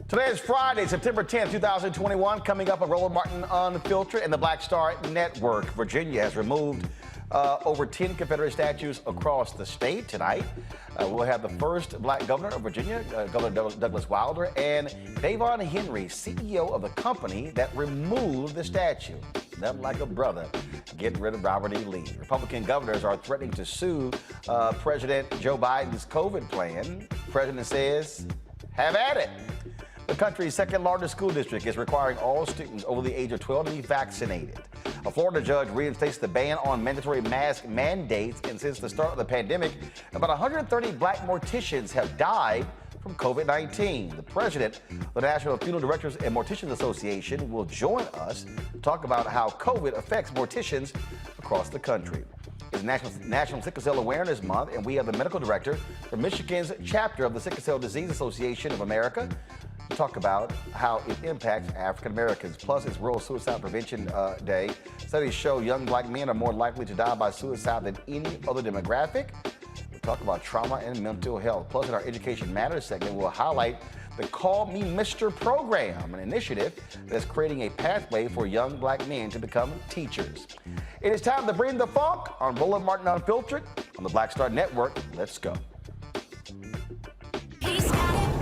Today is Friday, September 10th, 2021. Coming up on Roland Martin Unfiltered and the Black Star Network. Virginia has removed over 10 Confederate statues across the state tonight. We'll have the first black governor of Virginia, Governor Douglas Wilder, and Davon Henry, CEO of the company that removed the statue. Nothing like a brother getting rid of Robert E. Lee. Republican governors are threatening to sue President Joe Biden's COVID plan. The president says, have at it. The country's second largest school district is requiring all students over the age of 12 to be vaccinated. A Florida judge reinstates the ban on mandatory mask mandates, and since the start of the pandemic, about 130 black morticians have died from COVID-19. The president of the National Funeral Directors and Morticians Association will join us to talk about how COVID affects morticians across the country. It's National Sickle Cell Awareness Month, and we have the medical director for Michigan's chapter of the Sickle Cell Disease Association of America to talk about how it impacts African Americans. Plus, it's World Suicide Prevention Day. Studies show young black men are more likely to die by suicide than any other demographic. We'll talk about trauma and mental health. Plus, in our Education Matters segment, we'll highlight the Call Me Mr. program, an initiative that's creating a pathway for young black men to become teachers. It is time to bring the funk on Roland Martin Unfiltered on the Black Star Network. Let's go. He's got it.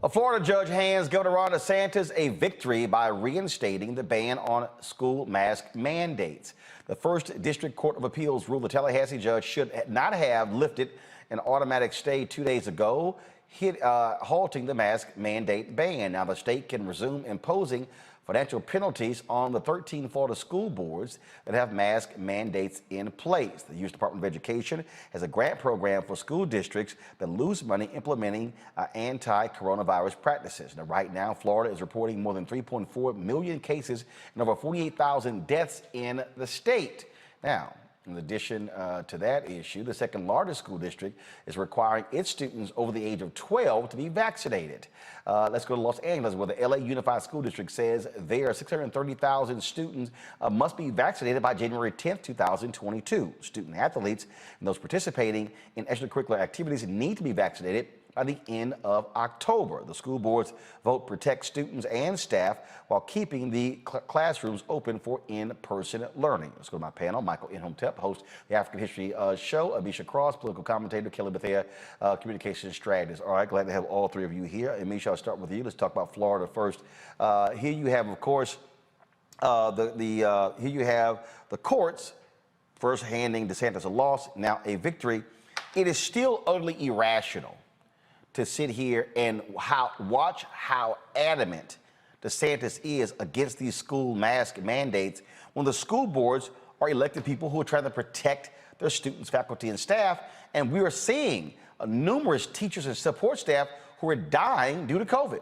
A Florida judge hands Governor Ron DeSantis a victory by reinstating the ban on school mask mandates. The First District Court of Appeals ruled the Tallahassee judge should not have lifted an automatic stay 2 days ago, halting the mask mandate ban. Now the state can resume imposing financial penalties on the 13 Florida school boards that have mask mandates in place. The U.S. Department of Education has a grant program for school districts that lose money implementing anti-coronavirus practices. Now, right now, Florida is reporting more than 3.4 million cases and over 48,000 deaths in the state. Now, in addition to that issue, the second largest school district is requiring its students over the age of 12 to be vaccinated. Let's go to Los Angeles, where the LA Unified School District says their 630,000 students must be vaccinated by January 10th, 2022. Student athletes and those participating in extracurricular activities need to be vaccinated by the end of October. The school board's vote protects students and staff while keeping the classrooms open for in-person learning. Let's go to my panel. Michael Inhomtep, host of the African History Show. Amisha Cross, political commentator. Kelly Bethea, communications strategist. All right, glad to have all three of you here. Amisha, I'll start with you. Let's talk about Florida first. Here you have, of course, here you have the courts first handing DeSantis a loss, now a victory. It is still utterly irrational to sit here and watch how adamant DeSantis is against these school mask mandates when the school boards are elected people who are trying to protect their students, faculty, and staff. And we are seeing numerous teachers and support staff who are dying due to COVID.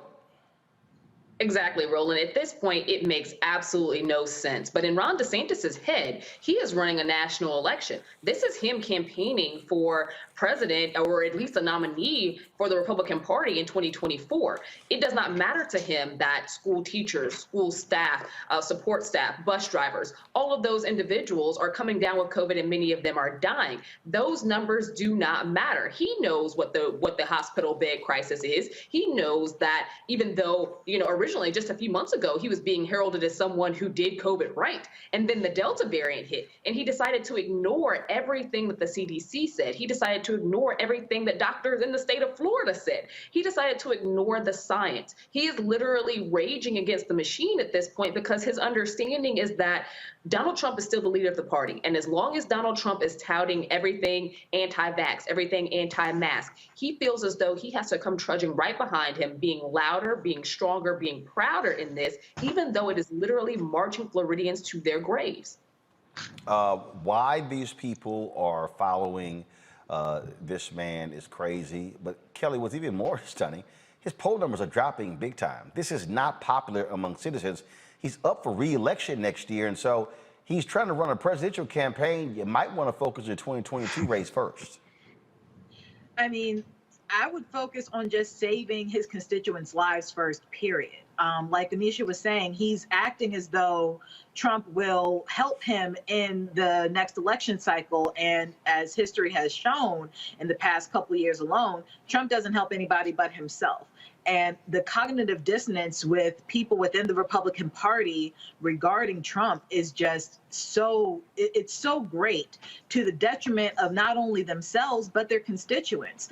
Exactly, Roland. At this point, it makes absolutely no sense. But in Ron DeSantis' head, he is running a national election. This is him campaigning for president, or at least a nominee for the Republican Party in 2024. It does not matter to him that school teachers, school staff, support staff, bus drivers, all of those individuals are coming down with COVID and many of them are dying. Those numbers do not matter. He knows what the hospital bed crisis is. He knows that even though, originally just a few months ago, he was being heralded as someone who did COVID right. And then the Delta variant hit, and he decided to ignore everything that the CDC said. He decided to ignore everything that doctors in the state of Florida said. He decided to ignore the science. He is literally raging against the machine at this point because his understanding is that Donald Trump is still the leader of the party. And as long as Donald Trump is touting everything anti-vax, everything anti-mask, he feels as though he has to come trudging right behind him, being louder, being stronger, being prouder in this, even though it is literally marching Floridians to their graves. Why these people are following this man is crazy. But Kelly, what's even more stunning, his poll numbers are dropping big time. This is not popular among citizens. He's up for re-election next year, and so he's trying to run a presidential campaign. You might want to focus on the 2022 race first. I mean, I would focus on just saving his constituents' lives first, period. Like Anisha was saying, he's acting as though Trump will help him in the next election cycle. And as history has shown in the past couple of years alone, Trump doesn't help anybody but himself. And the cognitive dissonance with people within the Republican Party regarding Trump is just it's so great, to the detriment of not only themselves, but their constituents.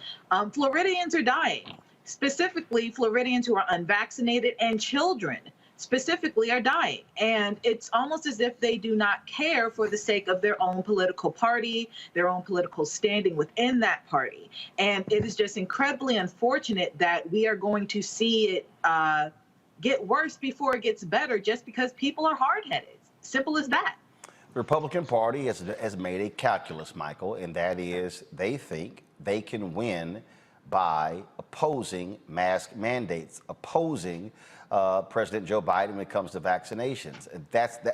Floridians are dying. Specifically, Floridians who are unvaccinated and children specifically are dying. And it's almost as if they do not care for the sake of their own political party, their own political standing within that party. And it is just incredibly unfortunate that we are going to see it get worse before it gets better just because people are hard-headed. Simple as that. The Republican Party has made a calculus, Michael, and that is they think they can win by opposing mask mandates, opposing President Joe Biden when it comes to vaccinations.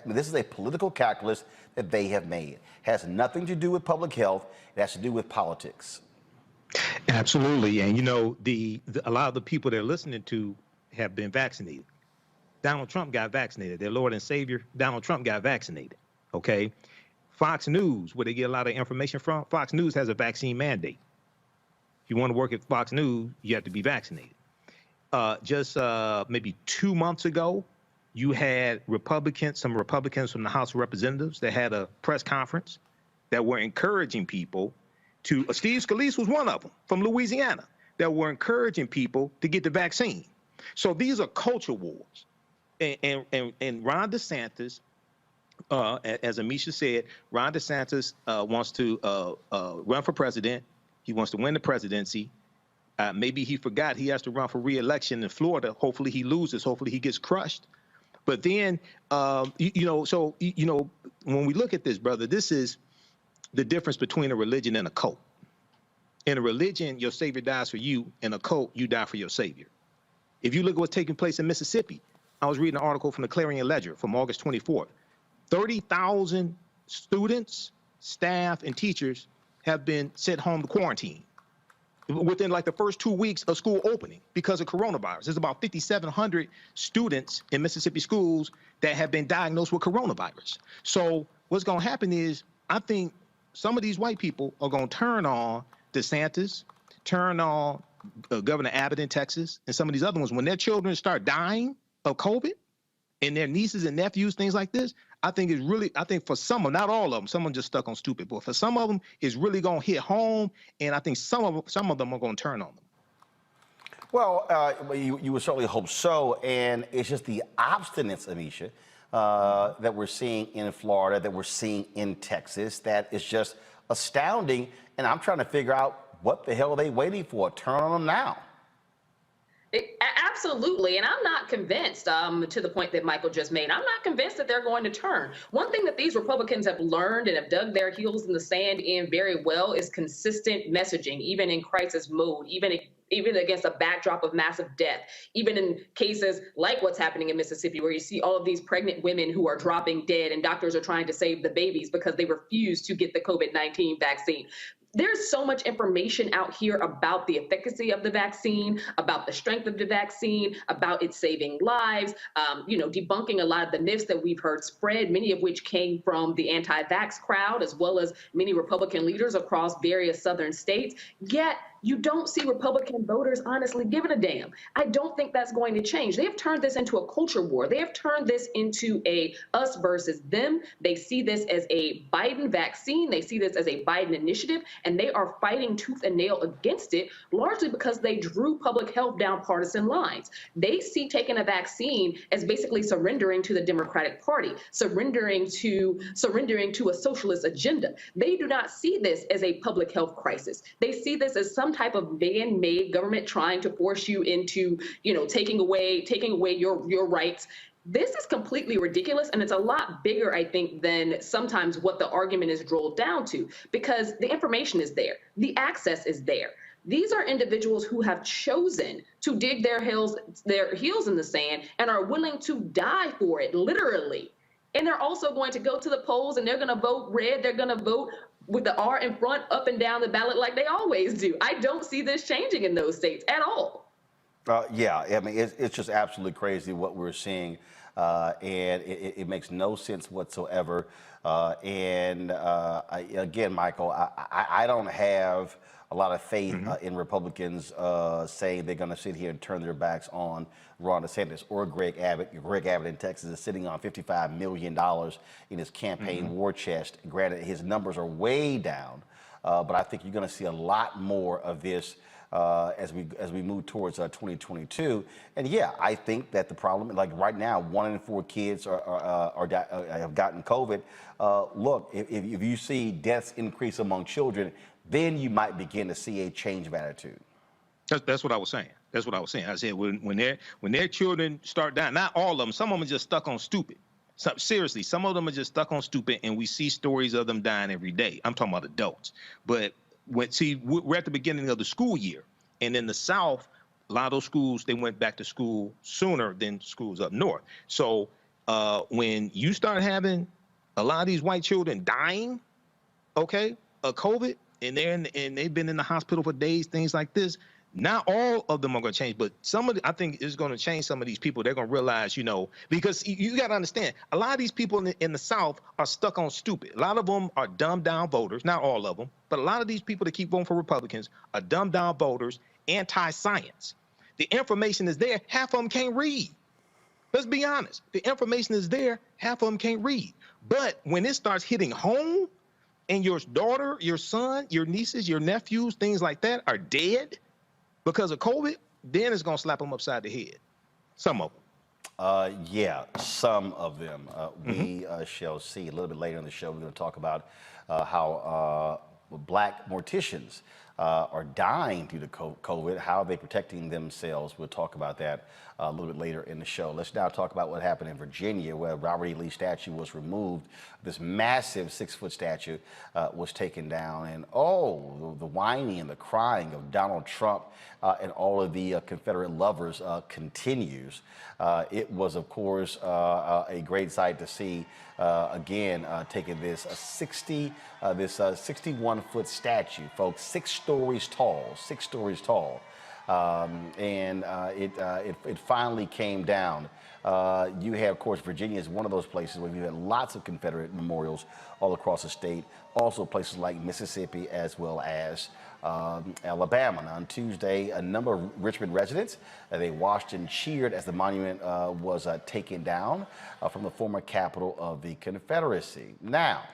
This is a political calculus that they have made. It has nothing to do with public health. It has to do with politics. Absolutely. And, a lot of the people they're listening to have been vaccinated. Donald Trump got vaccinated. Their Lord and Savior, Donald Trump, got vaccinated. Okay. Fox News, where they get a lot of information from, Fox News has a vaccine mandate. If you want to work at Fox News, you have to be vaccinated. Just maybe 2 months ago, you had some Republicans from the House of Representatives that had a press conference that were encouraging people to, Steve Scalise was one of them from Louisiana, that were encouraging people to get the vaccine. So these are culture wars. And Ron DeSantis, as Amisha said, Ron DeSantis wants to run for president. He wants to win the presidency. Maybe he forgot he has to run for re-election in Florida. Hopefully he loses. Hopefully he gets crushed. But then, when we look at this, brother, this is the difference between a religion and a cult. In a religion, your savior dies for you. In a cult, you die for your savior. If you look at what's taking place in Mississippi, I was reading an article from the Clarion Ledger from August 24th. 30,000 students, staff, and teachers have been sent home to quarantine within like the first 2 weeks of school opening because of coronavirus. There's about 5,700 students in Mississippi schools that have been diagnosed with coronavirus. So what's going to happen is, I think some of these white people are going to turn on DeSantis, turn on Governor Abbott in Texas, and some of these other ones. When their children start dying of COVID and their nieces and nephews, things like this, I think for some of them, not all of them, some of them just stuck on stupid, but for some of them, it's really going to hit home, and I think some of them are going to turn on them. Well, you would certainly hope so, and it's just the obstinance, Amisha, that we're seeing in Florida, that we're seeing in Texas, that is just astounding, and I'm trying to figure out what the hell are they waiting for? Turn on them now. Absolutely. And I'm not convinced, to the point that Michael just made, I'm not convinced that they're going to turn. One thing that these Republicans have learned and have dug their heels in the sand in very well is consistent messaging, even in crisis mode, even against a backdrop of massive death, even in cases like what's happening in Mississippi, where you see all of these pregnant women who are dropping dead and doctors are trying to save the babies because they refuse to get the COVID-19 vaccine. There's so much information out here about the efficacy of the vaccine, about the strength of the vaccine, about it saving lives, debunking a lot of the myths that we've heard spread, many of which came from the anti-vax crowd, as well as many Republican leaders across various southern states. Yet you don't see Republican voters honestly giving a damn. I don't think that's going to change. They have turned this into a culture war. They have turned this into a us versus them. They see this as a Biden vaccine. They see this as a Biden initiative, and they are fighting tooth and nail against it, largely because they drew public health down partisan lines. They see taking a vaccine as basically surrendering to the Democratic Party, surrendering to a socialist agenda. They do not see this as a public health crisis. They see this as some type of man-made government trying to force you into, taking away your rights. This is completely ridiculous, and it's a lot bigger, I think, than sometimes what the argument is drilled down to, because the information is there, the access is there. These are individuals who have chosen to dig their heels in the sand and are willing to die for it, literally. And they're also going to go to the polls and they're going to vote red. They're going to vote with the R in front, up and down the ballot like they always do. I don't see this changing in those states at all. Yeah, I mean, it's just absolutely crazy what we're seeing, and it makes no sense whatsoever. Again, Michael, I don't have a lot of faith in Republicans saying they're going to sit here and turn their backs on Ron DeSantis or Greg Abbott. Greg Abbott in Texas is sitting on $55 million in his campaign war chest. Granted, his numbers are way down, but I think you're going to see a lot more of this as we move towards 2022. And yeah, I think that the problem, like right now, 1 in 4 kids have gotten COVID. Look, if you see deaths increase among children, then you might begin to see a change of attitude. That's what I was saying. That's what I was saying. I said when their children start dying, not all of them, some of them are just stuck on stupid. Seriously, some of them are just stuck on stupid, and we see stories of them dying every day. I'm talking about adults. But we're at the beginning of the school year, and in the South, a lot of those schools, they went back to school sooner than schools up north. So when you start having a lot of these white children dying, of COVID, and they've been in the hospital for days, things like this. Not all of them are going to change, but I think is going to change some of these people. They're going to realize, because you got to understand, a lot of these people in the South are stuck on stupid. A lot of them are dumbed down voters, not all of them, but a lot of these people that keep voting for Republicans are dumbed down voters, anti-science. The information is there. Half of them can't read. Let's be honest. The information is there. Half of them can't read. But when it starts hitting home and your daughter, your son, your nieces, your nephews, things like that are dead because of COVID, then it's going to slap them upside the head. Some of them. Yeah, some of them. We shall see a little bit later in the show. We're going to talk about how black morticians are dying due to COVID, how they're protecting themselves. We'll talk about that a little bit later in the show. Let's now talk about what happened in Virginia, where Robert E. Lee statue was removed. This massive 6-foot statue was taken down. And the whining and the crying of Donald Trump and all of the Confederate lovers continues. It was, of course, a great sight to see, again, taking this 61-foot statue, folks, 6 stories tall, and it finally came down. You have, of course, Virginia is one of those places where you had lots of Confederate memorials all across the state. Also places like Mississippi as well as Alabama. Now, on Tuesday, a number of Richmond residents, they watched and cheered as the monument was taken down from the former capital of the Confederacy. Now,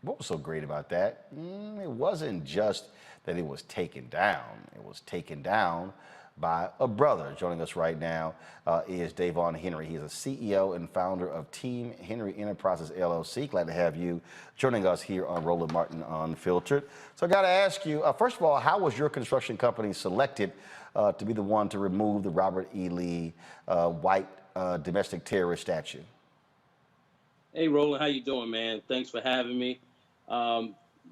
what was so great about that? It wasn't just that it was taken down. It was taken down by a brother. Joining us right now is Davon Henry. He is a CEO and founder of Team Henry Enterprises, LLC. Glad to have you joining us here on Roland Martin Unfiltered. So I got to ask you, first of all, how was your construction company selected to be the one to remove the Robert E. Lee white domestic terrorist statue? Hey, Roland, how you doing, man? Thanks for having me.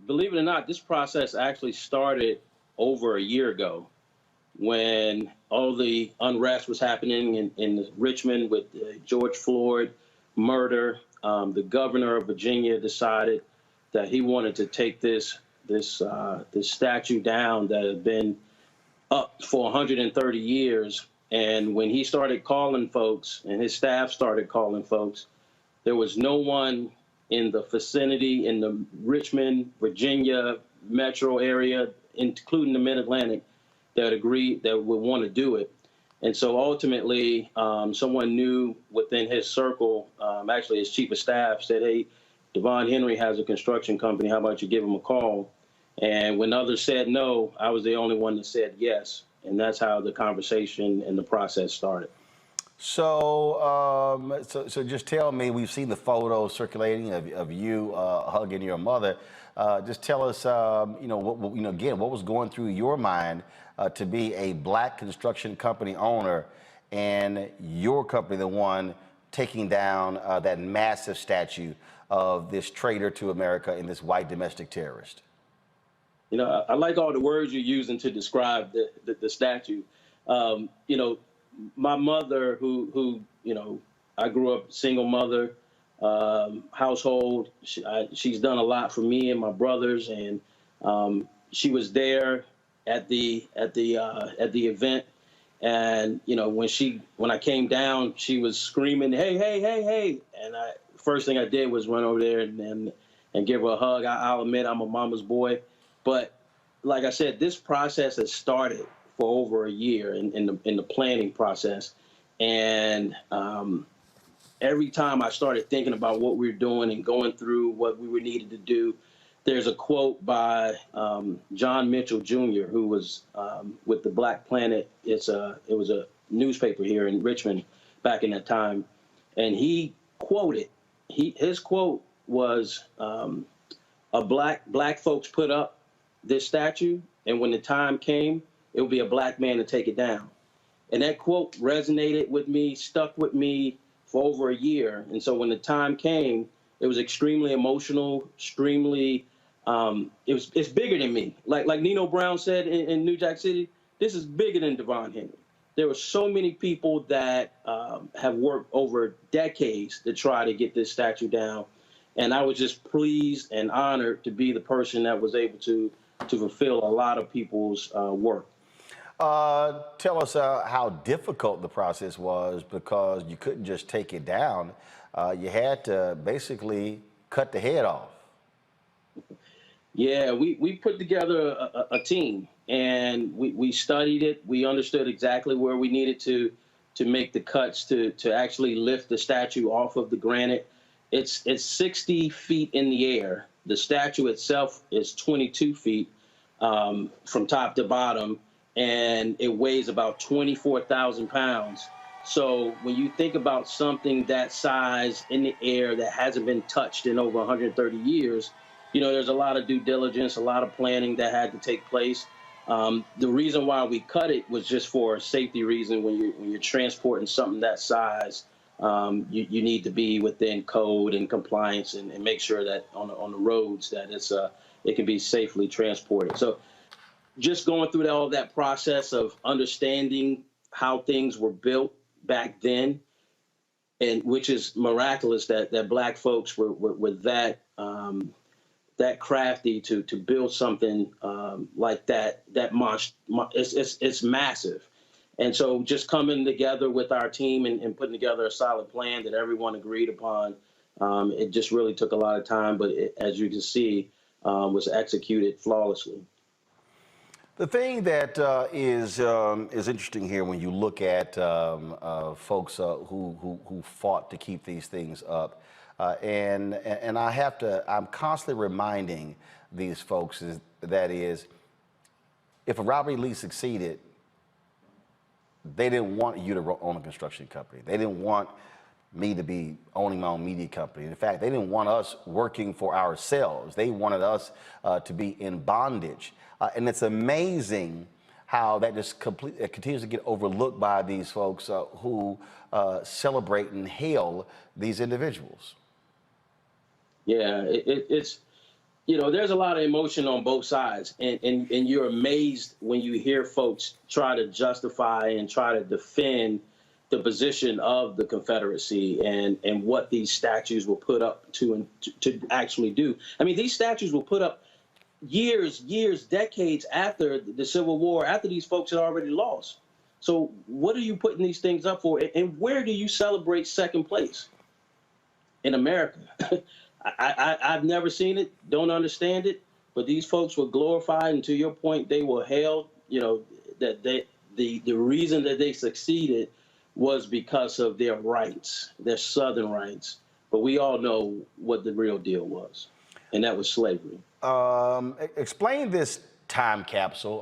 Believe it or not, this process actually started over a year ago when all the unrest was happening in Richmond with George Floyd murder. The governor of Virginia decided that he wanted to take this statue down that had been up for 130 years. And when he started calling folks and his staff started calling folks, there was no one in the vicinity in the Richmond, Virginia metro area, including the Mid-Atlantic, that agreed that would want to do it. And so ultimately, someone new within his circle, actually his chief of staff, said, hey, Davon Henry has a construction company. How about you give him a call? And when others said no, I was the only one that said yes. And that's how the conversation and the process started. So, so just tell me, we've seen the photos circulating of you hugging your mother. Just tell us, again, what was going through your mind to be a black construction company owner and your company, the one taking down that massive statue of this traitor to America and this white domestic terrorist? You know, I like all the words you're using to describe the statue. My mother, who I grew up single mother, household. She's done a lot for me and my brothers, and she was there at the event. And when I came down, she was screaming, "Hey, hey, hey, hey!" And first thing I did was run over there and give her a hug. I'll admit I'm a mama's boy, but like I said, this process has started for over a year in the planning process, and every time I started thinking about what we were doing and going through what we were needed to do, there's a quote by John Mitchell Jr., who was with the Black Planet. It was a newspaper here in Richmond back in that time, and he quoted. His quote was, "Black folks put up this statue, and when the time came, it would be a black man to take it down." And that quote resonated with me, stuck with me for over a year. And so when the time came, it was extremely emotional, extremely, it's bigger than me. Like Nino Brown said in New Jack City, this is bigger than Davon Henry. There were so many people that have worked over decades to try to get this statue down. And I was just pleased and honored to be the person that was able to fulfill a lot of people's work. Tell us how difficult the process was, because you couldn't just take it down. You had to basically cut the head off. Yeah, we put together a team, and we studied it. We understood exactly where we needed to make the cuts to actually lift the statue off of the granite. It's 60 feet in the air. The statue itself is 22 feet from top to bottom, and it weighs about 24,000 pounds. So when you think about something that size in the air that hasn't been touched in over 130 years, there's a lot of due diligence, a lot of planning that had to take place. The reason why we cut it was just for a safety reason. When you're transporting something that size, you need to be within code and compliance and make sure that on the roads that it can be safely transported. So just going through all that process of understanding how things were built back then, and which is miraculous that Black folks were that crafty to build something like that. It's massive. And so just coming together with our team and putting together a solid plan that everyone agreed upon, it just really took a lot of time, but as you can see, was executed flawlessly. The thing that is interesting here when you look at folks who fought to keep these things up, and I'm constantly reminding these folks that if a Robert E. Lee succeeded, they didn't want you to own a construction company. They didn't want me to be owning my own media company. In fact, they didn't want us working for ourselves. They wanted us to be in bondage. And it's amazing how that just continues to get overlooked by these folks who celebrate and hail these individuals. Yeah, it's, there's a lot of emotion on both sides. And you're amazed when you hear folks try to justify and try to defend the position of the Confederacy and what these statues were put up to actually do. I mean, these statues were put up years, decades after the Civil War, after these folks had already lost. So what are you putting these things up for? And where do you celebrate second place? In America. I've never seen it, don't understand it, but these folks were glorified, and to your point, they were hailed, that the reason that they succeeded was because of their rights, their Southern rights. But we all know what the real deal was, and that was slavery. Explain this time capsule.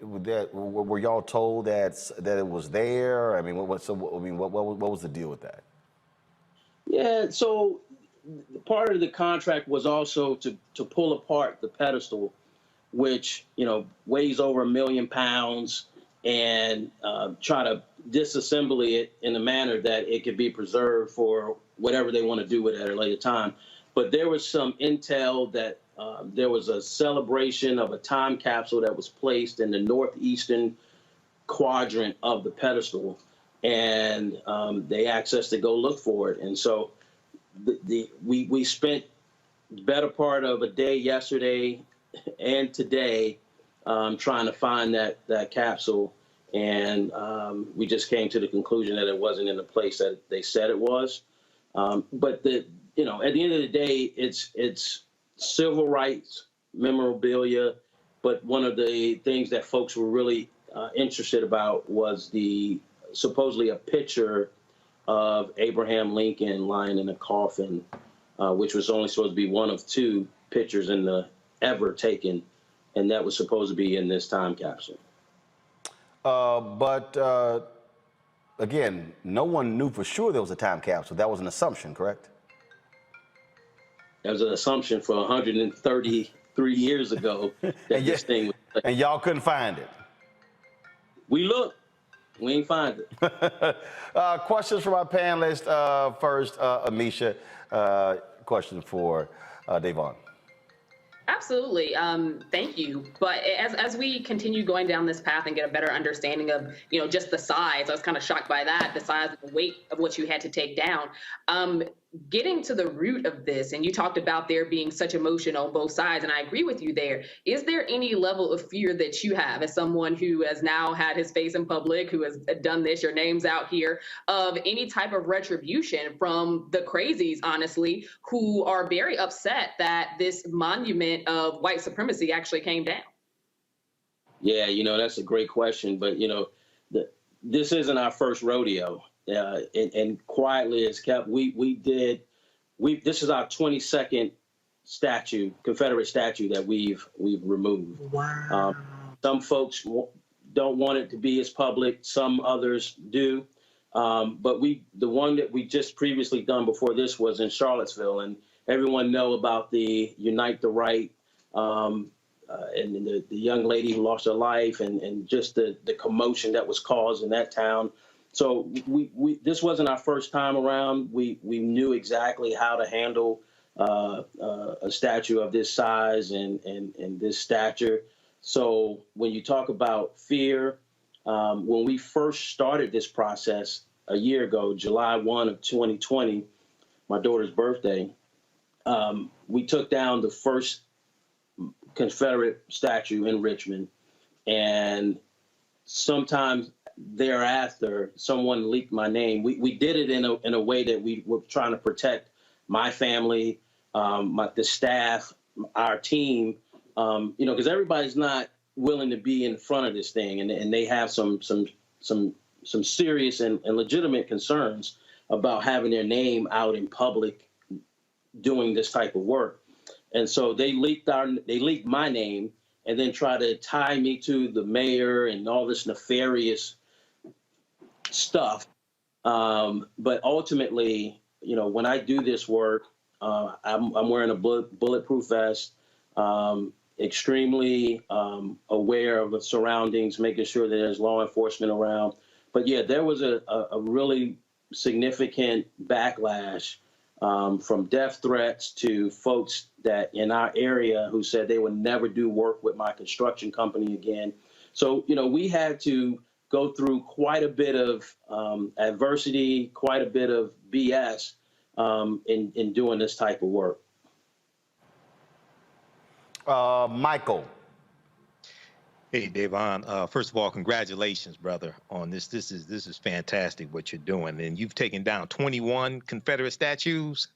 Were y'all told that it was there? I mean, what was the deal with that? Yeah, so part of the contract was also to pull apart the pedestal, which weighs over 1 million pounds, and try to disassemble it in a manner that it could be preserved for whatever they want to do with it at a later time. But there was some intel that there was a celebration of a time capsule that was placed in the northeastern quadrant of the pedestal, and they asked us to go look for it. And so we spent the better part of a day yesterday and today trying to find that capsule, and we just came to the conclusion that it wasn't in the place that they said it was. But at the end of the day, it's civil rights memorabilia. But one of the things that folks were really interested about was supposedly a picture of Abraham Lincoln lying in a coffin, which was only supposed to be one of 2 pictures ever taken, and that was supposed to be in this time capsule. But again, no one knew for sure there was a time capsule. That was an assumption, correct? That was an assumption for 133 years ago that this thing was. And y'all couldn't find it. We looked. We ain't find it. Questions from our panelists. First, Amisha, question for Davon. Absolutely. Thank you. But as we continue going down this path and get a better understanding of, just the size, I was kind of shocked by that, the size and the weight of what you had to take down. Getting to the root of this, and you talked about there being such emotion on both sides, and I agree with you there. Is there any level of fear that you have as someone who has now had his face in public, who has done this, your name's out here, of any type of retribution from the crazies, honestly, who are very upset that this monument of white supremacy actually came down? Yeah, that's a great question, but this isn't our first rodeo. And quietly as kept, this is our 22nd Confederate statue that we've removed. Wow. Some folks don't want it to be as public, some others do. But the one that we just previously done before this was in Charlottesville, and everyone know about the Unite the Right, and the young lady who lost her life, and just the commotion that was caused in that town. So this wasn't our first time around. We knew exactly how to handle a statue of this size and this stature. So when you talk about fear, when we first started this process a year ago, July 1 of 2020, my daughter's birthday, we took down the first Confederate statue in Richmond, and sometimes thereafter, someone leaked my name. We did it in a way that we were trying to protect my family, the staff, our team, because everybody's not willing to be in front of this thing, and they have some serious and legitimate concerns about having their name out in public doing this type of work. And so they leaked my name and then try to tie me to the mayor and all this nefarious stuff. But ultimately, when I do this work, I'm wearing a bulletproof vest, extremely aware of the surroundings, making sure that there's law enforcement around. But yeah, there was a really significant backlash from death threats to folks that in our area who said they would never do work with my construction company again. So, we had to go through quite a bit of adversity, quite a bit of BS in doing this type of work. Michael. Hey, Davon. First of all, congratulations, brother, on this. This is fantastic what you're doing, and you've taken down 21 Confederate statues.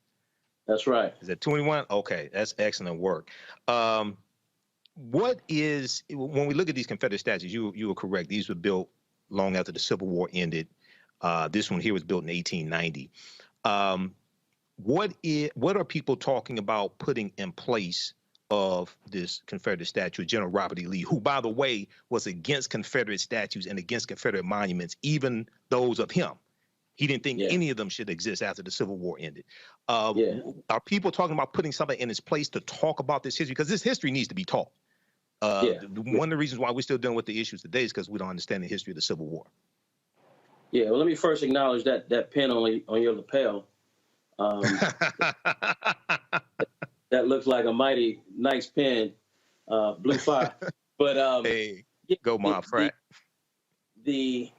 That's right. Is that 21? Okay, that's excellent work. What is, when we look at these Confederate statues, you were correct. These were built long after the Civil War ended. This one here was built in 1890. What are people talking about putting in place of this Confederate statue, General Robert E. Lee, who, by the way, was against Confederate statues and against Confederate monuments, even those of him? He didn't think any of them should exist after the Civil War ended. Are people talking about putting something in its place to talk about this history? Because this history needs to be taught. One of the reasons why we're still dealing with the issues today is because we don't understand the history of the Civil War. Yeah, well, let me first acknowledge that pin on your lapel. That looks like a mighty nice pin, blue fire. But hey, go Mob Frat. The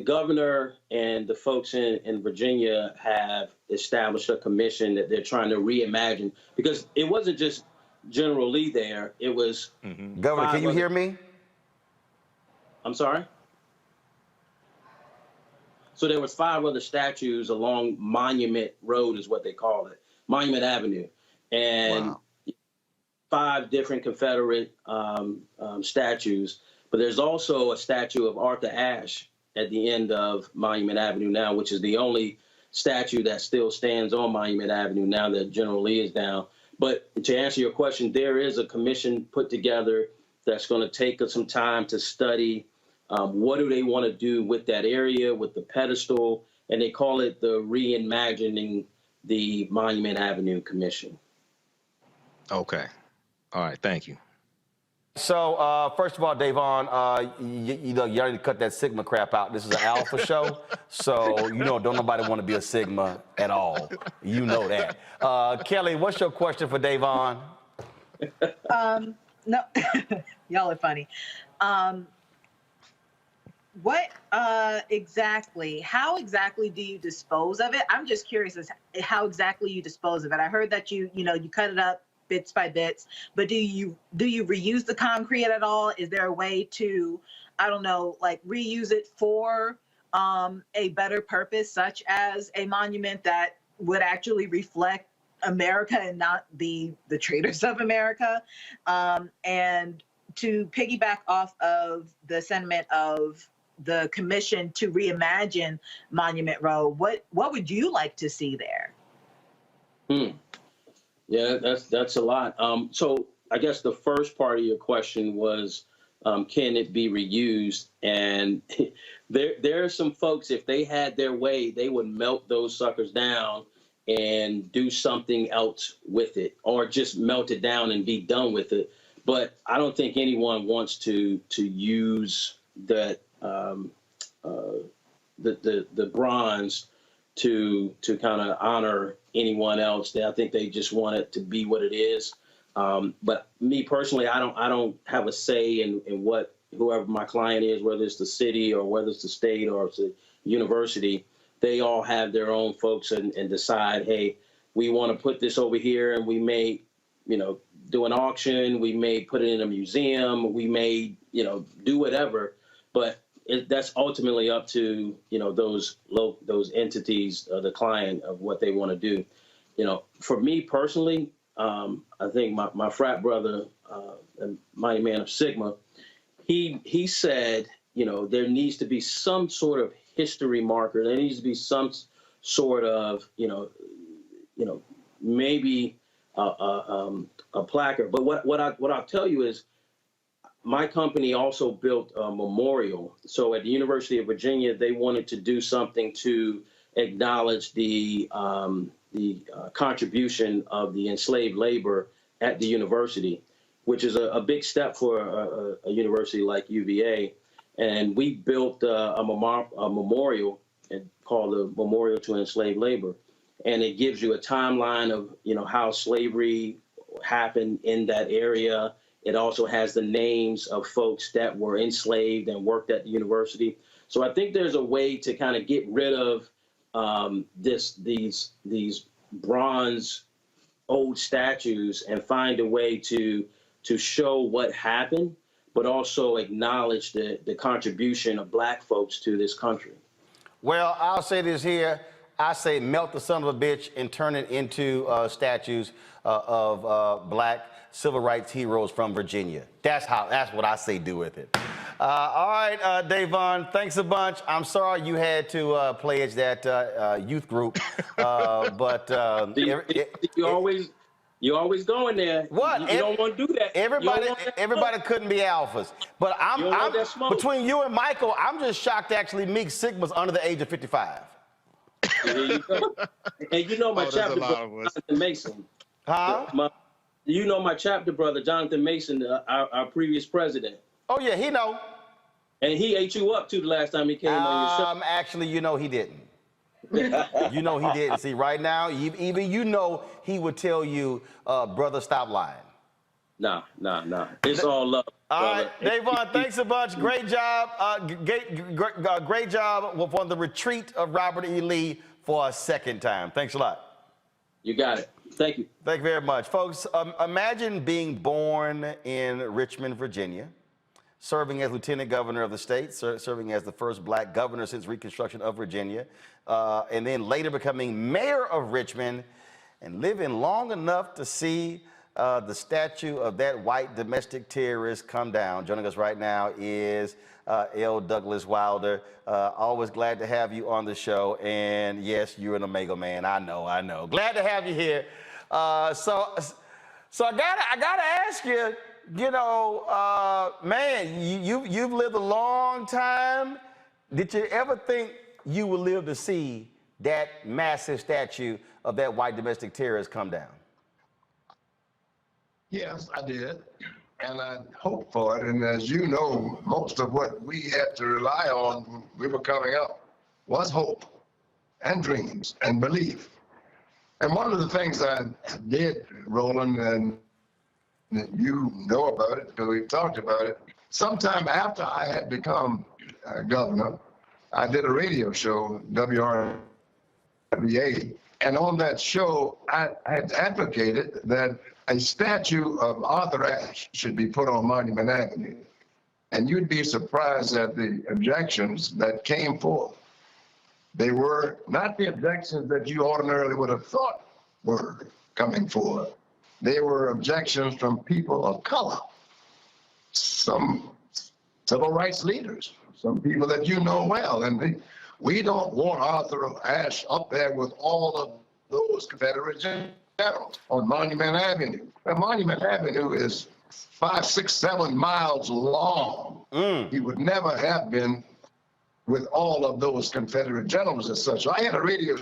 governor and the folks in Virginia have established a commission that they're trying to reimagine, because it wasn't just General Lee there. It was Governor, can you hear me? I'm sorry? So there was 5 other statues along Monument Road is what they call it, Monument Avenue. And 5 different Confederate statues. But there's also a statue of Arthur Ashe at the end of Monument Avenue now, which is the only statue that still stands on Monument Avenue now that General Lee is down. But to answer your question, there is a commission put together that's going to take some time to study what do they want to do with that area, with the pedestal, and they call it the Reimagining the Monument Avenue Commission. Okay. All right. Thank you. So, first of all, Davon, you already cut that Sigma crap out. This is an alpha show, so don't nobody want to be a Sigma at all. You know that. Kelly, what's your question for Davon? No, y'all are funny. What exactly, how exactly do you dispose of it? I'm just curious as how exactly you dispose of it. I heard that you cut it up bits by bits, but do you reuse the concrete at all? Is there a way to, I don't know, like reuse it for a better purpose, such as a monument that would actually reflect America and not be the traitors of America? And to piggyback off of the sentiment of the commission to reimagine Monument Row, what would you like to see there? Yeah, that's a lot. So I guess the first part of your question was can it be reused? And there are some folks, if they had their way, they would melt those suckers down and do something else with it, or just melt it down and be done with it. But I don't think anyone wants to use that the bronze to kind of honor anyone else. I think they just want it to be what it is. But me personally, I don't have a say in what whoever my client is, whether it's the city or whether it's the state or it's the university. They all have their own folks and decide, hey, we want to put this over here, and we may, do an auction. We may put it in a museum. We may, do whatever. But that's ultimately up to those entities, the client, of what they want to do. For me personally, I think my frat brother, and mighty man of Sigma, he said, there needs to be some sort of history marker. There needs to be some sort of, maybe a placard. But what I'll tell you is, my company also built a memorial. So at the University of Virginia, they wanted to do something to acknowledge the contribution of the enslaved labor at the university, which is a big step for a university like UVA. And we built a memorial called the Memorial to Enslaved Labor. And it gives you a timeline of, how slavery happened in that area. It also has the names of folks that were enslaved and worked at the university. So I think there's a way to kind of get rid of these bronze old statues and find a way to show what happened, but also acknowledge the contribution of Black folks to this country. Well, I'll say this here. I say melt the son of a bitch and turn it into statues of Black civil rights heroes from Virginia. That's what I say do with it. All right, Davon, thanks a bunch. I'm sorry you had to pledge that youth group, but you always going there. What? You don't want to do that. Everybody couldn't be alphas, but I'm between you and Michael. I'm just shocked actually Meek Sigma's under the age of 55. There you go. And my chapter brother, Jonathan Mason. Huh? My chapter brother, Jonathan Mason, our previous president. Oh, yeah, he know. And he ate you up, too, the last time he came on your show. Actually, he didn't. He didn't. See, right now, even he would tell you, brother, stop lying. Nah. It's all love. All right, Davon, thanks a bunch. Great job. Great job on the retreat of Robert E. Lee for a second time. Thanks a lot. You got it. Thank you. Thank you very much. Folks, imagine being born in Richmond, Virginia, serving as lieutenant governor of the state, serving as the first Black governor since Reconstruction of Virginia, and then later becoming mayor of Richmond and living long enough to see the statue of that white domestic terrorist come down. Joining us right now is L. Douglas Wilder. Always glad to have you on the show. And yes, you're an Omega man. I know. Glad to have you here. So I gotta ask you, man, you've lived a long time. Did you ever think you would live to see that massive statue of that white domestic terrorist come down? Yes, I did, and I hoped for it. And as you know, most of what we had to rely on when we were coming up was hope and dreams and belief. And one of the things I did, Roland, and you know about it because we've talked about it, sometime after I had become governor, I did a radio show, WRVA, and on that show, I had advocated that a statue of Arthur Ashe should be put on Monument Avenue. And you'd be surprised at the objections that came forth. They were not the objections that you ordinarily would have thought were coming forth. They were objections from people of color, some civil rights leaders, some people that you know well. And we don't want Arthur Ashe up there with all of those Confederate generals on Monument Avenue. Now, Monument Avenue is 5, 6, 7 miles long. He would never have been with all of those Confederate generals as such. I had a radio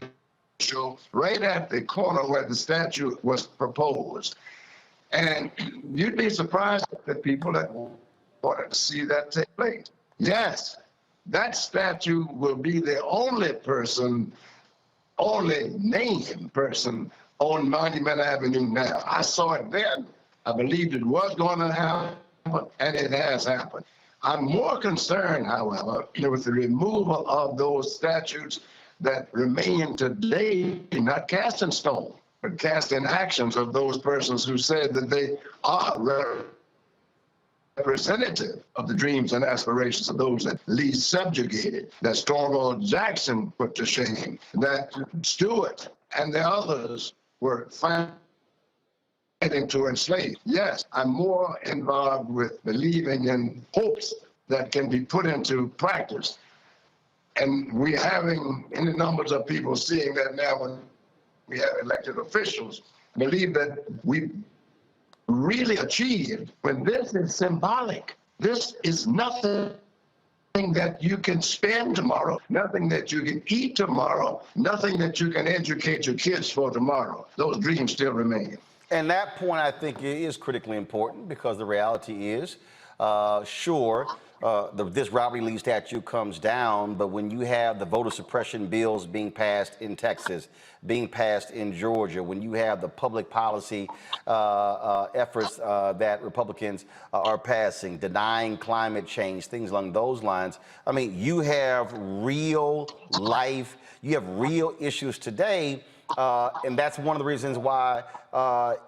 show right at the corner where the statue was proposed. And you'd be surprised at the people that wanted to see that take place. Yes, that statue will be the only person, only named person on Monument Avenue now. I saw it then. I believed it was going to happen, and it has happened. I'm more concerned, however, with the removal of those statues that remain today, not cast in stone, but cast in actions of those persons who said that they are representative of the dreams and aspirations of those that Lee subjugated, that Stonewall Jackson put to shame, that Stewart and the others were fighting to enslave. Yes, I'm more involved with believing in hopes that can be put into practice. And we're having any numbers of people seeing that now when we have elected officials, believe that we really achieved when this is symbolic. This is nothing that you can spend tomorrow, nothing that you can eat tomorrow, nothing that you can educate your kids for tomorrow. Those dreams still remain. And that point, I think, is critically important because the reality is, this Robert E. Lee statue comes down, but when you have the voter suppression bills being passed in Texas, being passed in Georgia, when you have the public policy efforts that Republicans are passing, denying climate change, things along those lines, I mean, you have real life, you have real issues today. And that's one of the reasons why,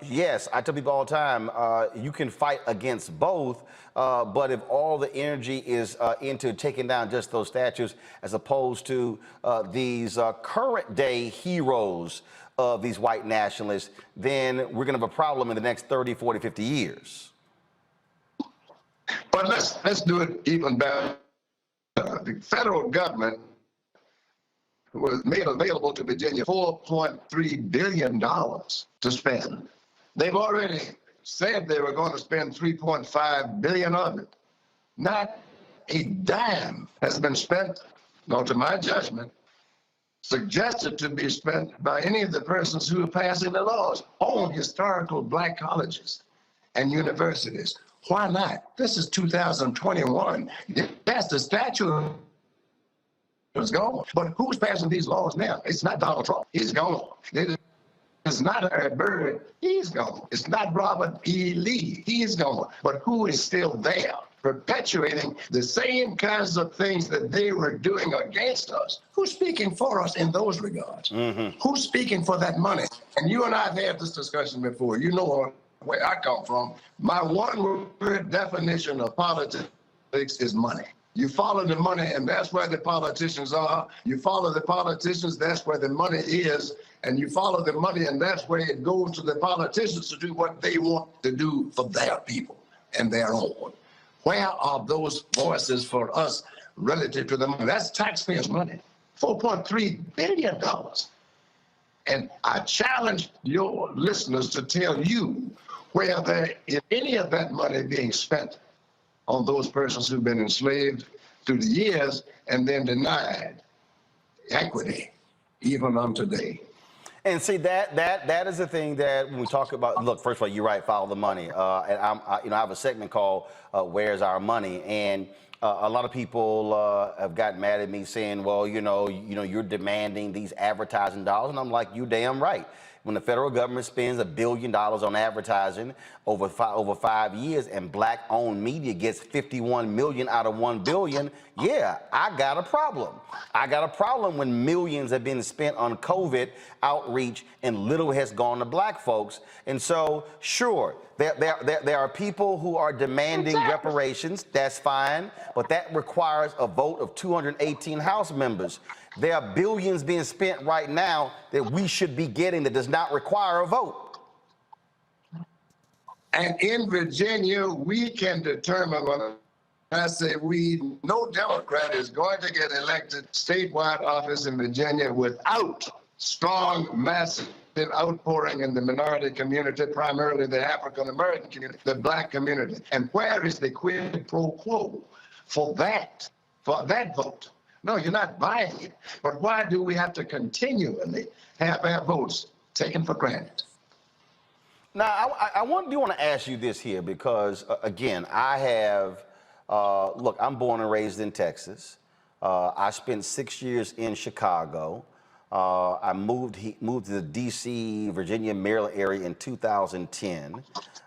yes, I tell people all the time, you can fight against both, but if all the energy is into taking down just those statues as opposed to these current day heroes of these white nationalists, then we're going to have a problem in the next 30, 40, 50 years. But let's do it even better. The federal government was made available to Virginia $4.3 billion to spend. They've already said they were going to spend $3.5 billion of it. Not a dime has been spent, no, to my judgment, suggested to be spent by any of the persons who are passing the laws on historical black colleges and universities. Why not? This is 2021. That's the statute is gone. But who's passing these laws now? It's not Donald Trump. He's gone. It's not Harry Byrd. He's gone. It's not Robert E. Lee. He's gone. But who is still there, perpetuating the same kinds of things that they were doing against us? Who's speaking for us in those regards? Who's speaking for that money? And you and I have had this discussion before. You know where I come from. My one-word definition of politics is money. You follow the money, and that's where the politicians are. You follow the politicians, that's where the money is. And you follow the money, and that's where it goes to the politicians to do what they want to do for their people and their own. Where are those voices for us relative to the money? That's taxpayers' money, $4.3 billion. And I challenge your listeners to tell you where there is any of that money being spent on those persons who've been enslaved through the years and then denied equity, even unto today. And see, that is the thing that when we talk about, look, first of all, you're right, follow the money. And I have a segment called Where's Our Money? And a lot of people have gotten mad at me saying, well, you're demanding these advertising dollars. And I'm like, you damn right. When the federal government spends $1 billion on advertising over 5 years and black-owned media gets $51 million out of $1 billion, yeah, I got a problem. I got a problem when millions have been spent on COVID outreach and little has gone to black folks. And so, sure, there are people who are demanding reparations. That's fine, but that requires a vote of 218 House members. There are billions being spent right now that we should be getting that does not require a vote. And in Virginia, we can determine whether, I say no Democrat is going to get elected statewide office in Virginia without strong, massive outpouring in the minority community, primarily the African American community, the black community. And where is the quid pro quo for that vote? No, you're not buying it. But why do we have to continually have our votes taken for granted? Now, I do want to ask you this here because, again, I have, look, I'm born and raised in Texas. I spent 6 years in Chicago. I moved to the D.C., Virginia, Maryland area in 2010.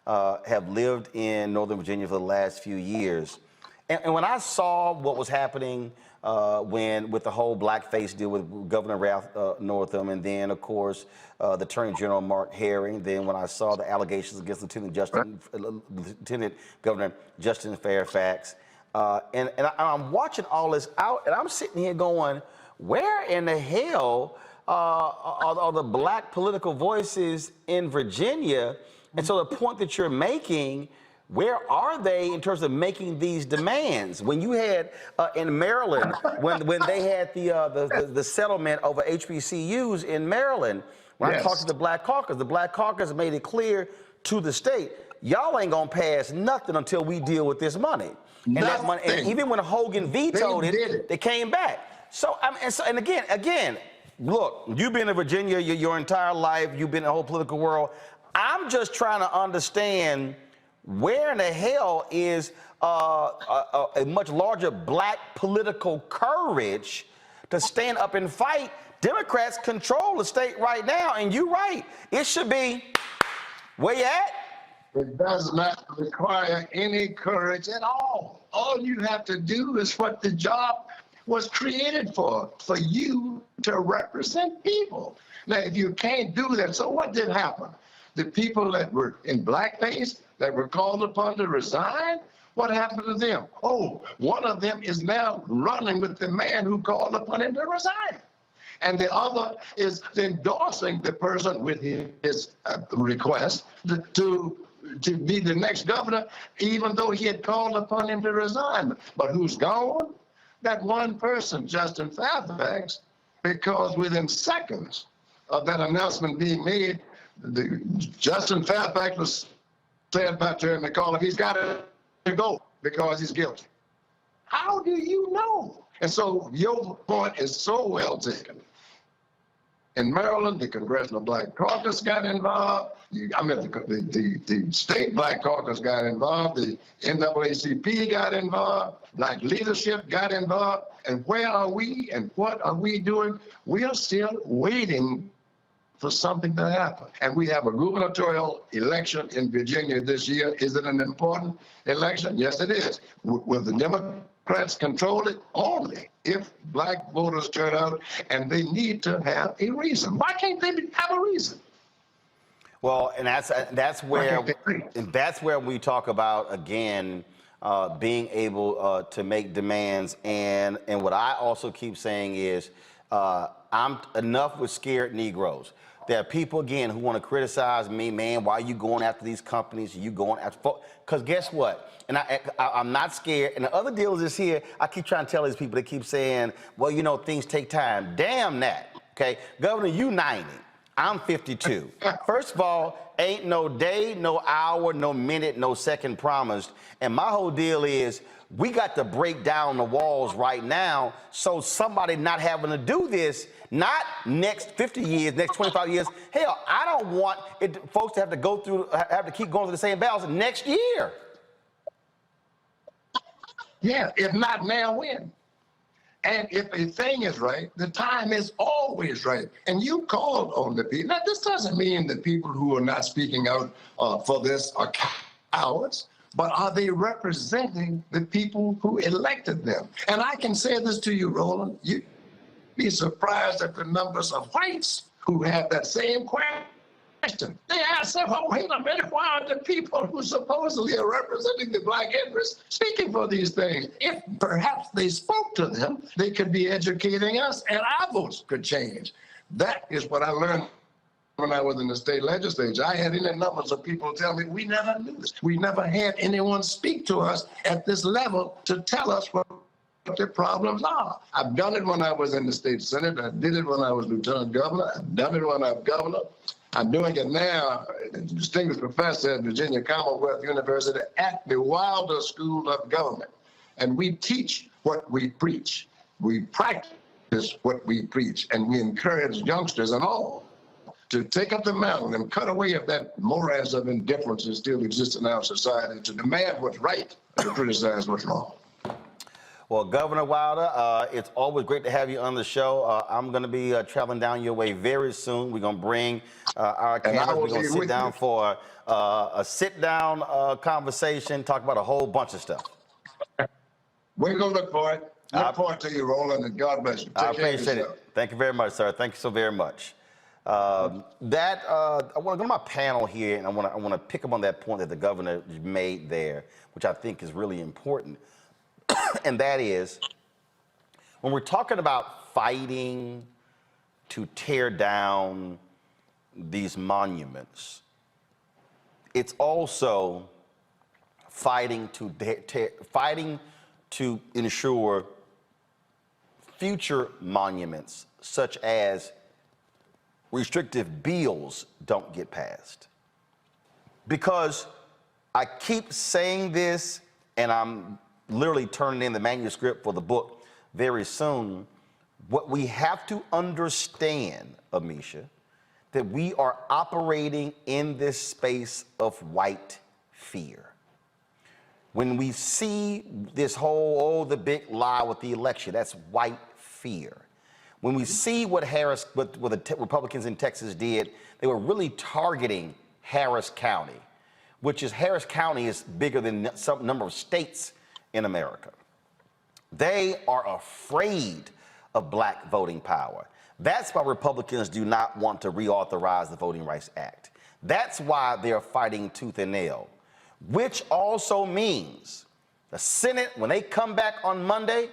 Have lived in Northern Virginia for the last few years. And when I saw what was happening with the whole blackface deal with Governor Ralph Northam, and then, of course, the Attorney General Mark Herring, then when I saw the allegations against Lieutenant Governor Justin Fairfax, and I'm watching all this out, and I'm sitting here going, where in the hell are the black political voices in Virginia? And so the point that you're making, where are they in terms of making these demands? When you had in Maryland, when they had the settlement over HBCUs in Maryland, when I talked to the Black Caucus made it clear to the state, y'all ain't gonna pass nothing until we deal with this money. And that money, and even when Hogan vetoed it, they came back. So and again, look, you've been in Virginia your entire life. You've been in the whole political world. I'm just trying to understand where in the hell is a much larger black political courage to stand up and fight. Democrats control the state right now, and you're right. It should be, where you at? It does not require any courage at all. All you have to do is what the job was created for you to represent people. Now, if you can't do that, so what did happen? The people that were in blackface, that were called upon to resign, what happened to them? Oh, one of them is now running with the man who called upon him to resign. And the other is endorsing the person with his request to be the next governor, even though he had called upon him to resign. But who's gone? That one person, Justin Fairfax, because within seconds of that announcement being made, Justin Fairfax was said by Terry McAuliffe, he's got to go because he's guilty. How do you know? And so your point is so well taken. In Maryland, the Congressional Black Caucus got involved. The state Black Caucus got involved. The NAACP got involved. Black leadership got involved. And where are we and what are we doing? We are still waiting for something to happen. And we have a gubernatorial election in Virginia this year. Is it an important election? Yes, it is. Will the Democrats control it? Only if black voters turn out, and they need to have a reason. Why can't they have a reason? Well, and that's where we talk about, again, being able to make demands. And what I also keep saying is, I'm enough with scared Negroes. There are people, again, who want to criticize me, man, why are you going after these companies? Are you going after, because guess what? And I'm not scared. And the other deal is this here, I keep trying to tell these people, they keep saying, well, you know, things take time. Damn that, okay? Governor, you 90, I'm 52. First of all, ain't no day, no hour, no minute, no second promised. And my whole deal is, we got to break down the walls right now so somebody not having to do this, not next 50 years, next 25 years. Hell, I don't want folks to have to keep going through the same battles next year. Yeah, if not now, when? And if a thing is right, the time is always right. And you called on the people. Now, this doesn't mean that people who are not speaking out for this are cowards. But are they representing the people who elected them? And I can say this to you, Roland, you'd be surprised at the numbers of whites who have that same question. They ask them, oh, wait a minute, why are the people who supposedly are representing the black interests speaking for these things? If perhaps they spoke to them, they could be educating us and our votes could change. That is what I learned when I was in the state legislature. I had any numbers of people tell me, we never knew this. We never had anyone speak to us at this level to tell us what the problems are. I've done it when I was in the state senate. I did it when I was lieutenant governor. I've done it when I was governor. I'm doing it now, distinguished professor at Virginia Commonwealth University at the Wilder School of Government. And we teach what we preach. We practice what we preach, and we encourage youngsters and all to take up the mantle and cut away of that morass of indifference that still exists in our society, to demand what's right and to criticize what's wrong. Well, Governor Wilder, it's always great to have you on the show. I'm going to be traveling down your way very soon. We're going to bring our cameras. We're going to sit down for a sit-down conversation, talk about a whole bunch of stuff. We're going to look for it. Look forward to you, Roland, and God bless you. Take I appreciate care of it. Thank you very much, sir. Thank you so very much. I want to go to my panel here, and I want to pick up on that point that the governor made there, which I think is really important. And that is, when we're talking about fighting to tear down these monuments, it's also fighting to ensure future monuments, such as restrictive bills, don't get passed. Because I keep saying this, and I'm literally turning in the manuscript for the book very soon. What we have to understand, Amisha, that we are operating in this space of white fear. When we see this whole, the big lie with the election, that's white fear. When we see what the Republicans in Texas did, they were really targeting Harris County, Harris County is bigger than some number of states in America. They are afraid of black voting power. That's why Republicans do not want to reauthorize the Voting Rights Act. That's why they're fighting tooth and nail, which also means the Senate, when they come back on Monday,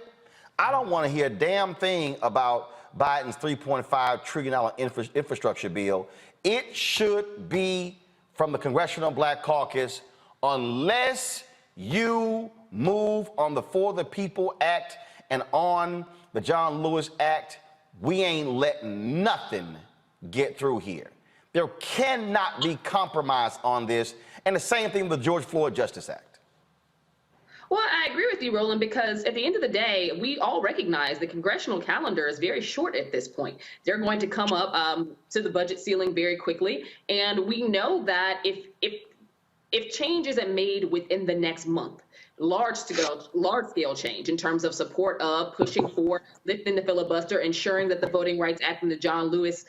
I don't want to hear a damn thing about Biden's $3.5 trillion infrastructure bill. It should be from the Congressional Black Caucus, unless you move on the For the People Act and on the John Lewis Act. We ain't letting nothing get through here. There cannot be compromise on this. And the same thing with the George Floyd Justice Act. Well, I agree with you, Roland, because at the end of the day, we all recognize the congressional calendar is very short at this point. They're going to come up to the budget ceiling very quickly. And we know that if change isn't made within the next month, large scale change in terms of support of pushing for lifting the filibuster, ensuring that the Voting Rights Act and the John Lewis,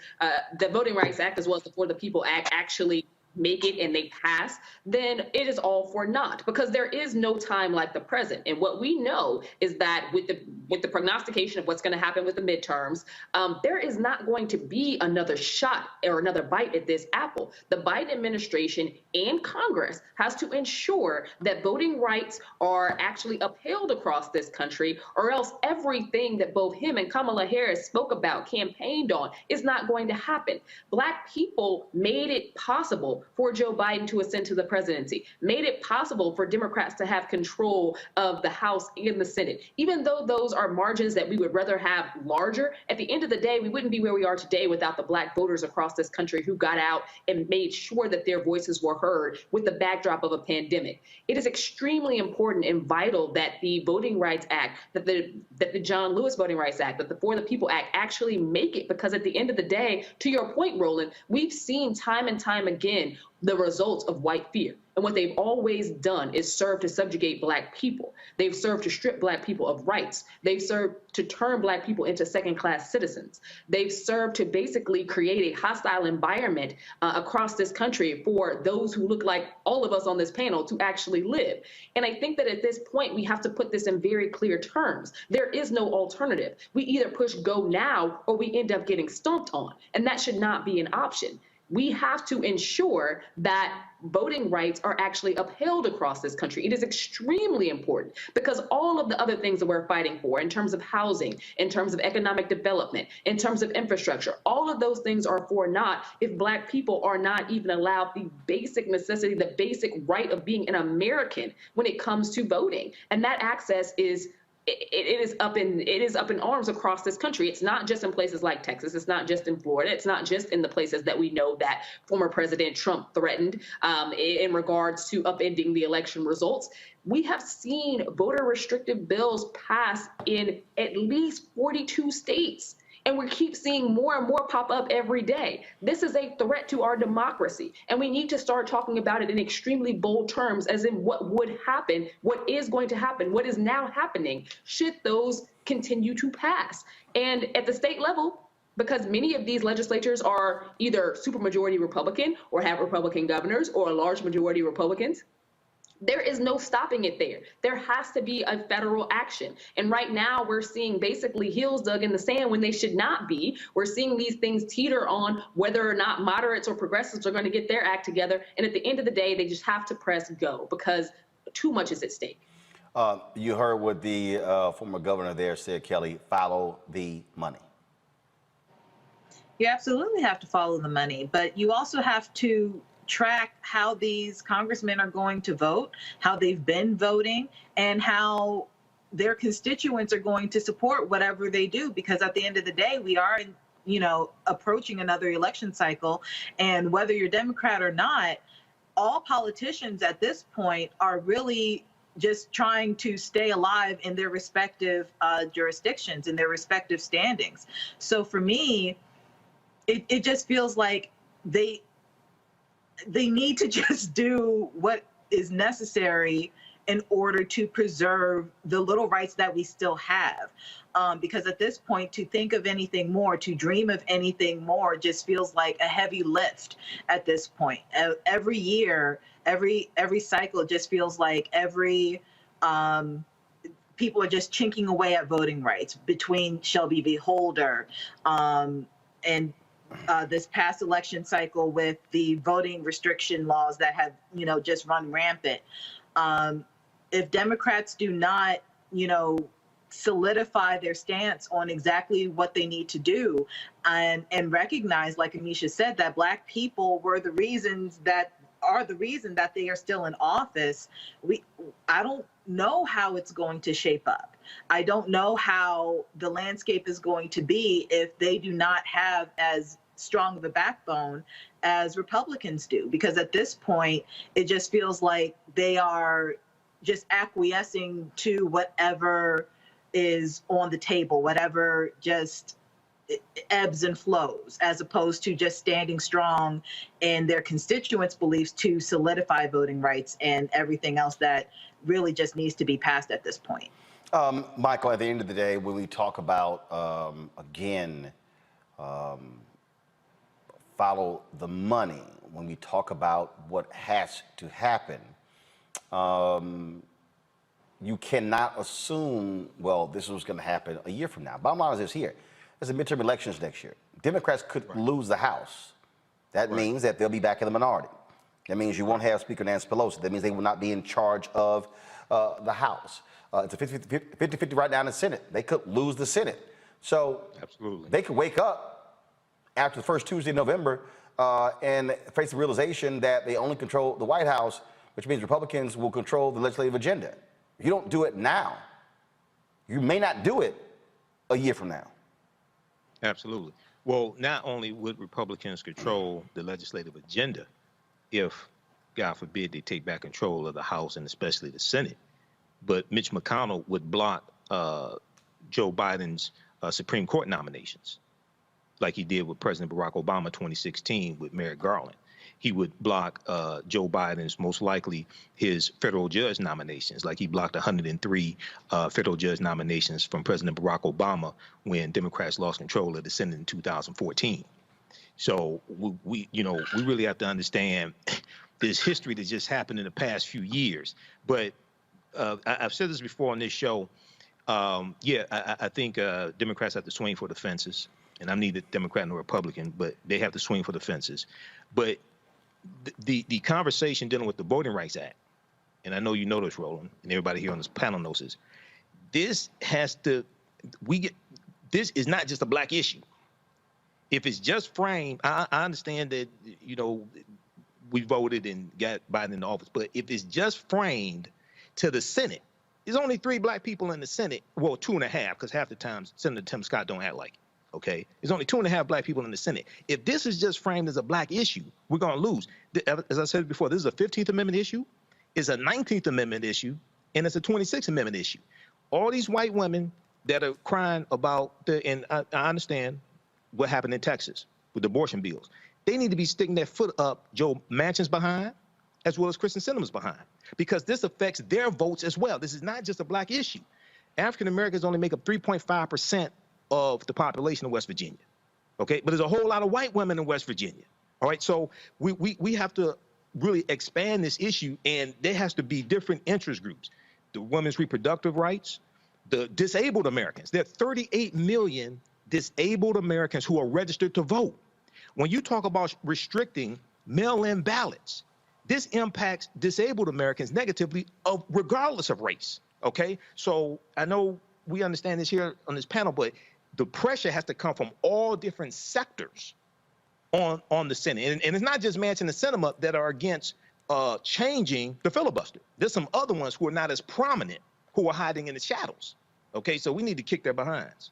the Voting Rights Act as well as the For the People Act actually make it and they pass, then it is all for naught, because there is no time like the present. And what we know is that with the prognostication of what's going to happen with the midterms, there is not going to be another shot or another bite at this apple. The Biden administration and Congress has to ensure that voting rights are actually upheld across this country, or else everything that both him and Kamala Harris spoke about, campaigned on, is not going to happen. Black people made it possible for Joe Biden to ascend to the presidency, made it possible for Democrats to have control of the House and the Senate. Even though those are margins that we would rather have larger, at the end of the day, we wouldn't be where we are today without the black voters across this country who got out and made sure that their voices were heard with the backdrop of a pandemic. It is extremely important and vital that the Voting Rights Act, that the John Lewis Voting Rights Act, that the For the People Act actually make it, because at the end of the day, to your point, Roland, we've seen time and time again the results of white fear. And what they've always done is serve to subjugate black people. They've served to strip black people of rights. They've served to turn black people into second-class citizens. They've served to basically create a hostile environment across this country for those who look like all of us on this panel to actually live. And I think that at this point, we have to put this in very clear terms. There is no alternative. We either push go now or we end up getting stomped on. And that should not be an option. We have to ensure that voting rights are actually upheld across this country. It is extremely important, because all of the other things that we're fighting for in terms of housing, in terms of economic development, in terms of infrastructure, all of those things are for naught if black people are not even allowed the basic necessity, the basic right of being an American when it comes to voting. And that access is it is up in arms across this country. It's not just in places like Texas. It's not just in Florida. It's not just in the places that we know that former President Trump threatened in regards to upending the election results. We have seen voter restrictive bills pass in at least 42 states. And we keep seeing more and more pop up every day. This is a threat to our democracy. And we need to start talking about it in extremely bold terms, as in what would happen, what is going to happen, what is now happening, should those continue to pass. And at the state level, because many of these legislatures are either supermajority Republican or have Republican governors or a large majority Republicans, there is no stopping it there. There has to be a federal action. And right now we're seeing basically heels dug in the sand when they should not be. We're seeing these things teeter on whether or not moderates or progressives are going to get their act together. And at the end of the day, they just have to press go because too much is at stake. You heard what the former governor there said, Kelly, follow the money. You absolutely have to follow the money, but you also have to track how these congressmen are going to vote, how they've been voting, and how their constituents are going to support whatever they do. Because at the end of the day, we are, approaching another election cycle. And whether you're Democrat or not, all politicians at this point are really just trying to stay alive in their respective jurisdictions, in their respective standings. So for me, it just feels like they need to just do what is necessary in order to preserve the little rights that we still have. Because at this point, to think of anything more, to dream of anything more, just feels like a heavy lift at this point. Every year, every cycle, just feels like people are just chinking away at voting rights between Shelby v. Holder and this past election cycle with the voting restriction laws that have, just run rampant. If Democrats do not, solidify their stance on exactly what they need to do and recognize, like Amisha said, that Black people were the reason that they are still in office, I don't know how it's going to shape up. I don't know how the landscape is going to be if they do not have as strong of a backbone as Republicans do. Because at this point, it just feels like they are just acquiescing to whatever is on the table, whatever just ebbs and flows, as opposed to just standing strong in their constituents' beliefs to solidify voting rights and everything else that really just needs to be passed at this point. Michael, at the end of the day, when we talk about, follow the money, when we talk about what has to happen, you cannot assume, well, this was going to happen a year from now. Bottom line is this here. There's a midterm elections next year. Democrats could lose the House. That means that they'll be back in the minority. That means you won't have Speaker Nancy Pelosi. That means they will not be in charge of the House. It's a 50-50 right now in the Senate. They could lose the Senate. So they could wake up after the first Tuesday in November and face the realization that they only control the White House, which means Republicans will control the legislative agenda. If you don't do it now, you may not do it a year from now. Absolutely. Well, not only would Republicans control the legislative agenda if, God forbid, they take back control of the House and especially the Senate, but Mitch McConnell would block Joe Biden's Supreme Court nominations, like he did with President Barack Obama 2016 with Merrick Garland. He would block Joe Biden's, most likely his federal judge nominations, like he blocked 103 federal judge nominations from President Barack Obama when Democrats lost control of the Senate in 2014. So we really have to understand this history that just happened in the past few years. But I've said this before on this show. I think Democrats have to swing for the fences, and I'm neither Democrat nor Republican, but they have to swing for the fences. But the conversation dealing with the Voting Rights Act, and I know you know this, Roland, and everybody here on this panel knows this. This is not just a Black issue. If it's just framed, I understand that we voted and got Biden in office, but if it's just framed to the Senate, There's only 3 black people in the Senate. Well, 2.5, because half the time Senator Tim Scott don't act like it. Okay, there's only 2.5 black people in the Senate. If this is just framed as a black issue, we're gonna lose. As I said before, this is a 15th Amendment issue, it's a 19th Amendment issue, and it's a 26th Amendment issue. All these white women that are crying about and I understand what happened in Texas with the abortion bills. They need to be sticking their foot up Joe Manchin's behind, as well as Kristen Sinema's behind, because this affects their votes as well. This is not just a black issue. African Americans only make up 3.5% of the population of West Virginia, okay? But there's a whole lot of white women in West Virginia, all right? So we have to really expand this issue, and there has to be different interest groups. The women's reproductive rights, the disabled Americans. There are 38 million disabled Americans who are registered to vote. When you talk about restricting mail-in ballots, this impacts disabled Americans negatively, regardless of race, okay? So I know we understand this here on this panel, but the pressure has to come from all different sectors on the Senate. And it's not just Manchin and Sinema that are against changing the filibuster. There's some other ones who are not as prominent, who are hiding in the shadows, okay? So we need to kick their behinds.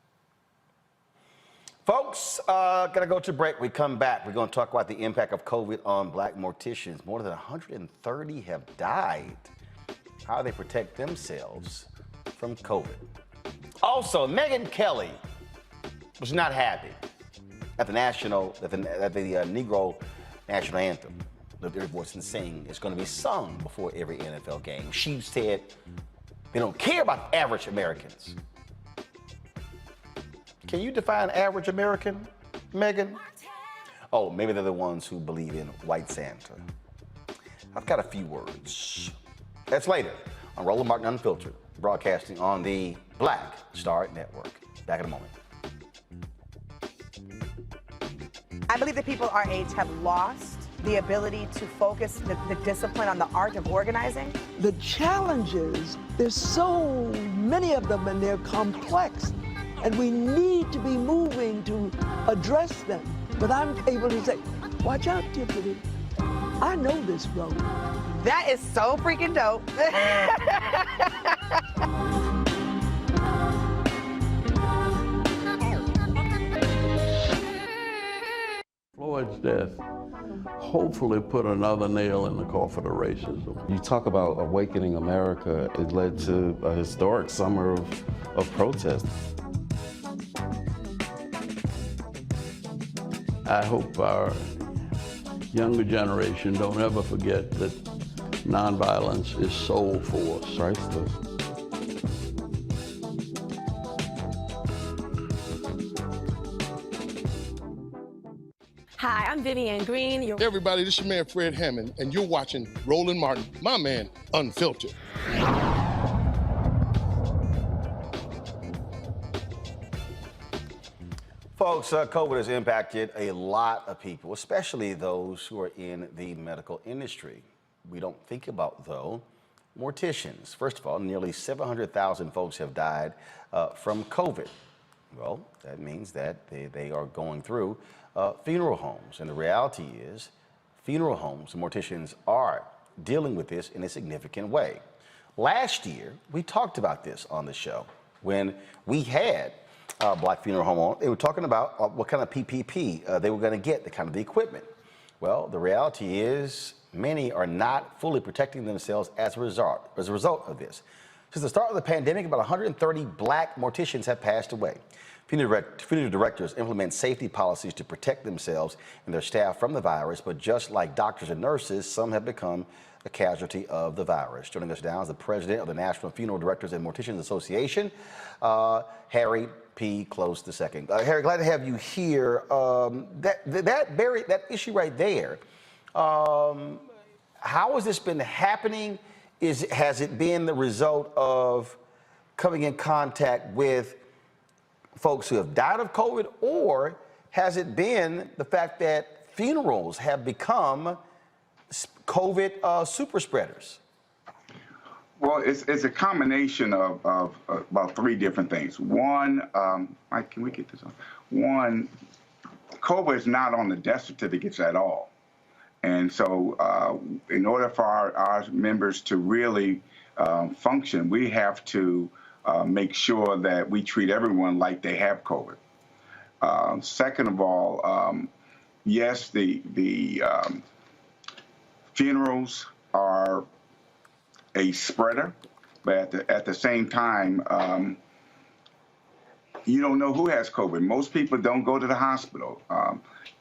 Folks, gonna go to break. We come back. We're gonna talk about the impact of COVID on black morticians. More than 130 have died. How they protect themselves from COVID. Also, Megyn Kelly was not happy at the Negro National Anthem. The every voice and sing is gonna be sung before every NFL game. She said they don't care about average Americans. Can you define average American, Megyn? Oh, maybe they're the ones who believe in white Santa. I've got a few words. That's later on Roland Martin Unfiltered, broadcasting on the Black Star Network. Back in a moment. I believe that people our age have lost the ability to focus the discipline on the art of organizing. The challenges, there's so many of them and they're complex. And we need to be moving to address them. But I'm able to say, watch out, Tiffany. I know this road. That is so freaking dope. Floyd's death hopefully put another nail in the coffin of racism. You talk about awakening America. It led to a historic summer of protest. I hope our younger generation don't ever forget that nonviolence is soul force. Priceless. Hi, I'm Vivian Green. Hey everybody, this is your man Fred Hammond, and you're watching Roland Martin, my man, Unfiltered. Folks, COVID has impacted a lot of people, especially those who are in the medical industry. We don't think about, though, morticians. First of all, nearly 700,000 folks have died from COVID. Well, that means that they are going through funeral homes. And the reality is, funeral homes and morticians are dealing with this in a significant way. Last year, we talked about this on the show when we had Black Funeral Home on. They were talking about what kind of PPP they were going to get, the kind of the equipment. Well, the reality is many are not fully protecting themselves as a result of this. Since the start of the pandemic, about 130 black morticians have passed away. Funeral directors implement safety policies to protect themselves and their staff from the virus, but just like doctors and nurses, some have become a casualty of the virus. Joining us now is the president of the National Funeral Directors and Morticians Association, Harry P. Close II. Harry, glad to have you here. That issue right there, how has this been happening? Has it been the result of coming in contact with folks who have died of COVID, or has it been the fact that funerals have become COVID super spreaders? Well, it's a combination of about 3 different things. One, Mike, can we get this on? One, COVID is not on the death certificates at all. And so in order for our members to really function, we have to make sure that we treat everyone like they have COVID. Second of all, yes, the funerals are a spreader, but at the same time, you don't know who has COVID. Most people don't go to the hospital.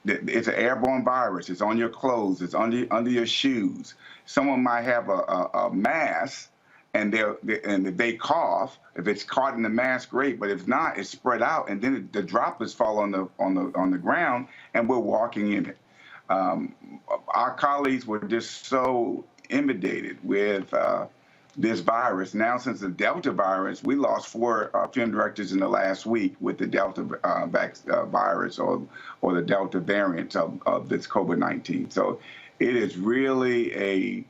It's an airborne virus. It's on your clothes. It's under your shoes. Someone might have a mask, and if they cough, if it's caught in the mask, great. But if not, it's spread out, and then the droplets fall on the ground, and we're walking in it. Our colleagues were just so intimidated with this virus. Now, since the Delta virus, we lost 4 funeral directors in the last week with the Delta virus or the Delta variant of this COVID-19. So it is really a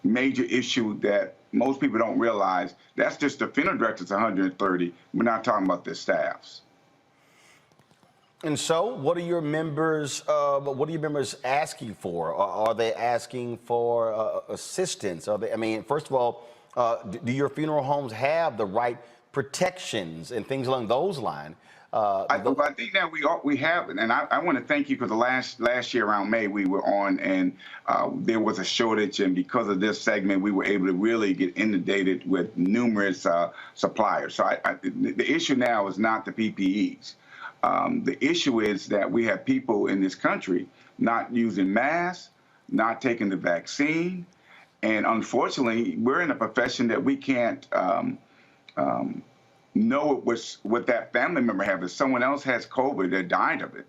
major issue that most people don't realize. That's just the funeral directors, 130. We're not talking about the staffs. And so, what are your members asking for? Are they asking for assistance? Are they? I mean, first of all, do your funeral homes have the right protections and things along those lines? I think that we have it, and I want to thank you because the last year around May we were on, and there was a shortage, and because of this segment, we were able to really get inundated with numerous suppliers. So the issue now is not the PPEs. The issue is that we have people in this country not using masks, not taking the vaccine, and unfortunately, we're in a profession that we can't know what that family member has. If someone else has COVID, they're dying of it,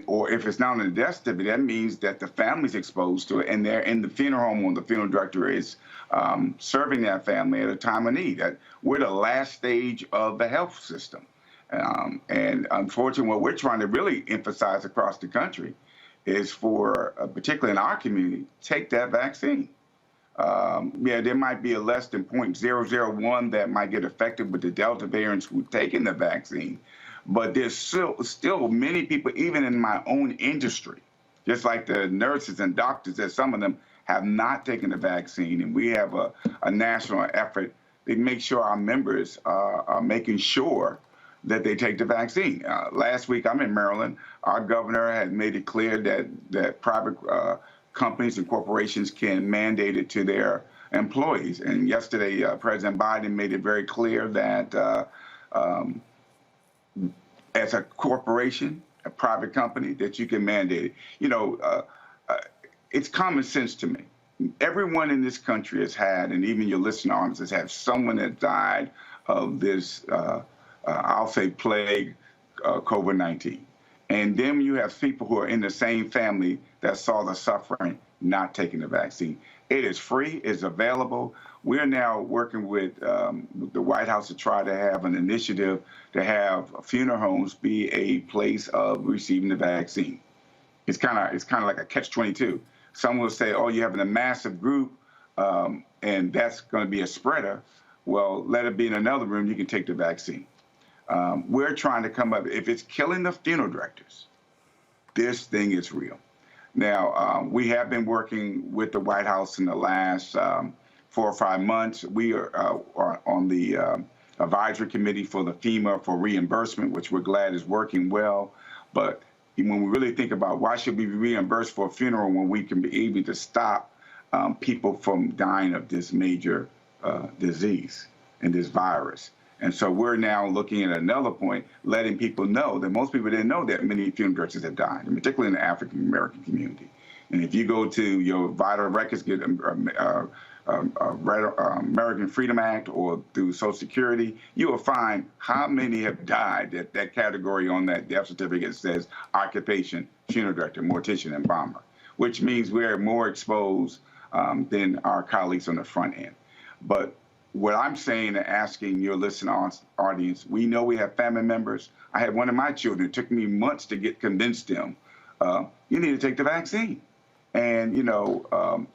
or if it's not on the death certificate, that means that the family's exposed to it, and they're in the funeral home when the funeral director is serving that family at a time of need. We're the last stage of the health system. And unfortunately, what we're trying to really emphasize across the country is for, particularly in our community, take that vaccine. Yeah, there might be a less than 0.001 that might get affected with the Delta variants who've taken the vaccine, but there's still many people, even in my own industry, just like the nurses and doctors, that some of them have not taken the vaccine, and we have a national effort to make sure our members are making sure that they take the vaccine. Last week, I'm in Maryland. Our governor had made it clear that private companies and corporations can mandate it to their employees. And yesterday, President Biden made it very clear that as a corporation, a private company, that you can mandate it. You know, it's common sense to me. Everyone in this country has had, and even your listening audience has had, someone that died of this I'll say plague, COVID-19. And then you have people who are in the same family that saw the suffering not taking the vaccine. It is free, it's available. We're now working with the White House to try to have an initiative to have funeral homes be a place of receiving the vaccine. It's kind of like a catch-22. Some will say, oh, you're having a massive group and that's going to be a spreader. Well, let it be in another room, you can take the vaccine. We're trying to come up, if it's killing the funeral directors, this thing is real. Now, we have been working with the White House in the last 4 or 5 months. We are on the advisory committee for the FEMA for reimbursement, which we're glad is working well. But when we really think about why should we be reimbursed for a funeral when we can be able to stop people from dying of this major disease and this virus. And so we're now looking at another point, letting people know that most people didn't know that many funeral directors have died, and particularly in the African-American community. And if you go to your vital records, get American Freedom Act or through Social Security, you will find how many have died. That category on that death certificate says occupation, funeral director, mortician, and bomber, which means we're more exposed than our colleagues on the front end. But what I'm saying and asking your listening audience, we know we have family members. I had one of my children, it took me months to convince them, you need to take the vaccine. And, you know,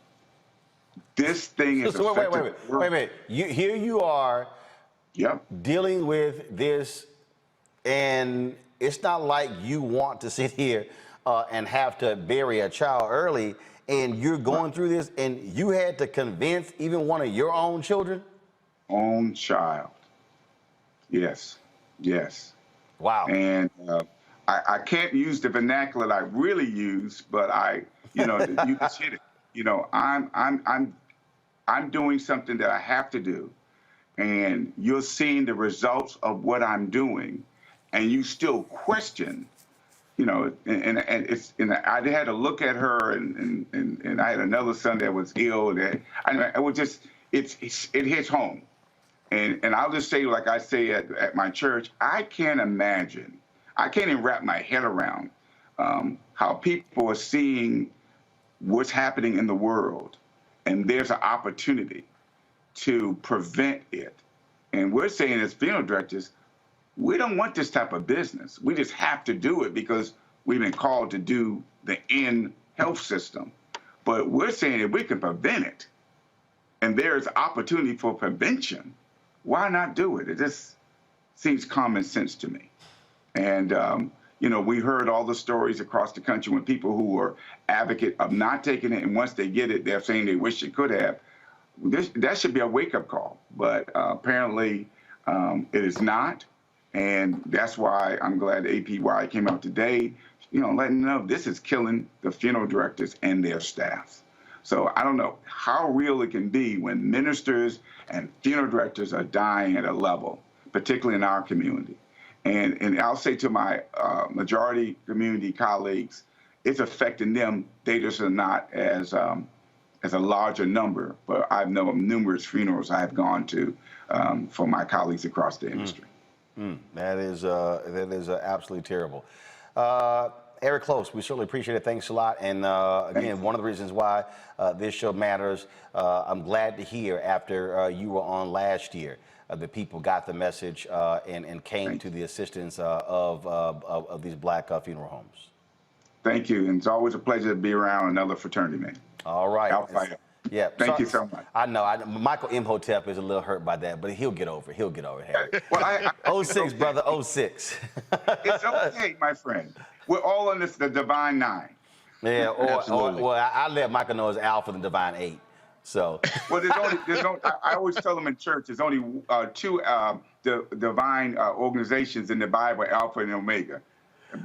this thing is so wait a minute. Here you are dealing with this, and it's not like you want to sit here and have to bury a child early. and you're going through this, and you had to convince even one of your own children? Own child. Yes, yes. Wow. And I can't use the vernacular that I really use, but you just hit it. I'm doing something that I have to do, and you're seeing the results of what I'm doing, and you still question, and I had to look at her, and I had another son that was ill. That it was just it hits home, and I'll just say, like I say at my church, I can't imagine. I can't even wrap my head around how people are seeing what's happening in the world, and there's an opportunity to prevent it. And we're saying as funeral directors, we don't want this type of business. We just have to do it because we've been called to do the end health system. But we're saying if we can prevent it, and there's opportunity for prevention, why not do it? It just seems common sense to me. And, we heard all the stories across the country when people who were advocate of not taking it, and once they get it, they're saying they wish they could have. That should be a wake-up call, but apparently it is not. And that's why I'm glad APY came out today, letting them know this is killing the funeral directors and their staffs. So I don't know how real it can be when ministers and funeral directors are dying at a level, particularly in our community. And I'll say to my majority community colleagues, it's affecting them. They just are not as a larger number, but I know numerous funerals I've gone to for my colleagues across the industry. That is absolutely terrible. Eric Close, we certainly appreciate it. Thanks a lot. And again, one of the reasons why this show matters, I'm glad to hear after you were on last year, the people got the message and came to the assistance of these Black funeral homes. Thank you. And it's always a pleasure to be around another fraternity, man. All right. Yeah. Thank you so much. I know. Michael Imhotep is a little hurt by that, but he'll get over it. He'll get over it, Harry. Well, 06, okay. Brother, 06. It's okay, my friend. We're all on the divine 9. Yeah, I let Michael know it's Alpha and Divine 8. So. Well, I always tell them in church, there's only 2 divine organizations in the Bible, Alpha and Omega.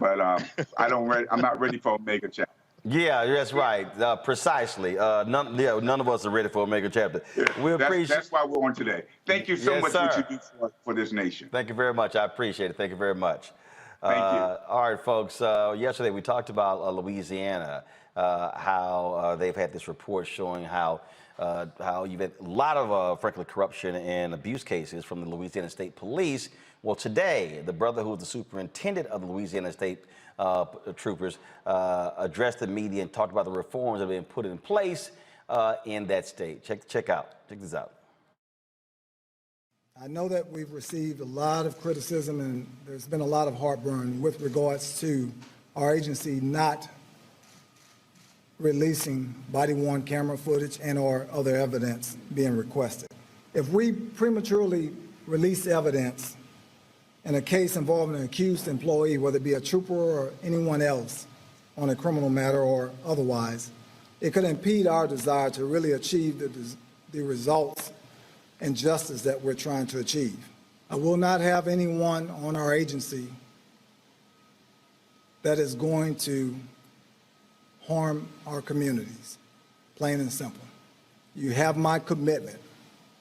But I'm not ready for Omega chapter. Yeah, that's right. Precisely. None of us are ready for Omega chapter. Yeah, that's why we're on today. Thank you so much for what you do for this nation. Thank you very much. I appreciate it. Thank you very much. Thank you. All right, folks. Yesterday we talked about Louisiana, how they've had this report showing how you've had a lot of, frankly, corruption and abuse cases from the Louisiana State Police. Well, today, the brother who was the superintendent of the Louisiana State Troopers addressed the media and talked about the reforms that have been put in place in that state. Check this out. I know that we've received a lot of criticism and there's been a lot of heartburn with regards to our agency not releasing body-worn camera footage and or other evidence being requested. If we prematurely release evidence in a case involving an accused employee, whether it be a trooper or anyone else on a criminal matter or otherwise, it could impede our desire to really achieve the results and justice that we're trying to achieve. I will not have anyone on our agency that is going to harm our communities, plain and simple. You have my commitment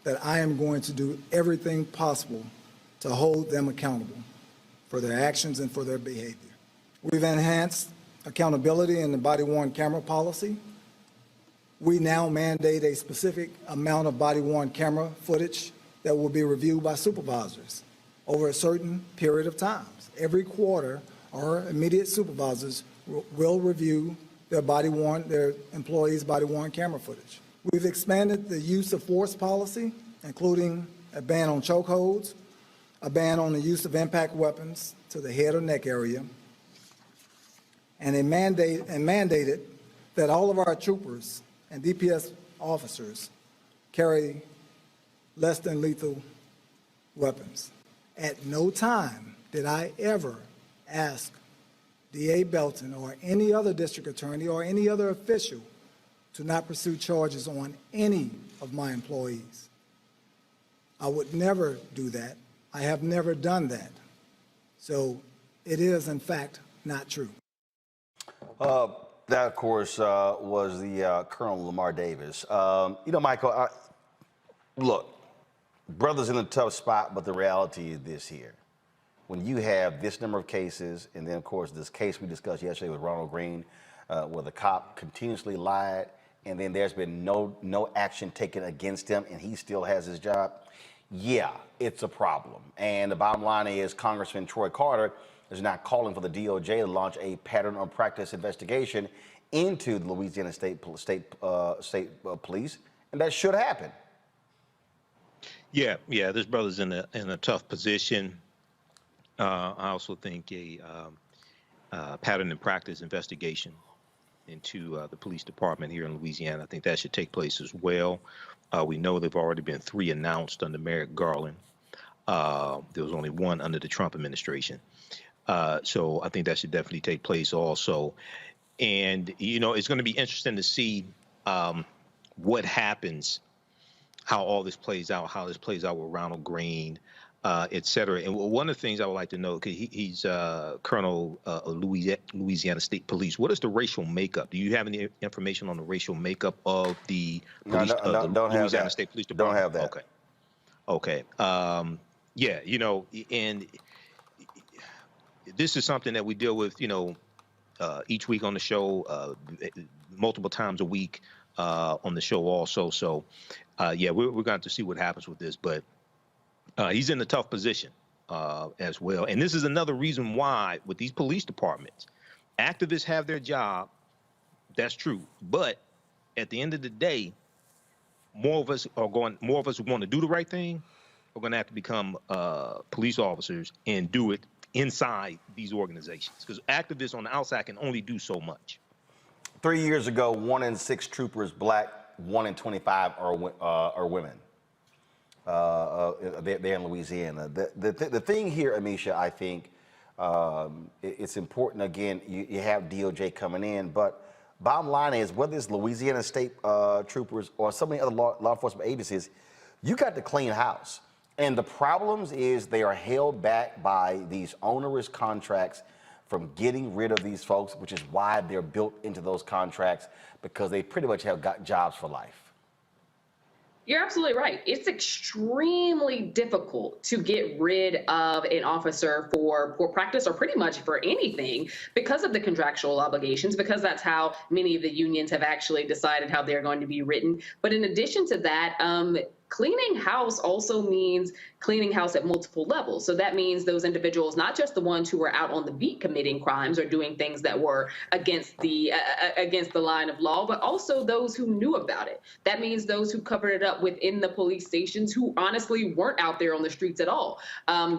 that I am going to do everything possible to hold them accountable for their actions and for their behavior. We've enhanced accountability in the body-worn camera policy. We now mandate a specific amount of body-worn camera footage that will be reviewed by supervisors over a certain period of time. Every quarter, our immediate supervisors will review their employees' body-worn camera footage. We've expanded the use of force policy, including a ban on chokeholds, a ban on the use of impact weapons to the head or neck area, and mandated that all of our troopers and DPS officers carry less than lethal weapons. At no time did I ever ask DA Belton or any other district attorney or any other official to not pursue charges on any of my employees. I would never do that. I have never done that. So it is, in fact, not true. That, of course, was the Colonel Lamar Davis. You know, Michael, look, brother's in a tough spot, but the reality is this here. When you have this number of cases, and then, of course, this case we discussed yesterday with Ronald Green, where the cop continuously lied, and then there's been no action taken against him, and he still has his job, yeah, it's a problem. And the bottom line is Congressman Troy Carter is now calling for the DOJ to launch a pattern of practice investigation into the Louisiana State Police, and that should happen. Yeah, this brother's in a tough position. I also think a pattern and practice investigation into the police department here in Louisiana, I think that should take place as well. We know there've already been 3 announced under Merrick Garland. There was only 1 under the Trump administration. So I think that should definitely take place also. And, you know, it's going to be interesting to see what happens, how all this plays out, how this plays out with Ronald Green, et cetera. And one of the things I would like to know, because he's Colonel Louisiana State Police, what is the racial makeup? Do you have any information on the racial makeup of the police, don't Louisiana State Police Department? Don't have that. Okay. Yeah, you know, and this is something that we deal with, you know, each week on the show, multiple times a week on the show also. So, yeah, we're going to see what happens with this, but he's in a tough position as well. And this is another reason why with these police departments, activists have their job. That's true. But at the end of the day, more of us who want to do the right thing are going to have to become police officers and do it inside these organizations, because activists on the outside can only do so much. 3 years ago, 1 in 6 troopers black, 1 in 25 are women. They're in Louisiana. The thing here, Amisha, I think it's important. Again, you have DOJ coming in, but bottom line is whether it's Louisiana State troopers or so many other law enforcement agencies, you got to clean house. And the problems is they are held back by these onerous contracts from getting rid of these folks, which is why they're built into those contracts, because they pretty much have got jobs for life. You're absolutely right. It's extremely difficult to get rid of an officer for poor practice or pretty much for anything because of the contractual obligations, because that's how many of the unions have actually decided how they're going to be written. But in addition to that, cleaning house also means cleaning house at multiple levels. So that means those individuals, not just the ones who were out on the beat committing crimes or doing things that were against the line of law, but also those who knew about it. That means those who covered it up within the police stations who honestly weren't out there on the streets at all.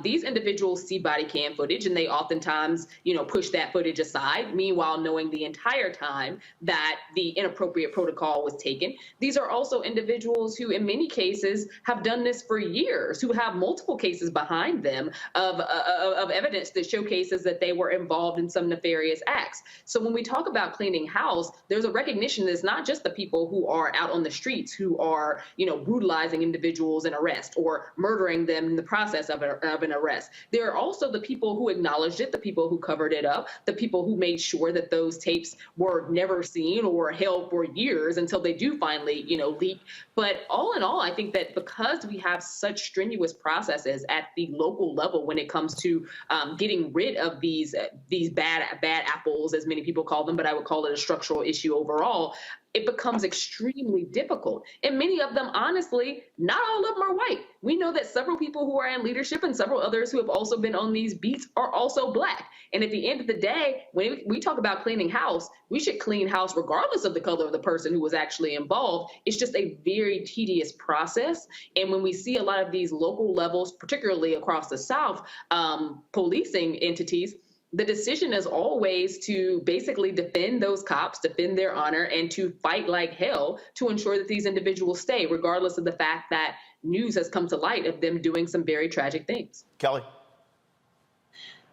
These individuals see body cam footage and they oftentimes, push that footage aside, meanwhile knowing the entire time that the inappropriate protocol was taken. These are also individuals who in many cases have done this for years, who have multiple cases behind them of evidence that showcases that they were involved in some nefarious acts. So when we talk about cleaning house, there's a recognition that it's not just the people who are out on the streets who are, brutalizing individuals in arrest or murdering them in the process of an arrest. There are also the people who acknowledged it, the people who covered it up, the people who made sure that those tapes were never seen or held for years until they do finally, leak. But all in all, I think that because we have such strenuous processes at the local level when it comes to getting rid of these bad apples, as many people call them, but I would call it a structural issue overall, it becomes extremely difficult. And many of them, honestly, not all of them are white. We know that several people who are in leadership and several others who have also been on these beats are also Black. And at the end of the day, when we talk about cleaning house, we should clean house regardless of the color of the person who was actually involved. It's just a very tedious process. And when we see a lot of these local levels, particularly across the South, policing entities, the decision is always to basically defend those cops, defend their honor, and to fight like hell to ensure that these individuals stay, regardless of the fact that news has come to light of them doing some very tragic things. Kelly?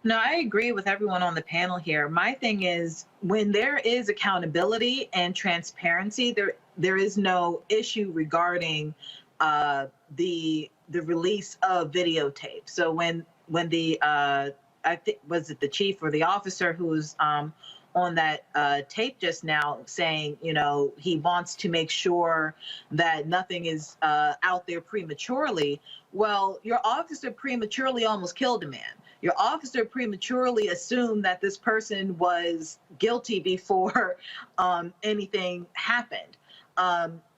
No, I agree with everyone on the panel here. My thing is, when there is accountability and transparency, there is no issue regarding the release of videotape. So when the I think, was it the chief or the officer who was on that tape just now saying, you know, he wants to make sure that nothing is out there prematurely. Well, your officer prematurely almost killed a man. Your officer prematurely assumed that this person was guilty before anything happened.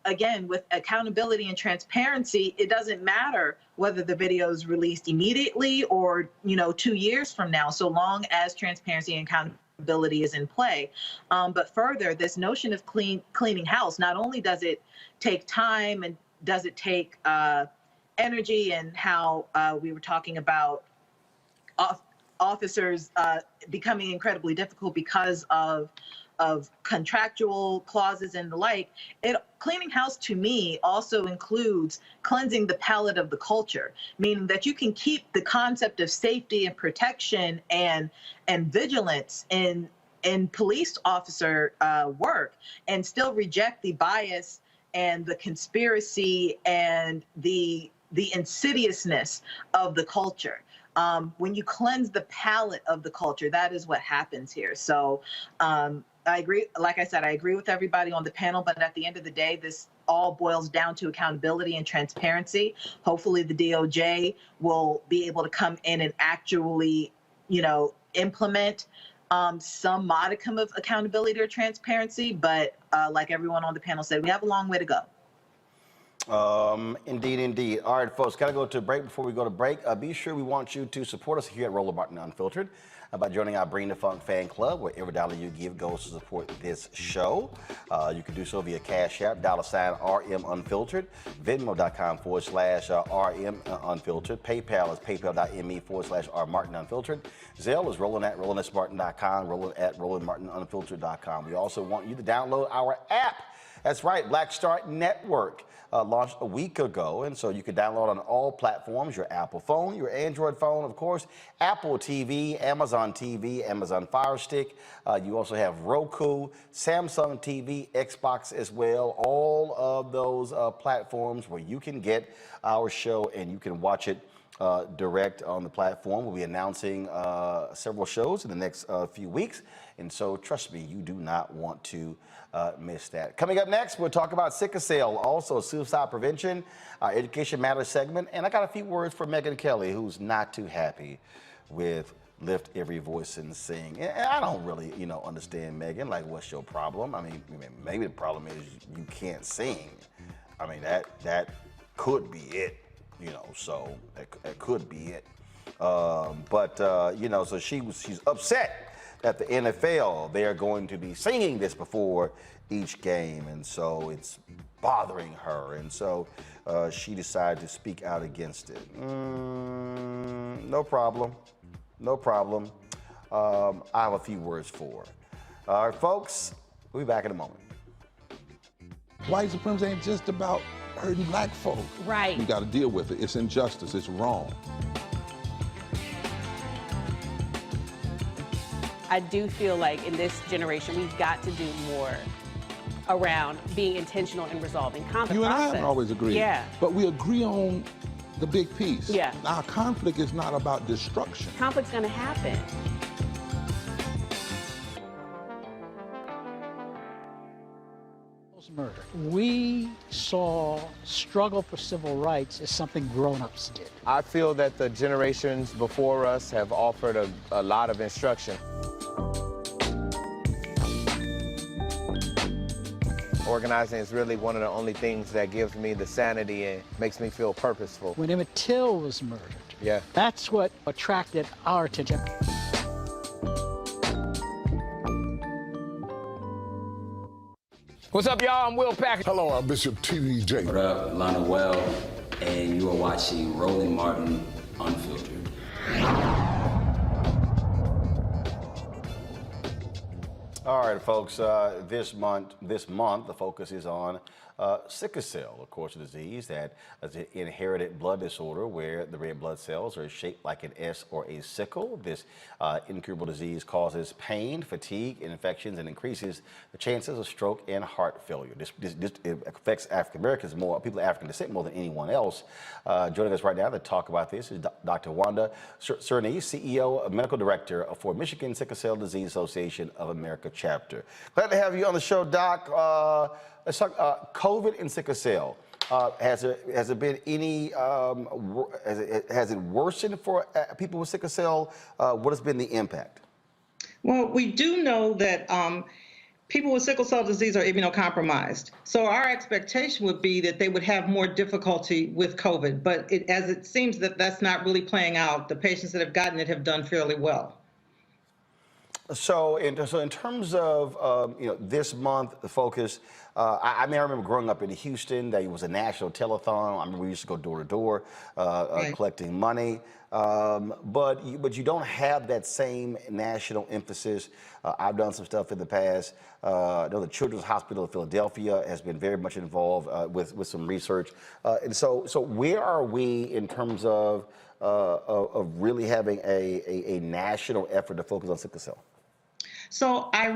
Again, with accountability and transparency, it doesn't matter whether the video is released immediately or, you know, 2 years from now, so long as transparency and accountability is in play. But further, this notion of cleaning house, not only does it take time and does it take energy, and how we were talking about officers becoming incredibly difficult because of contractual clauses and the like. Cleaning house to me also includes cleansing the palate of the culture, meaning that you can keep the concept of safety and protection and vigilance in police officer work, and still reject the bias and the conspiracy and the insidiousness of the culture. When you cleanse the palate of the culture, that is what happens here. So I agree. Like I said, I agree with everybody on the panel, but at the end of the day, this all boils down to accountability and transparency. Hopefully the DOJ will be able to come in and actually, you know, implement some modicum of accountability or transparency. But like everyone on the panel said, we have a long way to go. Indeed, indeed. All right, folks, got to go to a break. Before we go to break, be sure we want you to support us here at Roland Martin Unfiltered by joining our Bring the Funk fan club, where every dollar you give goes to support this show. You can do so via Cash App, $RM Unfiltered, Venmo.com/RM Unfiltered, PayPal is paypal.me/R Martin Unfiltered, Zelle is Roland at RolandSmartin.com, Roland at RolandMartinUnfiltered.com. We also want you to download our app. That's right, Black Start Network launched a week ago, and so you can download on all platforms, your Apple phone, your Android phone, of course, Apple TV, Amazon TV, Amazon Fire Stick. You also have Roku, Samsung TV, Xbox as well, all of those platforms where you can get our show and you can watch it direct on the platform. We'll be announcing several shows in the next few weeks, and so trust me, you do not want to miss that. Coming up next, we'll talk about sickle cell, also suicide prevention, our Education Matters segment, and I got a few words for Megyn Kelly, who's not too happy with Lift Every Voice and Sing. And I don't really, you know, understand, Megyn, like, what's your problem? I mean, maybe the problem is you can't sing. I mean, that could be it, you know, so that could be it. You know, so she's upset that the NFL, they are going to be singing this before each game, and so it's bothering her, and so she decided to speak out against it. No problem. No problem. I have a few words for her. All right, folks, we'll be back in a moment. White supremacy ain't just about hurting black folk. Right. We got to deal with it. It's injustice. It's wrong. I do feel like in this generation, we've got to do more around being intentional in resolving conflict. You and I haven't always agreed. Yeah. But we agree on the big piece. Yeah. Our conflict is not about destruction. Conflict's going to happen. Murder. We saw struggle for civil rights as something grown-ups did. I feel that the generations before us have offered a lot of instruction. Organizing is really one of the only things that gives me the sanity and makes me feel purposeful. When Emmett Till was murdered, yeah, that's what attracted our attention. What's up, y'all? I'm Will Packard. Hello, I'm Bishop T.D.J. What up, Lana Well, and you are watching Roland Martin Unfiltered. All right, folks, this month, the focus is on sickle cell, of course, a disease that is an inherited blood disorder where the red blood cells are shaped like an S or a sickle. This incurable disease causes pain, fatigue, infections, and increases the chances of stroke and heart failure. This it affects African Americans more, people of African descent more than anyone else. Joining us right now to talk about this is Dr. Wanda Cerny, CEO, Medical Director for Michigan Sickle Cell Disease Association of America chapter. Glad to have you on the show, Doc. Let's talk COVID and sickle cell. Has there been any, has it worsened for people with sickle cell? What has been the impact? Well, we do know that people with sickle cell disease are immunocompromised. So our expectation would be that they would have more difficulty with COVID. But as it seems that that's not really playing out, the patients that have gotten it have done fairly well. So in terms of this month, the focus, I remember growing up in Houston, there was a national telethon. I remember we used to go door to door collecting money. But you don't have that same national emphasis. I've done some stuff in the past. I know the Children's Hospital of Philadelphia has been very much involved with some research. And so where are we in terms of really having a national effort to focus on sickle cell? So I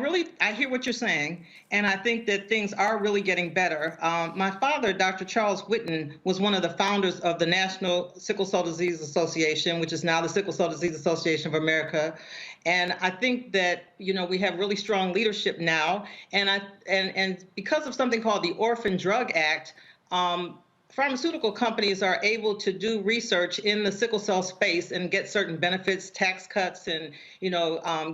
hear what you're saying, and I think that things are really getting better. My father, Dr. Charles Whitten, was one of the founders of the National Sickle Cell Disease Association, which is now the Sickle Cell Disease Association of America. And I think that, we have really strong leadership now. And because of something called the Orphan Drug Act, pharmaceutical companies are able to do research in the sickle cell space and get certain benefits, tax cuts, and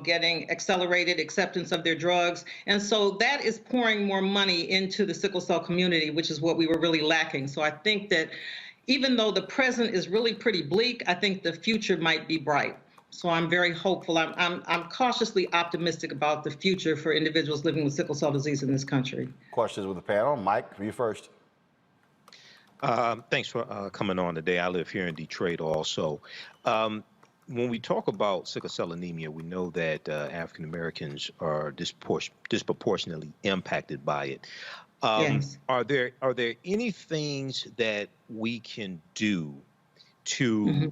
getting accelerated acceptance of their drugs. And so that is pouring more money into the sickle cell community, which is what we were really lacking. So I think that even though the present is really pretty bleak, I think the future might be bright. So I'm very hopeful. I'm cautiously optimistic about the future for individuals living with sickle cell disease in this country. Questions with the panel. Mike, you first. Thanks for coming on today. I live here in Detroit also. When we talk about sickle cell anemia, we know that African Americans are disproportionately impacted by it. Yes. Are there any things that we can do to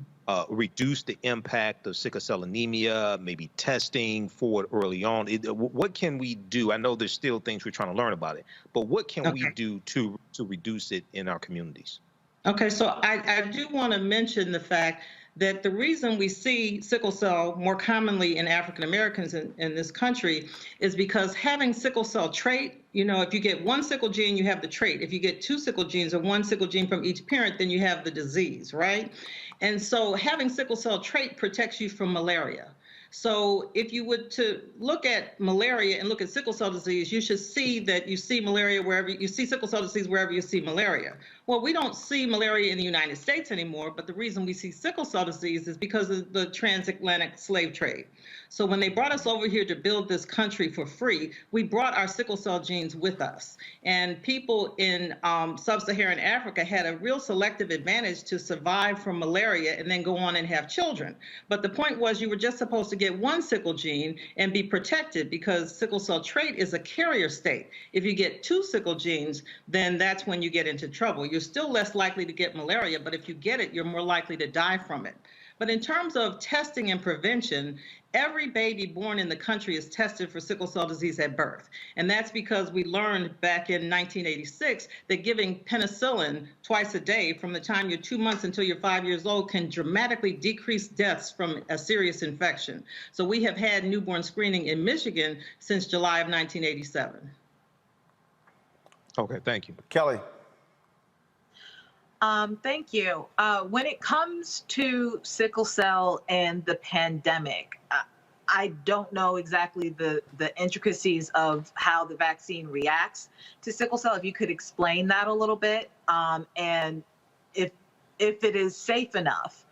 reduce the impact of sickle cell anemia, maybe testing for it early on? What can we do? I know there's still things we're trying to learn about it, but what can we do to reduce it in our communities? Okay, so I do want to mention the fact that the reason we see sickle cell more commonly in African Americans in this country is because having sickle cell trait, if you get one sickle gene, you have the trait. If you get two sickle genes or one sickle gene from each parent, then you have the disease, right? And so having sickle cell trait protects you from malaria. So if you would to look at malaria and look at sickle cell disease, you should see that you see malaria wherever you see sickle cell disease wherever you see malaria. Well, we don't see malaria in the United States anymore, but the reason we see sickle cell disease is because of the transatlantic slave trade. So when they brought us over here to build this country for free, we brought our sickle cell genes with us. And people in sub-Saharan Africa had a real selective advantage to survive from malaria and then go on and have children. But the point was you were just supposed to get one sickle gene and be protected because sickle cell trait is a carrier state. If you get two sickle genes, then that's when you get into trouble. You're still less likely to get malaria, but if you get it, you're more likely to die from it. But in terms of testing and prevention, every baby born in the country is tested for sickle cell disease at birth. And that's because we learned back in 1986 that giving penicillin twice a day from the time you're 2 months until you're 5 years old can dramatically decrease deaths from a serious infection. So we have had newborn screening in Michigan since July of 1987. Okay, thank you. Kelly. Thank you. When it comes to sickle cell and the pandemic, I don't know exactly the intricacies of how the vaccine reacts to sickle cell. If you could explain that a little bit, and if it is safe enough,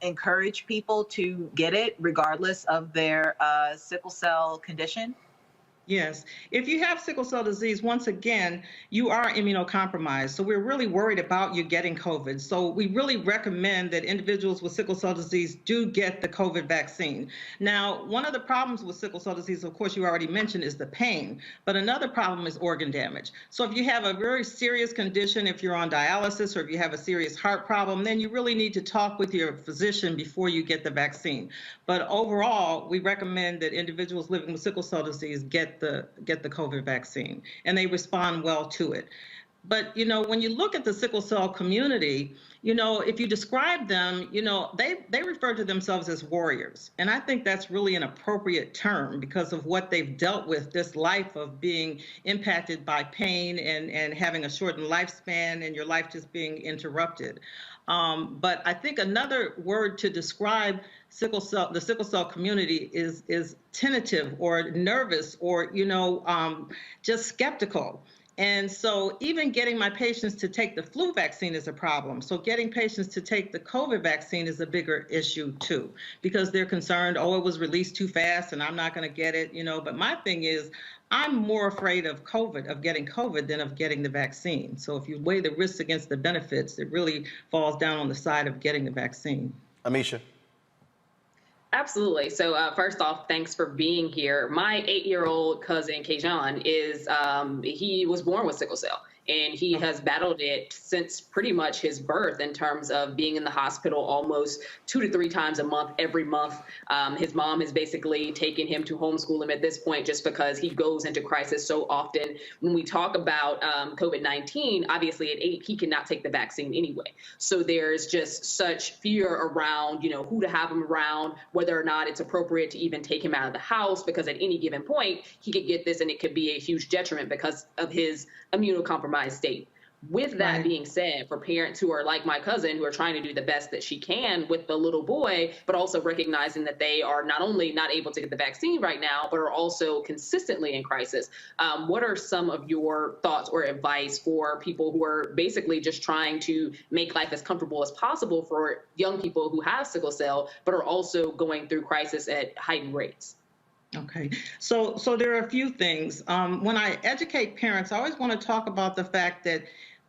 encourage people to get it regardless of their sickle cell condition. Yes. If you have sickle cell disease, once again, you are immunocompromised. So we're really worried about you getting COVID. So we really recommend that individuals with sickle cell disease do get the COVID vaccine. Now, one of the problems with sickle cell disease, of course, you already mentioned, is the pain. But another problem is organ damage. So if you have a very serious condition, if you're on dialysis, or if you have a serious heart problem, then you really need to talk with your physician before you get the vaccine. But overall, we recommend that individuals living with sickle cell disease get the COVID vaccine, and they respond well to it. But, when you look at the sickle cell community, if you describe them, they refer to themselves as warriors. And I think that's really an appropriate term because of what they've dealt with, this life of being impacted by pain and having a shortened lifespan and your life just being interrupted. But I think another word to describe the sickle cell community is tentative or nervous or, just skeptical. And so even getting my patients to take the flu vaccine is a problem. So getting patients to take the COVID vaccine is a bigger issue too, because they're concerned, oh, it was released too fast and I'm not going to get it, But my thing is, I'm more afraid of getting COVID than of getting the vaccine. So if you weigh the risks against the benefits, it really falls down on the side of getting the vaccine. Amisha. Absolutely. So first off, thanks for being here. My 8-year-old cousin, Kajan, he was born with sickle cell. And he has battled it since pretty much his birth in terms of being in the hospital almost 2 to 3 times a month, every month. His mom has basically taken him to homeschool him at this point just because he goes into crisis so often. When we talk about COVID-19, obviously at 8, he cannot take the vaccine anyway. So there's just such fear around, who to have him around, whether or not it's appropriate to even take him out of the house, because at any given point, he could get this and it could be a huge detriment because of his immunocompromised state. With that being said, for parents who are like my cousin, who are trying to do the best that she can with the little boy, but also recognizing that they are not only not able to get the vaccine right now, but are also consistently in crisis, what are some of your thoughts or advice for people who are basically just trying to make life as comfortable as possible for young people who have sickle cell, but are also going through crisis at heightened rates? Okay, so there are a few things. When I educate parents, I always want to talk about the fact that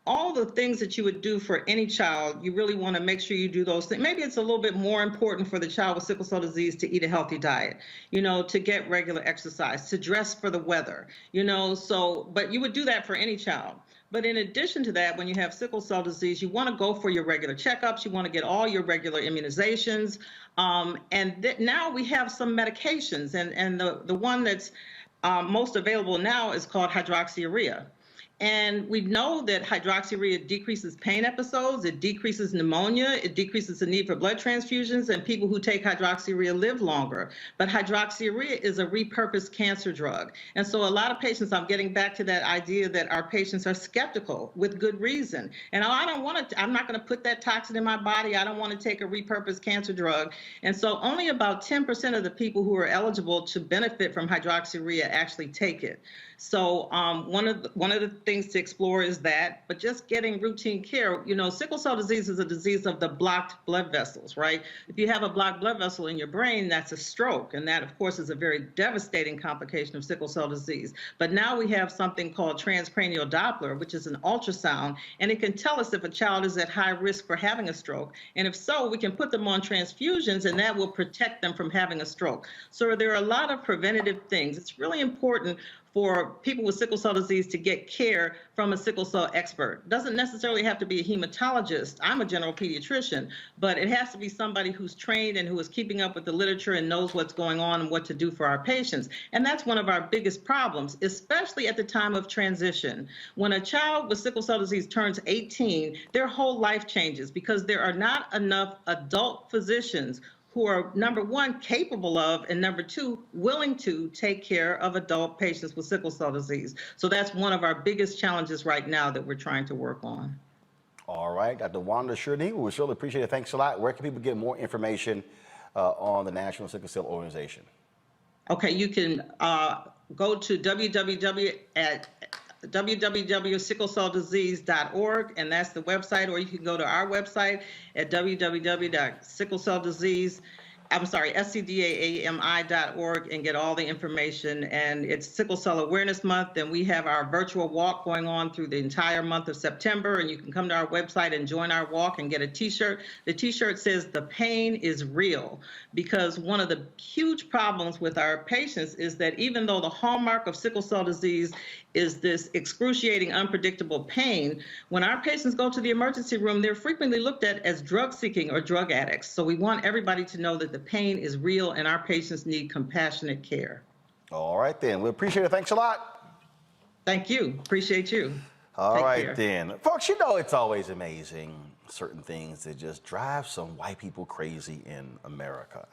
all the things that you would do for any child, you really want to make sure you do those things. Maybe it's a little bit more important for the child with sickle cell disease to eat a healthy diet, to get regular exercise, to dress for the weather, but you would do that for any child. But in addition to that, when you have sickle cell disease, you want to go for your regular checkups. You want to get all your regular immunizations. Now we have some medications, and the one that's most available now is called hydroxyurea. And we know that hydroxyurea decreases pain episodes, it decreases pneumonia, it decreases the need for blood transfusions, and people who take hydroxyurea live longer. But hydroxyurea is a repurposed cancer drug. And so a lot of patients, I'm getting back to that idea that our patients are skeptical with good reason. And I'm not going to put that toxin in my body. I don't want to take a repurposed cancer drug. And so only about 10% of the people who are eligible to benefit from hydroxyurea actually take it. So one of the things to explore is that, but just getting routine care. Sickle cell disease is a disease of the blocked blood vessels, right? If you have a blocked blood vessel in your brain, that's a stroke. And that, of course, is a very devastating complication of sickle cell disease. But now we have something called transcranial Doppler, which is an ultrasound, and it can tell us if a child is at high risk for having a stroke. And if so, we can put them on transfusions, and that will protect them from having a stroke. So there are a lot of preventative things. It's really important for people with sickle cell disease to get care from a sickle cell expert. It doesn't necessarily have to be a hematologist. I'm a general pediatrician, but it has to be somebody who's trained and who is keeping up with the literature and knows what's going on and what to do for our patients. And that's one of our biggest problems, especially at the time of transition. When a child with sickle cell disease turns 18, their whole life changes because there are not enough adult physicians who are, number one, capable of, and number two, willing to take care of adult patients with sickle cell disease. So that's one of our biggest challenges right now that we're trying to work on. All right, Dr. Wanda Sherding, we really appreciate it. Thanks a lot. Where can people get more information on the National Sickle Cell Organization? Okay, you can go to www.sicklecelldisease.org, and that's the website, or you can go to our website at www.sicklecelldisease.org. scdaami.org and get all the information. And it's Sickle Cell Awareness Month, and we have our virtual walk going on through the entire month of September. And you can come to our website and join our walk and get a T-shirt. The T-shirt says "The pain is real," because one of the huge problems with our patients is that even though the hallmark of sickle cell disease is this excruciating, unpredictable pain, when our patients go to the emergency room, they're frequently looked at as drug-seeking or drug addicts. So we want everybody to know that the pain is real and our patients need compassionate care. All right, then. We appreciate it. Thanks a lot. Thank you. Appreciate you. All Take right, care. then. Folks, you know it's always amazing, certain things that just drive some white people crazy in America.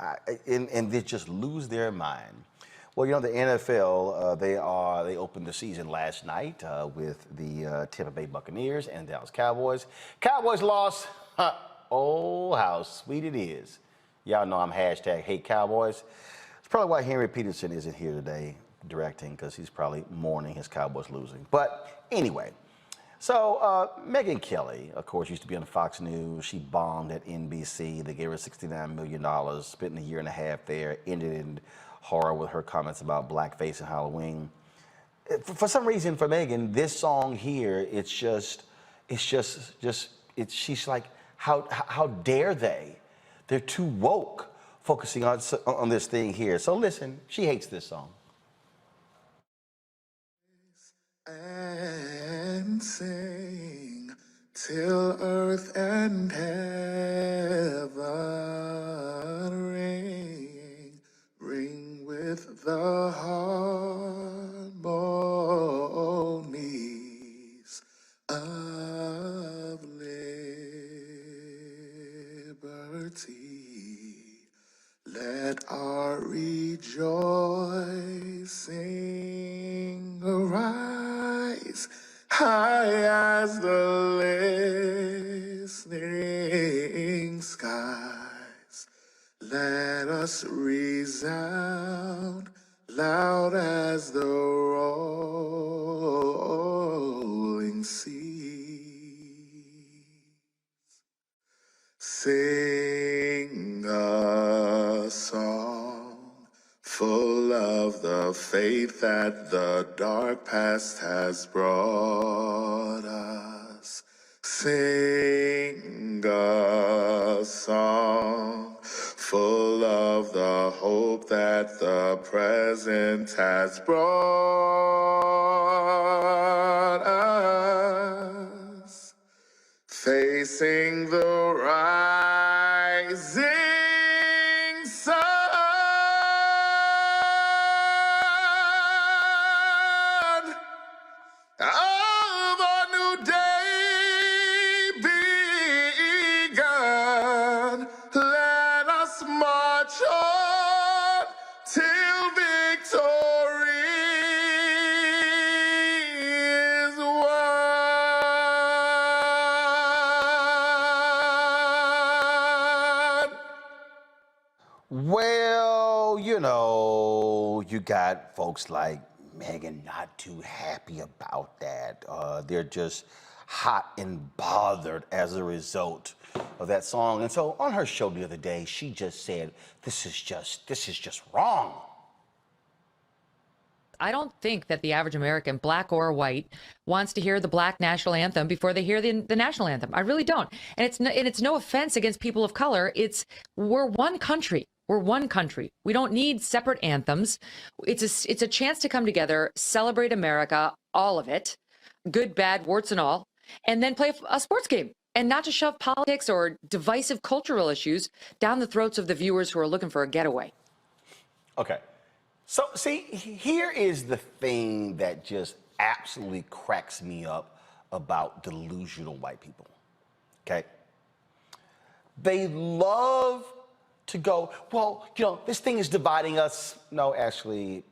And they just lose their mind. Well, you know, the NFL, they opened the season last night with the Tampa Bay Buccaneers and Dallas Cowboys. Cowboys lost. Oh, how sweet it is. Y'all know I'm hashtag hate Cowboys. It's probably why Henry Peterson isn't here today directing, because he's probably mourning his Cowboys losing. But anyway, so Megyn Kelly, of course, used to be on Fox News. She bombed at NBC. They gave her $69 million, spent a year and a half there, ended in horror with her comments about blackface and Halloween. For some reason, for Megyn, this song here, she's like, how dare they? They're too woke, focusing on this thing here. So listen, she hates this song. And sing till earth and heaven ring with the harmonies of liberty. Let our rejoicing arise high as the listening skies. Let us resound loud as the rolling sea. Sing a song full of the faith that the dark past has brought us. Sing a song full of the hope that the present has brought us. Facing the rising sun, of a new day begun. Let us march on till victory is won. Well, you know, you got folks like Megyn not too happy about that. They're just hot and bothered as a result of that song. And so on her show the other day, she just said, this is just wrong. I don't think that the average American, black or white, wants to hear the Black National Anthem before they hear the National Anthem. I really don't. And it's no offense against people of color. We're one country. We're one country. We don't need separate anthems. It's a chance to come together, celebrate America, all of it, good, bad, warts and all, and then play a sports game, and not to shove politics or divisive cultural issues down the throats of the viewers who are looking for a getaway. Okay. So, see, here is the thing that just absolutely cracks me up about delusional white people, okay? They love to go, well, you know, this thing is dividing us. No, actually,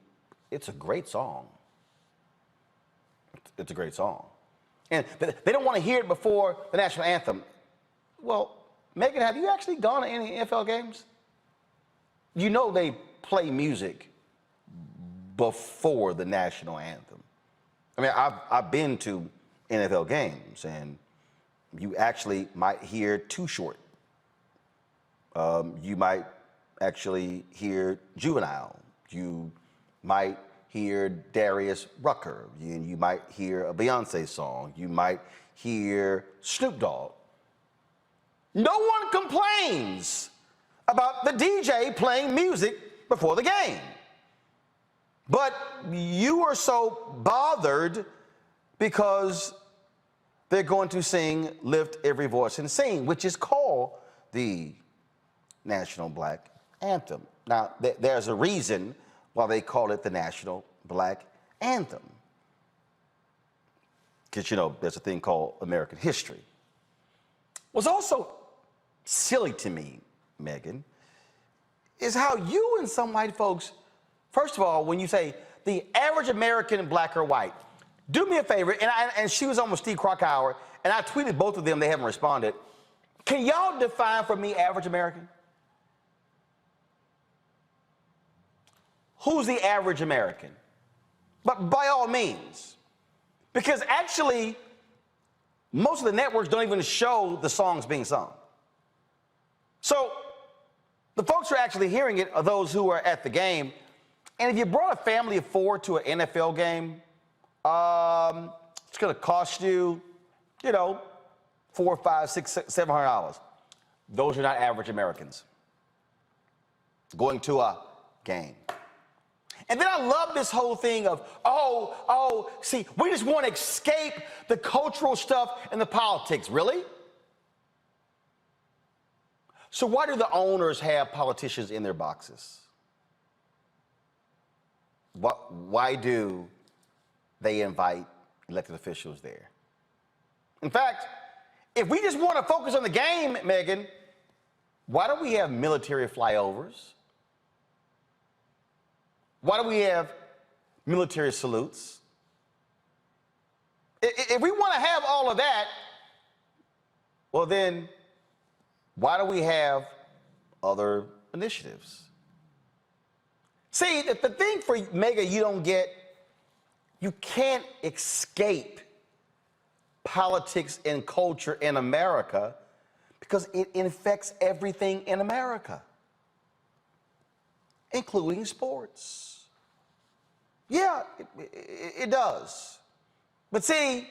it's a great song. It's a great song. And they don't want to hear it before the national anthem. Well, Megyn, have you actually gone to any NFL games? You know they play music before the national anthem. I mean, I've been to NFL games, and you actually might hear Too Short. You might actually hear Juvenile. You might hear Darius Rucker. You might hear a Beyonce song. You might hear Snoop Dogg. No one complains about the DJ playing music before the game. But you are so bothered because they're going to sing Lift Every Voice and Sing, which is called the National Black Anthem. Now, there's a reason why they call it the National Black Anthem. Because, you know, there's a thing called American history. What's also silly to me, Megyn, is how you and some white folks, first of all, when you say the average American, black or white, do me a favor, and she was on with Steve Krakauer, and I tweeted both of them, they haven't responded. Can y'all define for me average American? Who's the average American? But by all means. Because actually, most of the networks don't even show the songs being sung. So the folks who are actually hearing it are those who are at the game. And if you brought a family of 4 to an NFL game, it's going to cost you, you know, $400, $500, $600, $700. Those are not average Americans going to a game. And then I love this whole thing of, see, we just want to escape the cultural stuff and the politics. Really? So why do the owners have politicians in their boxes? Why do they invite elected officials there? In fact, if we just want to focus on the game, Megyn, why do we have military flyovers? Why do we have military salutes? If we want to have all of that, well then, why do we have other initiatives? See, the thing for Megyn you don't get, you can't escape politics and culture in America because it infects everything in America, including sports. Yeah, it does. But see,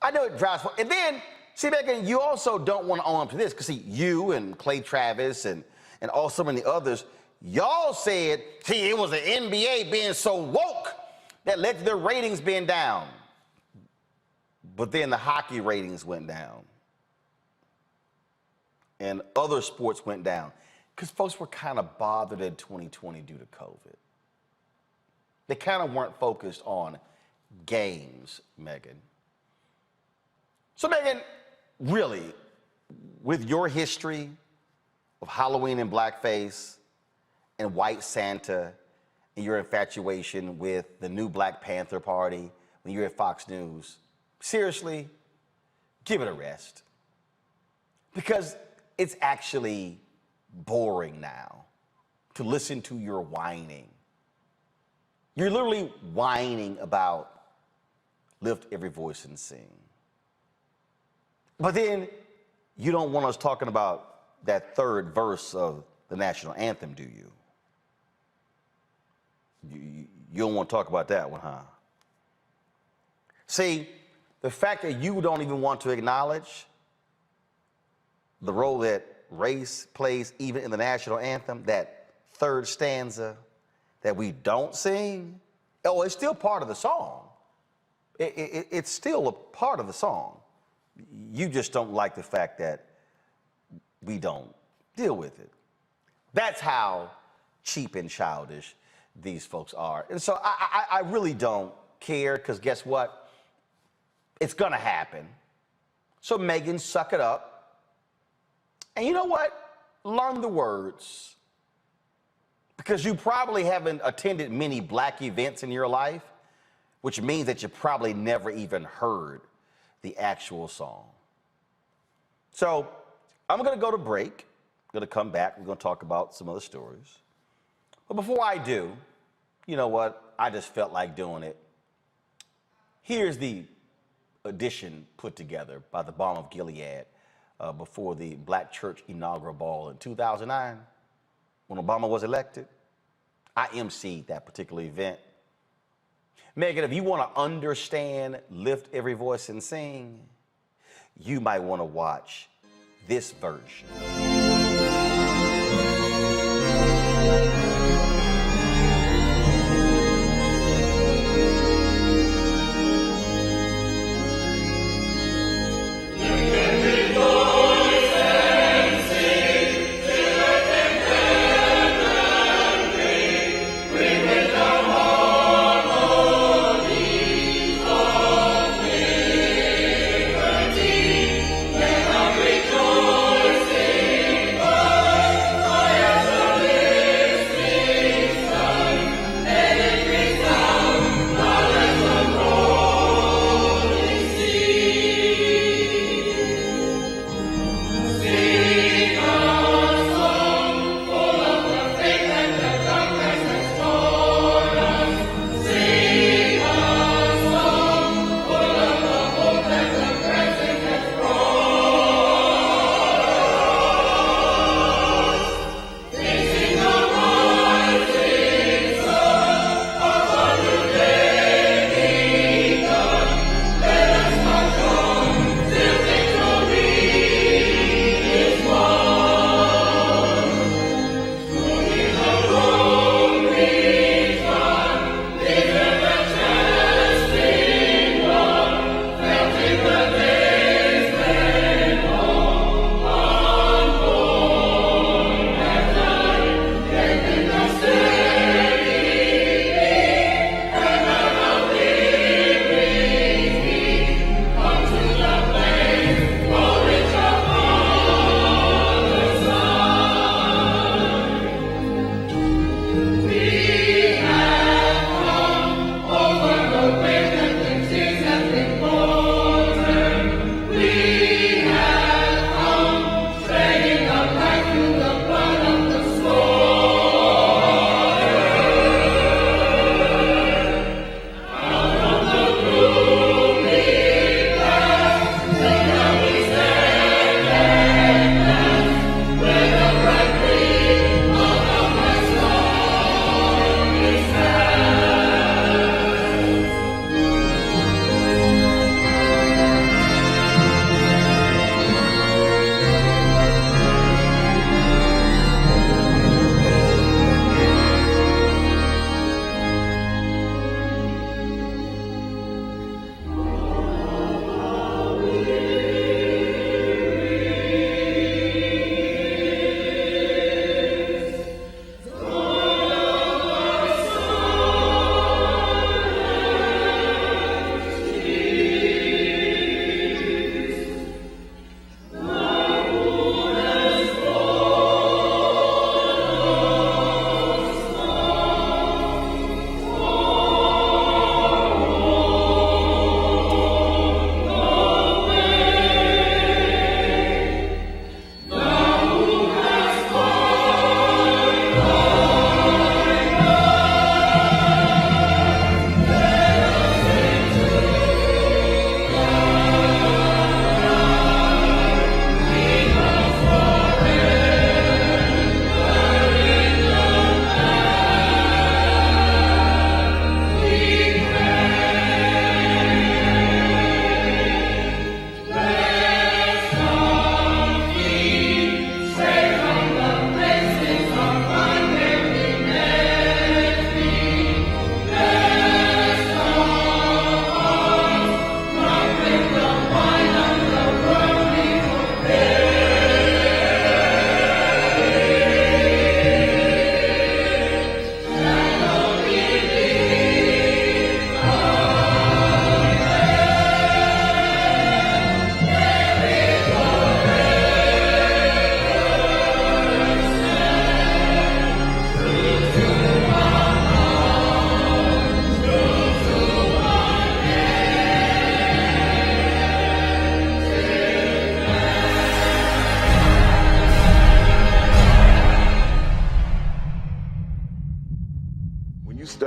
I know it drives, and then, see, Megyn, you also don't want to own up to this, because see, you and Clay Travis and also many others, y'all said, see, it was the NBA being so woke that led to their ratings being down. But then the hockey ratings went down. And other sports went down. Because folks were kind of bothered in 2020 due to COVID. They kind of weren't focused on games, Megyn. So, Megyn, really, with your history of Halloween and blackface and white Santa and your infatuation with the new Black Panther Party when you're at Fox News, seriously, give it a rest. Because it's actually boring now to listen to your whining. You're literally whining about lift every voice and sing. But then you don't want us talking about that third verse of the national anthem, do you? You don't want to talk about that one, huh? See, the fact that you don't even want to acknowledge the role that race plays even in the national anthem, that third stanza that we don't sing, it's still part of the song. It's still a part of the song. You just don't like the fact that we don't deal with it. That's how cheap and childish these folks are. And so I really don't care, because guess what? It's gonna happen. So Megyn, suck it up. And you know what? Learn the words. Because you probably haven't attended many black events in your life, which means that you probably never even heard the actual song. So I'm gonna go to break. I'm gonna come back. We're gonna talk about some other stories. But before I do, you know what? I just felt like doing it. Here's the edition put together by the Balm of Gilead before the Black Church inaugural ball in 2009. when Obama was elected. I emceed that particular event. Megyn, if you want to understand Lift Every Voice and Sing, you might want to watch this version.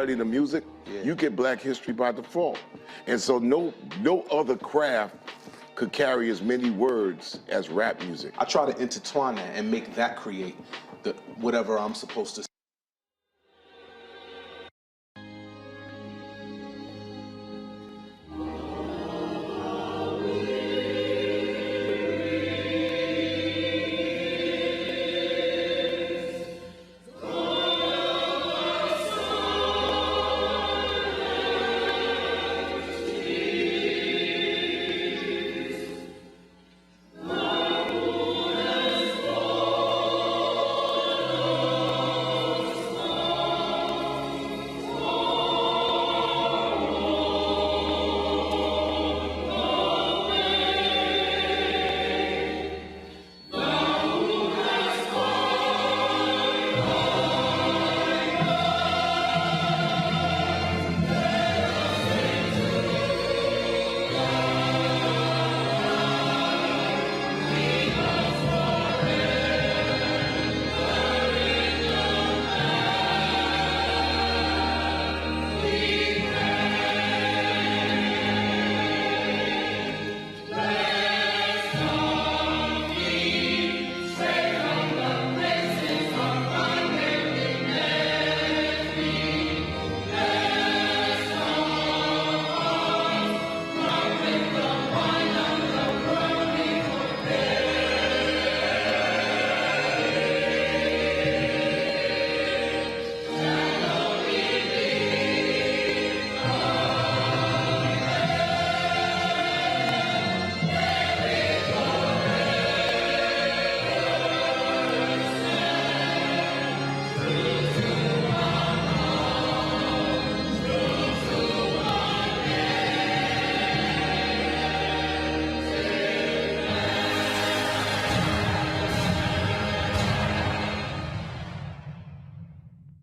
study the music, you get Black history by default. And so no other craft could carry as many words as rap music. I try to intertwine that and make that create whatever I'm supposed to.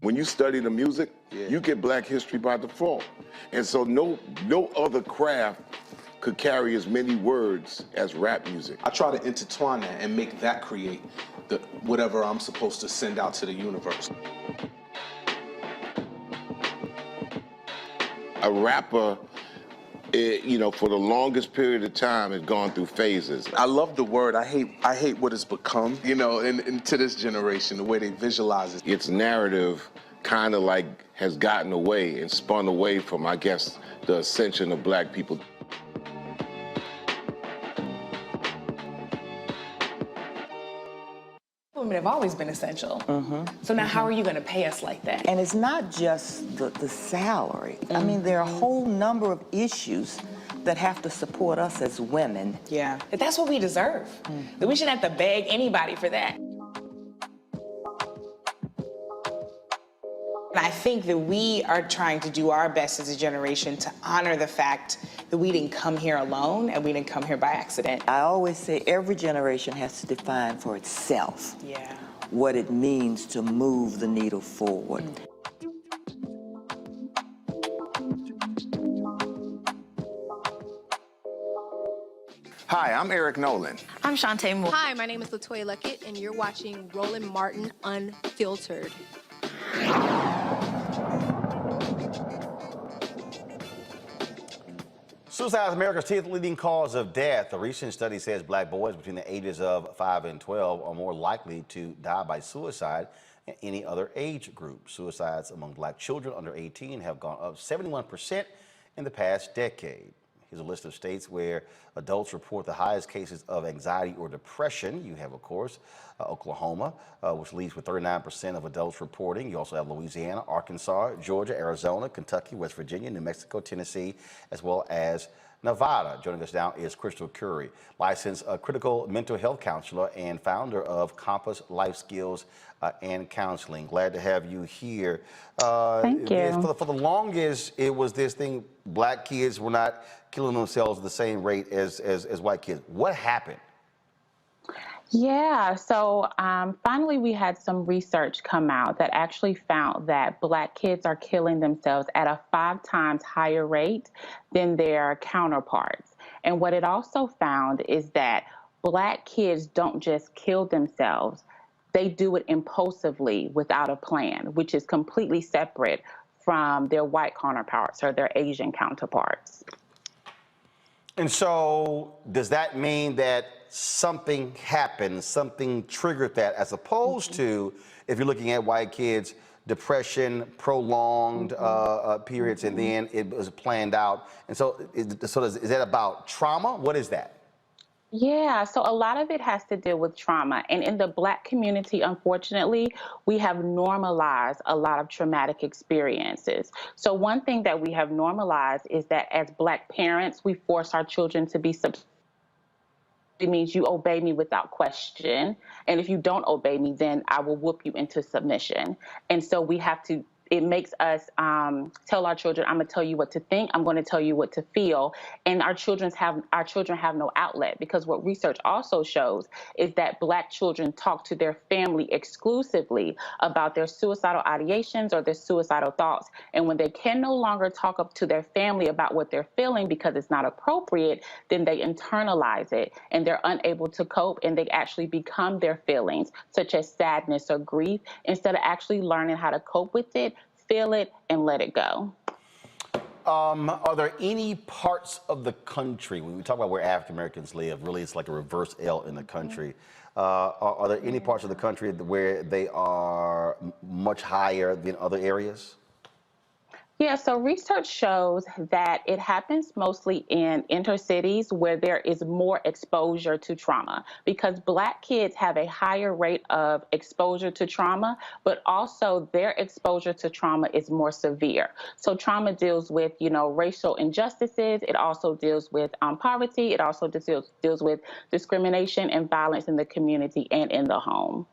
When you study the music, you get Black history by default. And so no other craft could carry as many words as rap music. I try to intertwine that and make that create whatever I'm supposed to send out to the universe. A rapper, for the longest period of time has gone through phases. I love the word. I hate what it's become, and to this generation, the way they visualize it. Its narrative kind of like has gotten away and spun away from, I guess, the ascension of Black people. Women have always been essential. So now how are you going to pay us like that? And it's not just the salary. I mean, there are a whole number of issues that have to support us as women. Yeah. But that's what we deserve. That we shouldn't have to beg anybody for that. And I think that we are trying to do our best as a generation to honor the fact that we didn't come here alone and we didn't come here by accident. I always say every generation has to define for itself what it means to move the needle forward. Hi, I'm Eric Nolan. I'm Shantae Moore. Hi, my name is LaToya Luckett, and you're watching Roland Martin Unfiltered. Suicide is America's 10th leading cause of death. A recent study says Black boys between the ages of 5 and 12 are more likely to die by suicide than any other age group. Suicides among Black children under 18 have gone up 71% in the past decade. Here's a list of states where adults report the highest cases of anxiety or depression. You have, of course, Oklahoma, which leads with 39% of adults reporting. You also have Louisiana, Arkansas, Georgia, Arizona, Kentucky, West Virginia, New Mexico, Tennessee, as well as Nevada. Joining us now is Crystal Curry, licensed critical mental health counselor and founder of Compass Life Skills and Counseling. Glad to have you here. Thank you. For the longest, it was this thing, Black kids were not killing themselves at the same rate as white kids. What happened? Yeah, so finally we had some research come out that actually found that Black kids are killing themselves at a 5 times higher rate than their counterparts. And what it also found is that Black kids don't just kill themselves, they do it impulsively without a plan, which is completely separate from their white counterparts or their Asian counterparts. And so does that mean that something happened, something triggered that, as opposed to, if you're looking at white kids, depression, prolonged periods, and then it was planned out? And so, is that about trauma? What is that? Yeah, so a lot of it has to do with trauma. And in the Black community, unfortunately, we have normalized a lot of traumatic experiences. So one thing that we have normalized is that as Black parents, we force our children to be It means you obey me without question. And if you don't obey me, then I will whoop you into submission. And so we have to, it makes us tell our children, I'm going to tell you what to think. I'm going to tell you what to feel. And our children have no outlet, because what research also shows is that Black children talk to their family exclusively about their suicidal ideations or their suicidal thoughts. And when they can no longer talk up to their family about what they're feeling because it's not appropriate, then they internalize it and they're unable to cope, and they actually become their feelings, such as sadness or grief, instead of actually learning how to cope with it, feel it, and let it go. Are there any parts of the country, when we talk about where African Americans live, really it's like a reverse L in the country, are there any parts of the country where they are much higher than other areas? Yeah, so research shows that it happens mostly in intercities where there is more exposure to trauma, because Black kids have a higher rate of exposure to trauma, but also their exposure to trauma is more severe. So trauma deals with, racial injustices. It also deals with poverty. It also deals with discrimination and violence in the community and in the home.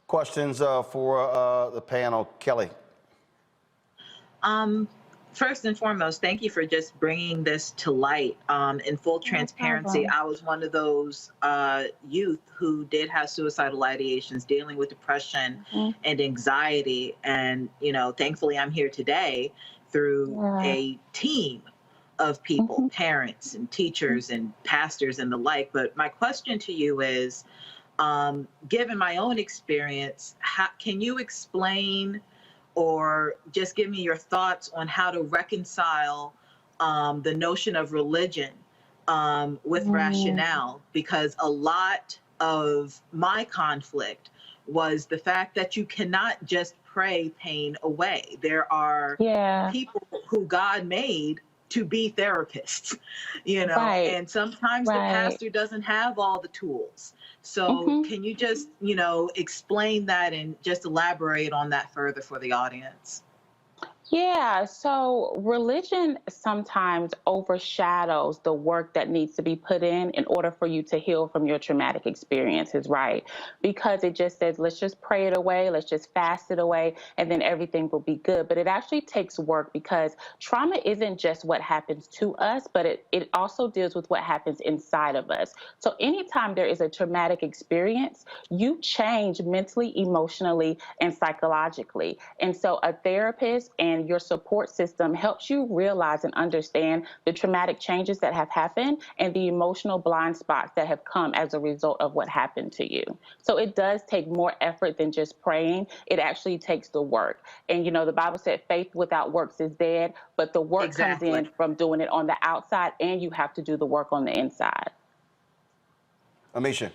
Questions for the panel. Kelly. First and foremost, thank you for just bringing this to light. In full transparency, I was one of those youth who did have suicidal ideations, dealing with depression and anxiety. And, thankfully I'm here today through a team of people, parents and teachers and pastors and the like. But my question to you is, given my own experience, can you explain or just give me your thoughts on how to reconcile the notion of religion with rationale? Because a lot of my conflict was the fact that you cannot just pray pain away. There are people who God made to be therapists, and sometimes the pastor doesn't have all the tools. So can you just, explain that and just elaborate on that further for the audience? Yeah, so religion sometimes overshadows the work that needs to be put in order for you to heal from your traumatic experiences, right? Because it just says, let's just pray it away, let's just fast it away, and then everything will be good. But it actually takes work, because trauma isn't just what happens to us, but it also deals with what happens inside of us. So anytime there is a traumatic experience, you change mentally, emotionally, and psychologically. And so a therapist and your support system helps you realize and understand the traumatic changes that have happened and the emotional blind spots that have come as a result of what happened to you. So it does take more effort than just praying. It actually takes the work. And, the Bible said faith without works is dead, but the work comes in from doing it on the outside, and you have to do the work on the inside. Amisha.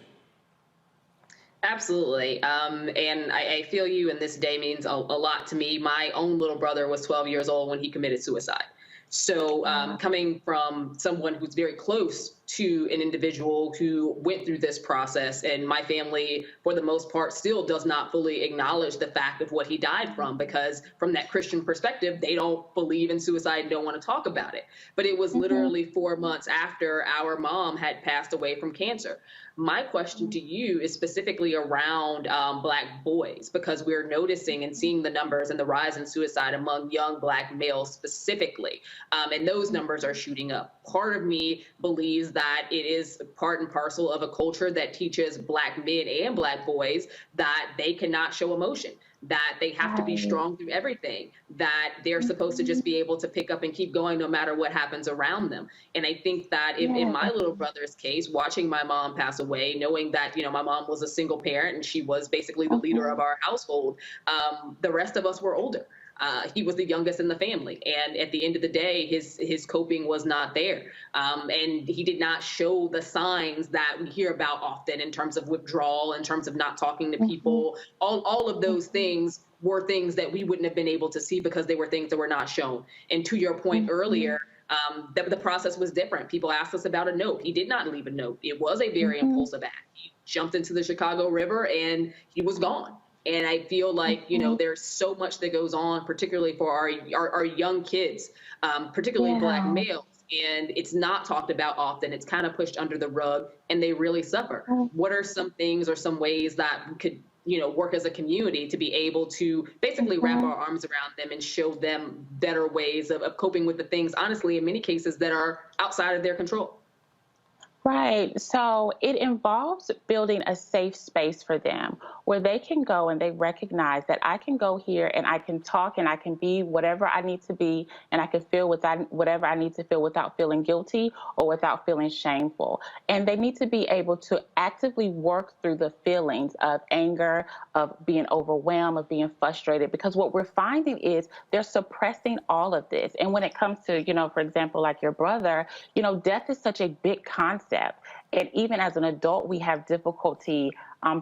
Absolutely. And I feel you, and this day means a lot to me. My own little brother was 12 years old when he committed suicide. So coming from someone who's very close to an individual who went through this process, and my family, for the most part, still does not fully acknowledge the fact of what he died from, because from that Christian perspective, they don't believe in suicide and don't want to talk about it. But it was literally 4 months after our mom had passed away from cancer. My question to you is specifically around Black boys, because we're noticing and seeing the numbers and the rise in suicide among young Black males specifically. And those numbers are shooting up. Part of me believes that it is part and parcel of a culture that teaches Black men and Black boys that they cannot show emotion, that they have to be strong through everything, that they're supposed to just be able to pick up and keep going no matter what happens around them. And I think that in my little brother's case, watching my mom pass away, knowing that, my mom was a single parent and she was basically the leader of our household, the rest of us were older. He was the youngest in the family, and at the end of the day, his coping was not there, and he did not show the signs that we hear about often in terms of withdrawal, in terms of not talking to people. All of those things were things that we wouldn't have been able to see because they were things that were not shown. And to your point earlier, the process was different. People asked us about a note. He did not leave a note. It was a very impulsive act. He jumped into the Chicago River and he was gone. And I feel like, you know, there's so much that goes on, particularly for our young kids, particularly Black males. And it's not talked about often. It's kind of pushed under the rug and they really suffer. What are some things or some ways that we could, you know, work as a community to be able to basically wrap our arms around them and show them better ways of coping with the things, honestly, in many cases that are outside of their control? Right. So it involves building a safe space for them where they can go and they recognize that I can go here and I can talk and I can be whatever I need to be and I can feel whatever I need to feel without feeling guilty or without feeling shameful. And they need to be able to actively work through the feelings of anger, of being overwhelmed, of being frustrated, because what we're finding is they're suppressing all of this. And when it comes to, you know, for example, like your brother, you know, death is such a big concept. And even as an adult, we have difficulty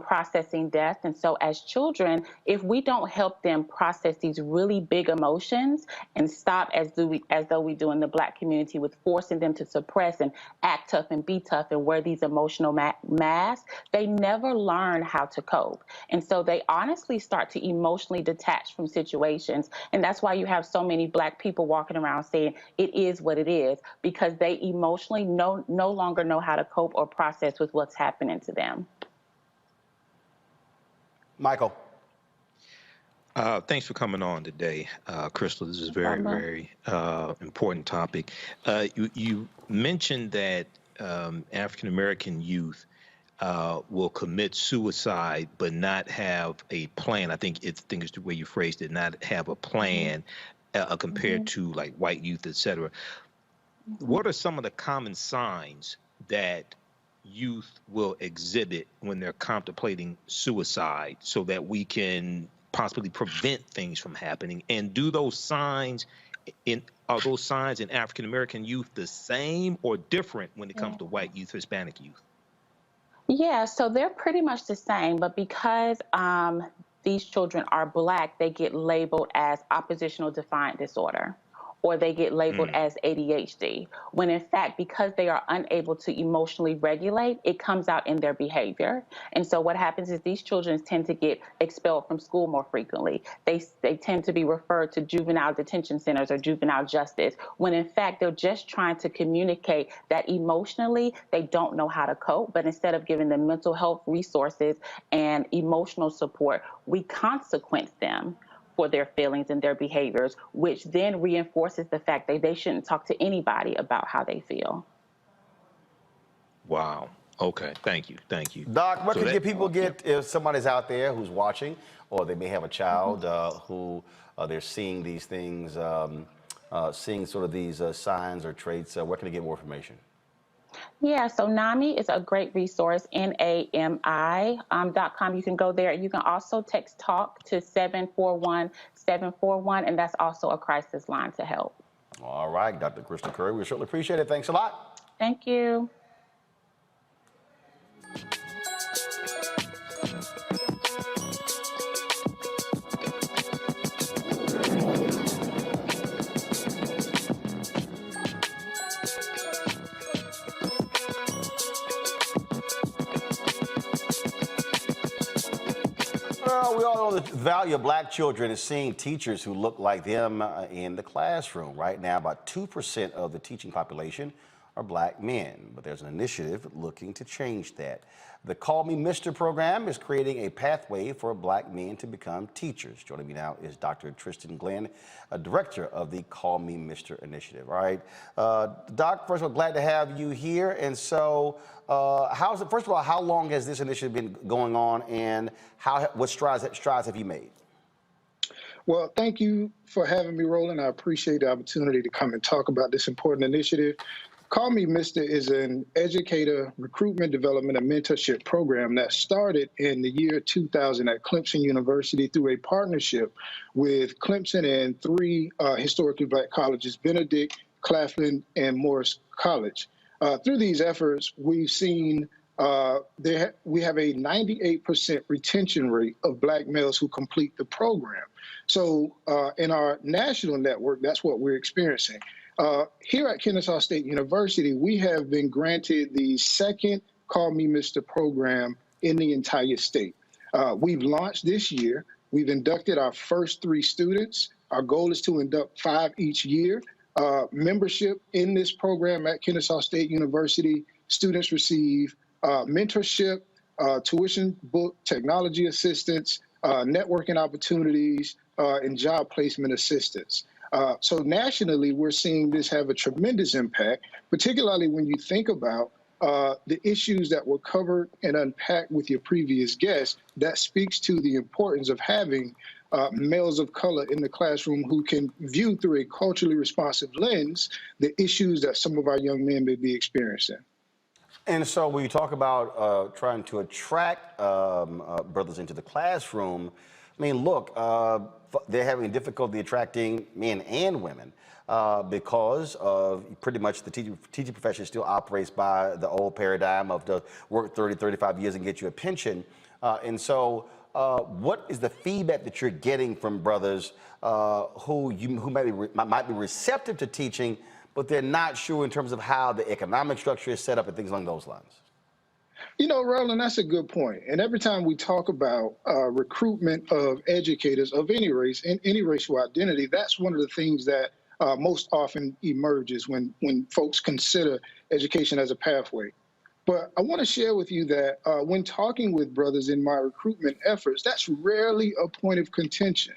processing death. And so as children, if we don't help them process these really big emotions and stop as though we do in the Black community with forcing them to suppress and act tough and be tough and wear these emotional masks, they never learn how to cope. And so they honestly start to emotionally detach from situations. And that's why you have so many Black people walking around saying it is what it is, because they emotionally no longer know how to cope or process with what's happening to them. Michael. Thanks for coming on today, Crystal. This is a very, very important topic. You mentioned that African-American youth will commit suicide but not have a plan. I think it's the way you phrased it, not have a plan compared to like white youth, et cetera. What are some of the common signs that youth will exhibit when they're contemplating suicide so that we can possibly prevent things from happening? And are those signs in African American youth the same or different when it comes to white youth, Hispanic youth? Yeah, so they're pretty much the same, but because these children are Black, they get labeled as oppositional defiant disorder, or they get labeled as ADHD, when in fact, because they are unable to emotionally regulate, it comes out in their behavior. And so what happens is these children tend to get expelled from school more frequently. They tend to be referred to juvenile detention centers or juvenile justice, when in fact, they're just trying to communicate that emotionally, they don't know how to cope. But instead of giving them mental health resources and emotional support, we consequence them for their feelings and their behaviors, which then reinforces the fact that they shouldn't talk to anybody about how they feel. Wow. Okay. Thank you. Thank you. Doc, what could people get if somebody's out there who's watching, or they may have a child who they're seeing these things, seeing sort of these signs or traits? Where can they get more information? Yeah, so NAMI is a great resource, NAMI.com. You can go there. You can also text TALK to 741-741, and that's also a crisis line to help. All right, Dr. Crystal Curry, we certainly appreciate it. Thanks a lot. Thank you. Well, we all know the value of Black children is seeing teachers who look like them in the classroom. Right now, about 2% of the teaching population are Black men, but there's an initiative looking to change that. The Call Me Mr. program is creating a pathway for Black men to become teachers. Joining me now is Dr. Tristan Glenn, a director of the Call Me Mr. initiative. All right, Doc, first of all, glad to have you here. And so, first of all, how long has this initiative been going on, and what strides have you made? Well, thank you for having me, Roland. I appreciate the opportunity to come and talk about this important initiative. Call Me Mister is an educator recruitment, development, and mentorship program that started in the year 2000 at Clemson University through a partnership with Clemson and three historically Black colleges, Benedict, Claflin, and Morris College. Through these efforts, we've seen we have a 98% retention rate of Black males who complete the program. So in our national network, that's what we're experiencing. Here at Kennesaw State University, we have been granted the second Call Me Mr. program in the entire state. We've launched this year. We've inducted our first 3 students. Our goal is to induct 5 each year. Membership in this program at Kennesaw State University, students receive mentorship, tuition, book, technology assistance, networking opportunities, and job placement assistance. So nationally, we're seeing this have a tremendous impact, particularly when you think about the issues that were covered and unpacked with your previous guest. That speaks to the importance of having males of color in the classroom who can view through a culturally responsive lens the issues that some of our young men may be experiencing. And so when you talk about trying to attract brothers into the classroom, I mean, look, they're having difficulty attracting men and women because of pretty much the teaching profession still operates by the old paradigm of the work 30, 35 years and get you a pension. And so what is the feedback that you're getting from brothers who might be receptive to teaching, but they're not sure in terms of how the economic structure is set up and things along those lines? You know, Roland, that's a good point. And every time we talk about recruitment of educators of any race and any racial identity, that's one of the things that most often emerges when folks consider education as a pathway. But I want to share with you that when talking with brothers in my recruitment efforts, that's rarely a point of contention.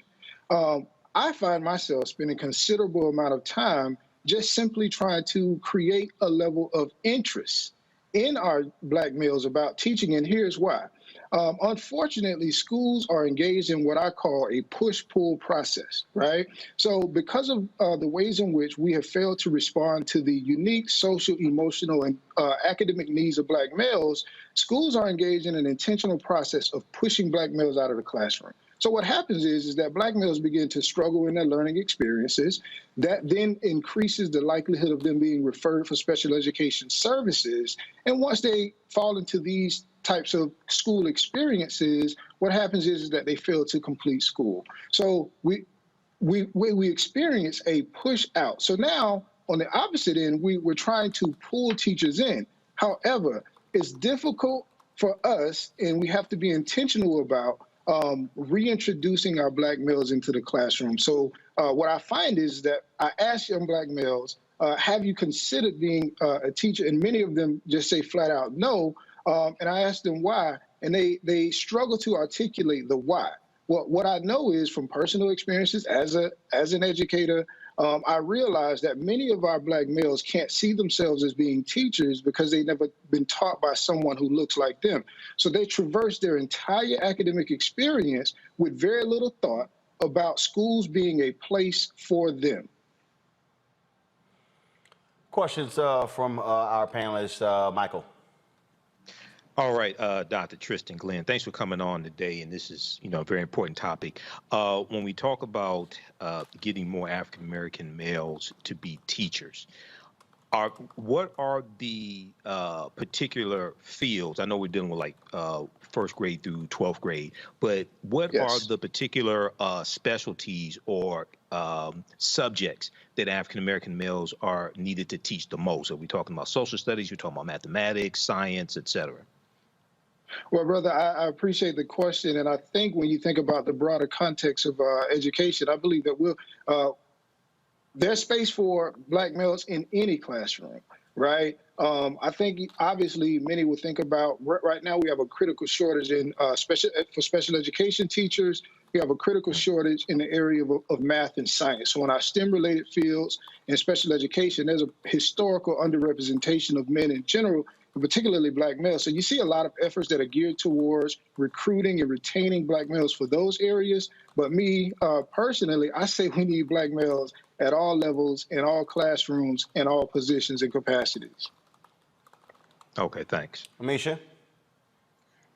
I find myself spending considerable amount of time just simply trying to create a level of interest in our Black males about teaching, and here's why. Unfortunately, schools are engaged in what I call a push-pull process, right? So because of the ways in which we have failed to respond to the unique social, emotional, and academic needs of Black males, schools are engaged in an intentional process of pushing Black males out of the classroom. So what happens is that Black males begin to struggle in their learning experiences. That then increases the likelihood of them being referred for special education services. And once they fall into these types of school experiences, what happens is that they fail to complete school. So we experience a push out. So now on the opposite end, we're trying to pull teachers in. However, it's difficult for us, and we have to be intentional about reintroducing our Black males into the classroom. So what I find is that I ask young Black males, have you considered being a teacher? And many of them just say flat out no. And I ask them why, and they struggle to articulate the why. Well, what I know is from personal experiences as an educator, I realize that many of our Black males can't see themselves as being teachers because they've never been taught by someone who looks like them. So they traverse their entire academic experience with very little thought about schools being a place for them. Questions from our panelists, Michael. All right, Dr. Tristan Glenn, thanks for coming on today, and this is, a very important topic. When we talk about getting more African-American males to be teachers, what are the particular fields? I know we're dealing with like first grade through 12th grade, but what are the particular specialties or subjects that African-American males are needed to teach the most? Are we talking about social studies? You're talking about mathematics, science, et cetera? Well, brother, I appreciate the question. And I think when you think about the broader context of education, I believe that there's space for Black males in any classroom, right? I think obviously many would think about right now we have a critical shortage in for special education teachers. We have a critical shortage in the area of math and science. So in our STEM-related fields and special education, there's a historical underrepresentation of men in general, particularly Black males. So you see a lot of efforts that are geared towards recruiting and retaining Black males for those areas. But me, personally, I say we need Black males at all levels, in all classrooms, in all positions and capacities. Okay, thanks. Amisha?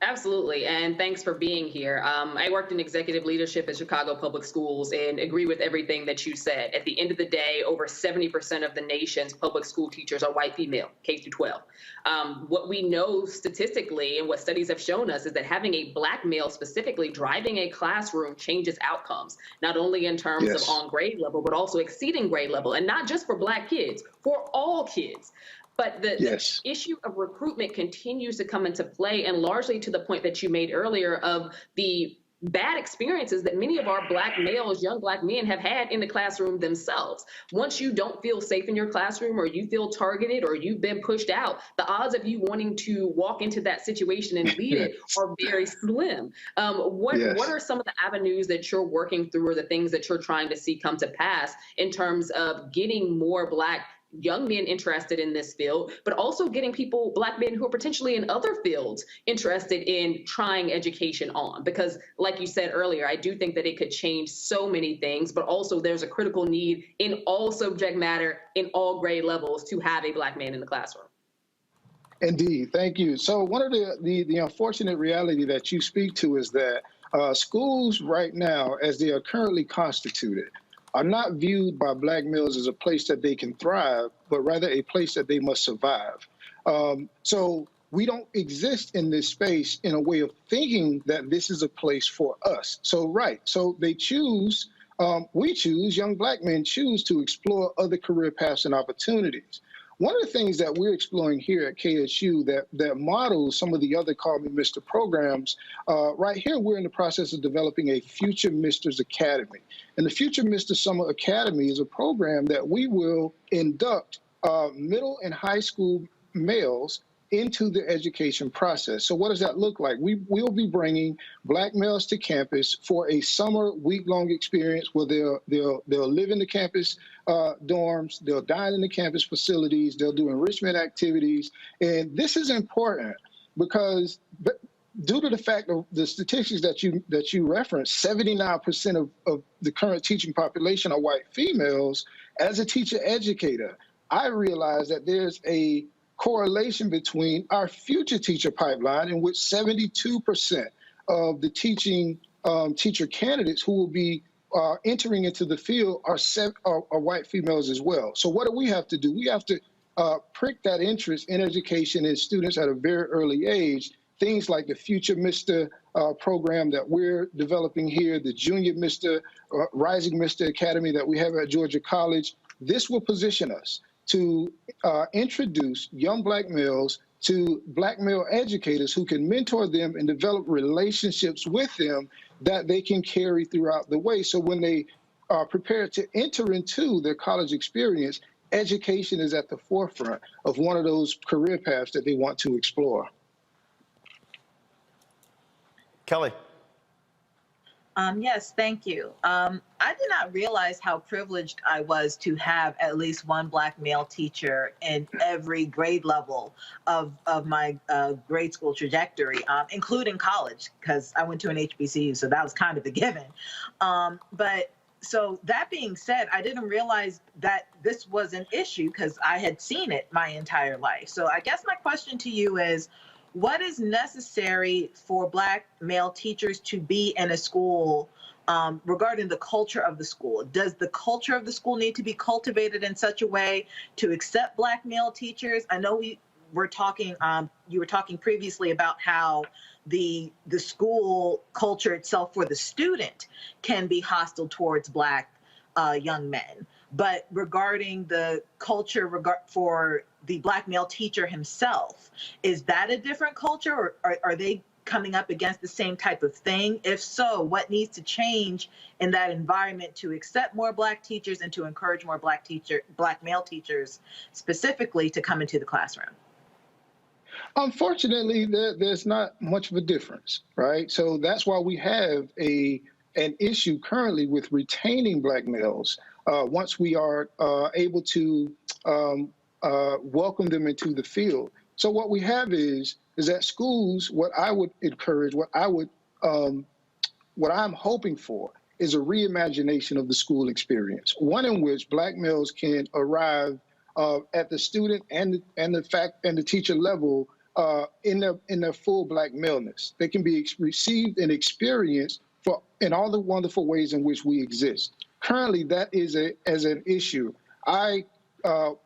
Absolutely, and thanks for being here. I worked in executive leadership at Chicago Public Schools and agree with everything that you said. At the end of the day, over 70% of the nation's public school teachers are white female, K through 12. What we know statistically and what studies have shown us is that having a Black male specifically driving a classroom changes outcomes, not only in terms of on grade level, but also exceeding grade level, and not just for Black kids, for all kids. But the issue of recruitment continues to come into play, and largely to the point that you made earlier of the bad experiences that many of our Black males, young Black men, have had in the classroom themselves. Once you don't feel safe in your classroom, or you feel targeted, or you've been pushed out, the odds of you wanting to walk into that situation and lead it are very slim. What are some of the avenues that you're working through, or the things that you're trying to see come to pass in terms of getting more Black young men interested in this field, but also getting people, Black men who are potentially in other fields, interested in trying education on? Because like you said earlier, I do think that it could change so many things, but also there's a critical need in all subject matter, in all grade levels, to have a Black man in the classroom. Indeed, thank you. So one of the unfortunate reality that you speak to is that schools right now, as they are currently constituted, are not viewed by Black males as a place that they can thrive, but rather a place that they must survive. So we don't exist in this space in a way of thinking that this is a place for us. So so they choose, we choose, young Black men choose to explore other career paths and opportunities. One of the things that we're exploring here at KSU that models some of the other Call Me Mr. programs, right here we're in the process of developing a Future Misters Academy. And the Future Mr. Summer Academy is a program that we will induct middle and high school males into the education process. So what does that look like? We will be bringing Black males to campus for a summer week-long experience where they'll live in the campus dorms, they'll dine in the campus facilities, they'll do enrichment activities. And this is important because due to the fact of the statistics that you referenced, 79% of the current teaching population are white females. As a teacher educator, I realize that there's a correlation between our future teacher pipeline, in which 72% of the teacher candidates who will be entering into the field are white females as well. So what do we have to do? We have to prick that interest in education in students at a very early age. Things like the Future Mr. Program that we're developing here, the Junior Mr. Rising Mr. Academy that we have at Georgia College. This will position us to introduce young Black males to Black male educators who can mentor them and develop relationships with them that they can carry throughout the way. So when they are prepared to enter into their college experience, education is at the forefront of one of those career paths that they want to explore. Kelly. Yes, thank you. I did not realize how privileged I was to have at least one Black male teacher in every grade level of my grade school trajectory, including college, because I went to an HBCU, so that was kind of a given. But so that being said, I didn't realize that this was an issue because I had seen it my entire life. So I guess my question to you is, what is necessary for Black male teachers to be in a school regarding the culture of the school? Does the culture of the school need to be cultivated in such a way to accept Black male teachers? I know you were talking previously about how the school culture itself for the student can be hostile towards Black young men. But regarding the culture for the Black male teacher himself, is that a different culture, or are they coming up against the same type of thing? If so, what needs to change in that environment to accept more Black teachers and to encourage more Black male teachers specifically to come into the classroom? Unfortunately, there's not much of a difference, right? So that's why we have an issue currently with retaining Black males once we are able to welcome them into the field. So what we have is that schools, what I would encourage, what I'm hoping for is a reimagination of the school experience, one in which Black males can arrive at the student and the teacher level in their full Black maleness. They can be received and experienced in all the wonderful ways in which we exist. Currently, that is as an issue. I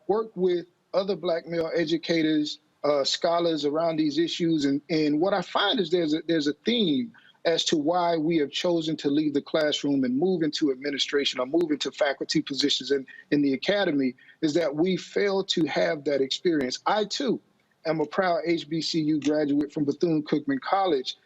work with other Black male educators, scholars around these issues, and what I find is there's a theme as to why we have chosen to leave the classroom and move into administration or move into faculty positions in the academy, is that we fail to have that experience. I, too, am a proud HBCU graduate from Bethune-Cookman College,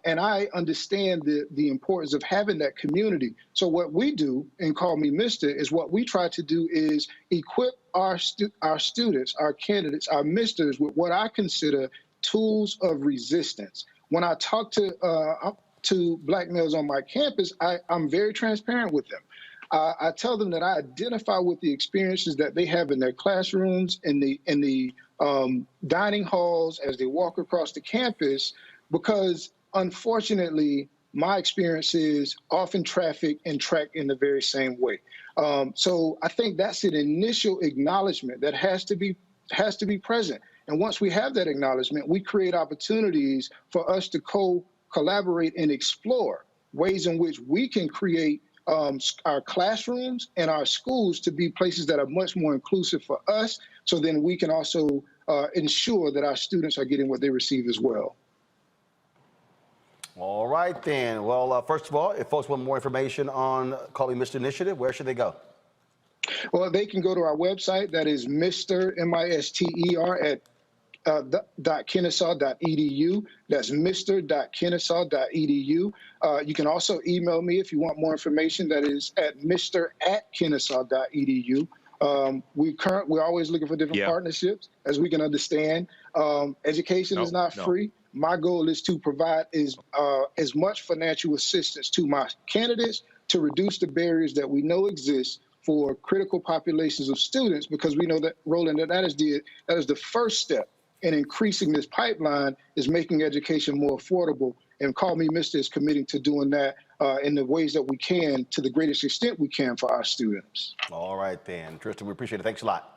and I understand the importance of having that community. So what we do, and call me Mr., is what we try to do is equip our students, our candidates, our misters with what I consider tools of resistance. When I talk to Black males on my campus, I'm very transparent with them. I tell them that I identify with the experiences that they have in their classrooms, in the dining halls, as they walk across the campus, because unfortunately, my experiences often traffic and track in the very same way. So I think that's an initial acknowledgement that has to be present. And once we have that acknowledgement, we create opportunities for us to collaborate and explore ways in which we can create our classrooms and our schools to be places that are much more inclusive for us, so then we can also ensure that our students are getting what they receive as well. All right, then. Well, first of all, if folks want more information on Call Me Mr. Initiative, where should they go? Well, they can go to our website. That is Mr. M-I-S-T-E-R at .kennesaw.edu. That's mr.kennesaw.edu. You can also email me if you want more information. That is at mr@kennesaw.edu. We're always looking for different partnerships, as we can understand. Education is not free. My goal is to provide as much financial assistance to my candidates to reduce the barriers that we know exist for critical populations of students, because we know that, Roland, that is the first step in increasing this pipeline, is making education more affordable. And Call Me Mr. is committing to doing that in the ways that we can, to the greatest extent we can, for our students. All right, then. Tristan, we appreciate it. Thanks a lot.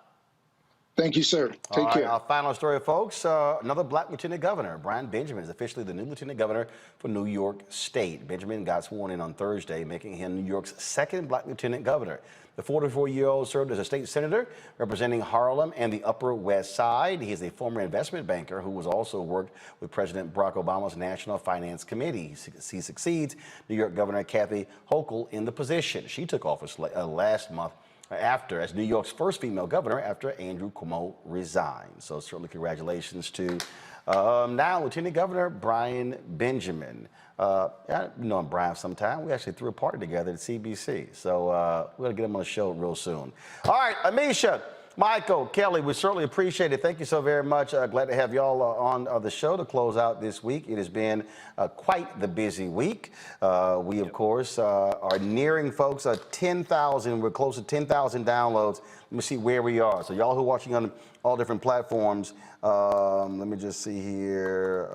Thank you, sir. Take care. Our final story, folks. Another Black lieutenant governor, Brian Benjamin, is officially the new lieutenant governor for New York State. Benjamin got sworn in on Thursday, making him New York's second Black lieutenant governor. The 44-year-old served as a state senator representing Harlem and the Upper West Side. He is a former investment banker who has also worked with President Barack Obama's National Finance Committee. He succeeds New York Governor Kathy Hochul in the position. She took office last month as New York's first female governor after Andrew Cuomo resigned. So certainly congratulations to now Lieutenant Governor Brian Benjamin. I've known Brian sometime. We actually threw a party together at CBC. So we're going to get him on the show real soon. All right, Amisha, Michael, Kelly, we certainly appreciate it. Thank you so very much. Glad to have y'all on the show to close out this week. It has been quite the busy week. We, of course, are nearing, folks, 10,000. We're close to 10,000 downloads. Let me see where we are. So y'all who are watching on all different platforms, let me just see here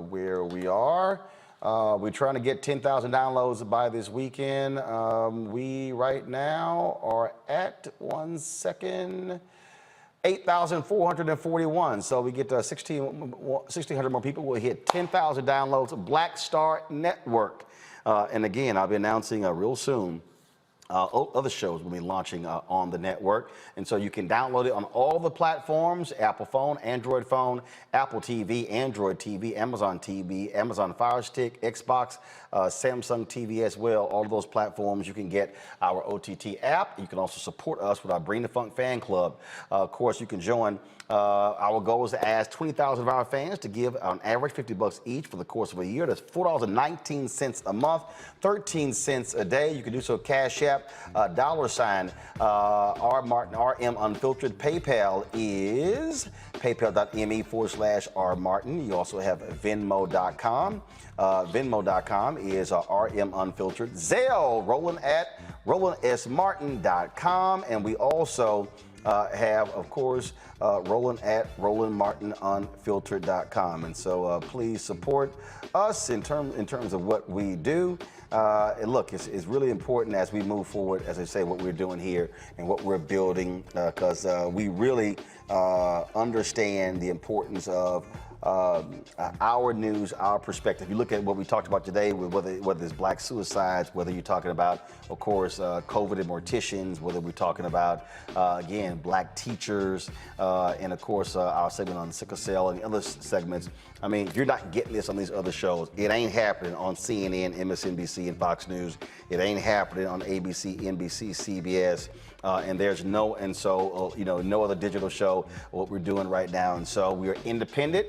where we are. We're trying to get 10,000 downloads by this weekend. We right now are at 8,441. So we get 1,600 more people. We'll hit 10,000 downloads. Black Star Network. And again, I'll be announcing real soon. Other shows will be launching on the network. And so you can download it on all the platforms: Apple phone, Android phone, Apple TV, Android TV, Amazon TV, Amazon Fire Stick, Xbox, Samsung TV as well. All of those platforms, you can get our OTT app. You can also support us with our Bring the Funk fan club. Of course, you can join. Our goal is to ask 20,000 of our fans to give on average $50 each for the course of a year. That's $4.19 a month, 13 cents a day. You can do so Cash App, $, R Martin, RM Unfiltered. PayPal is paypal.me/R Martin. You also have Venmo.com. Venmo.com is RM Unfiltered. Zelle, Roland at RolandSMartin.com. And we also have, of course, Roland at RolandMartinUnfiltered.com. And so please support us in terms of what we do. And look, it's really important as we move forward, as I say, what we're doing here and what we're building, because we really understand the importance of our news, our perspective. You look at what we talked about today, with whether it's black suicides, whether you're talking about, of course, COVID and morticians, whether we're talking about, again, black teachers, and of course, our segment on sickle cell and other segments. I mean, you're not getting this on these other shows. It ain't happening on CNN, MSNBC, and Fox News. It ain't happening on ABC, NBC, CBS. And there's no other digital show what we're doing right now. And so we are independent.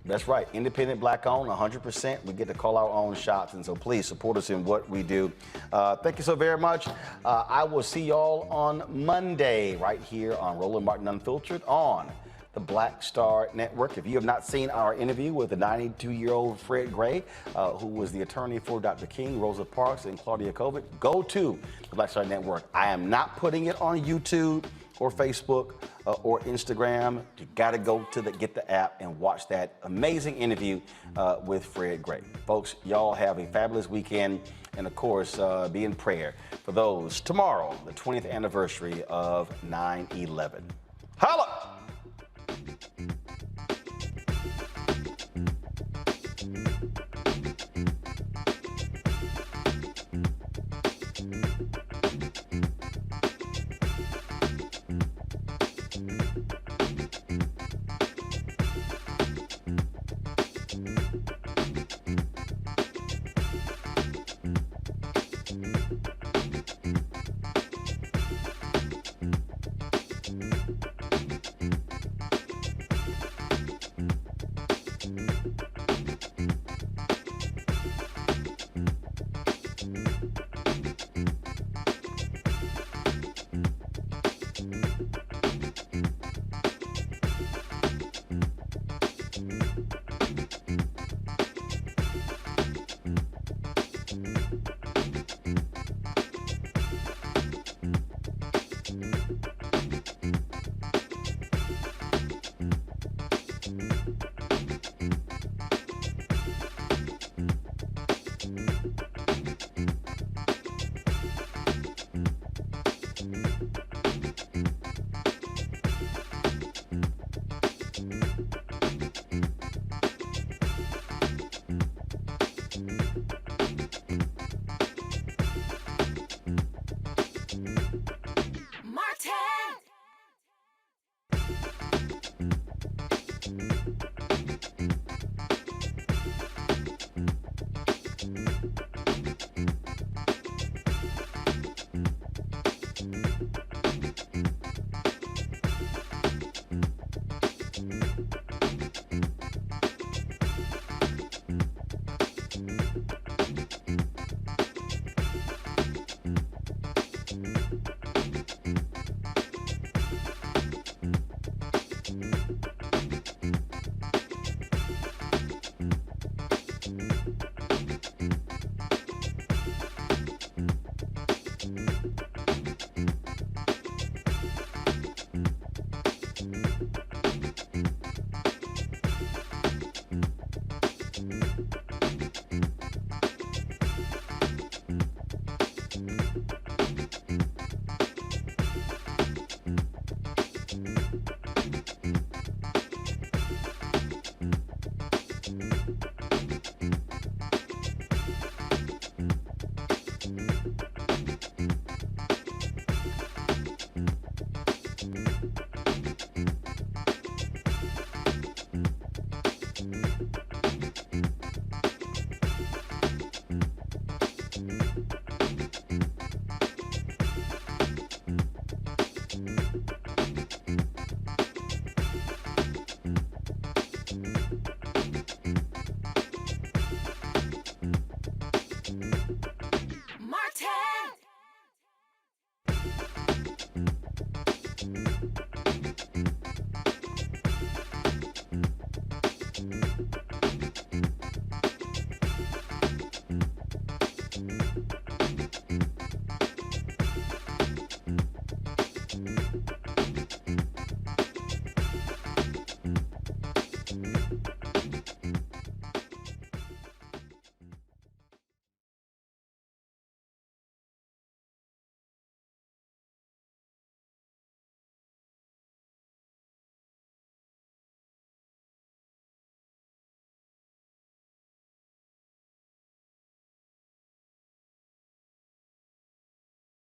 That's right, independent, black owned, 100%. We get to call our own shots, and so please support us in what we do. Thank you so very much. I will see y'all on Monday right here on Roland Martin Unfiltered on the Black Star Network. If you have not seen our interview with the 92-year-old Fred Gray, who was the attorney for Dr. King, Rosa Parks, and Claudia Kovic, go to the Black Star Network. I am not putting it on YouTube or Facebook or Instagram. You gotta go to get the app and watch that amazing interview with Fred Gray. Folks, y'all have a fabulous weekend, and of course, be in prayer for those tomorrow, the 20th anniversary of 9/11. Holla!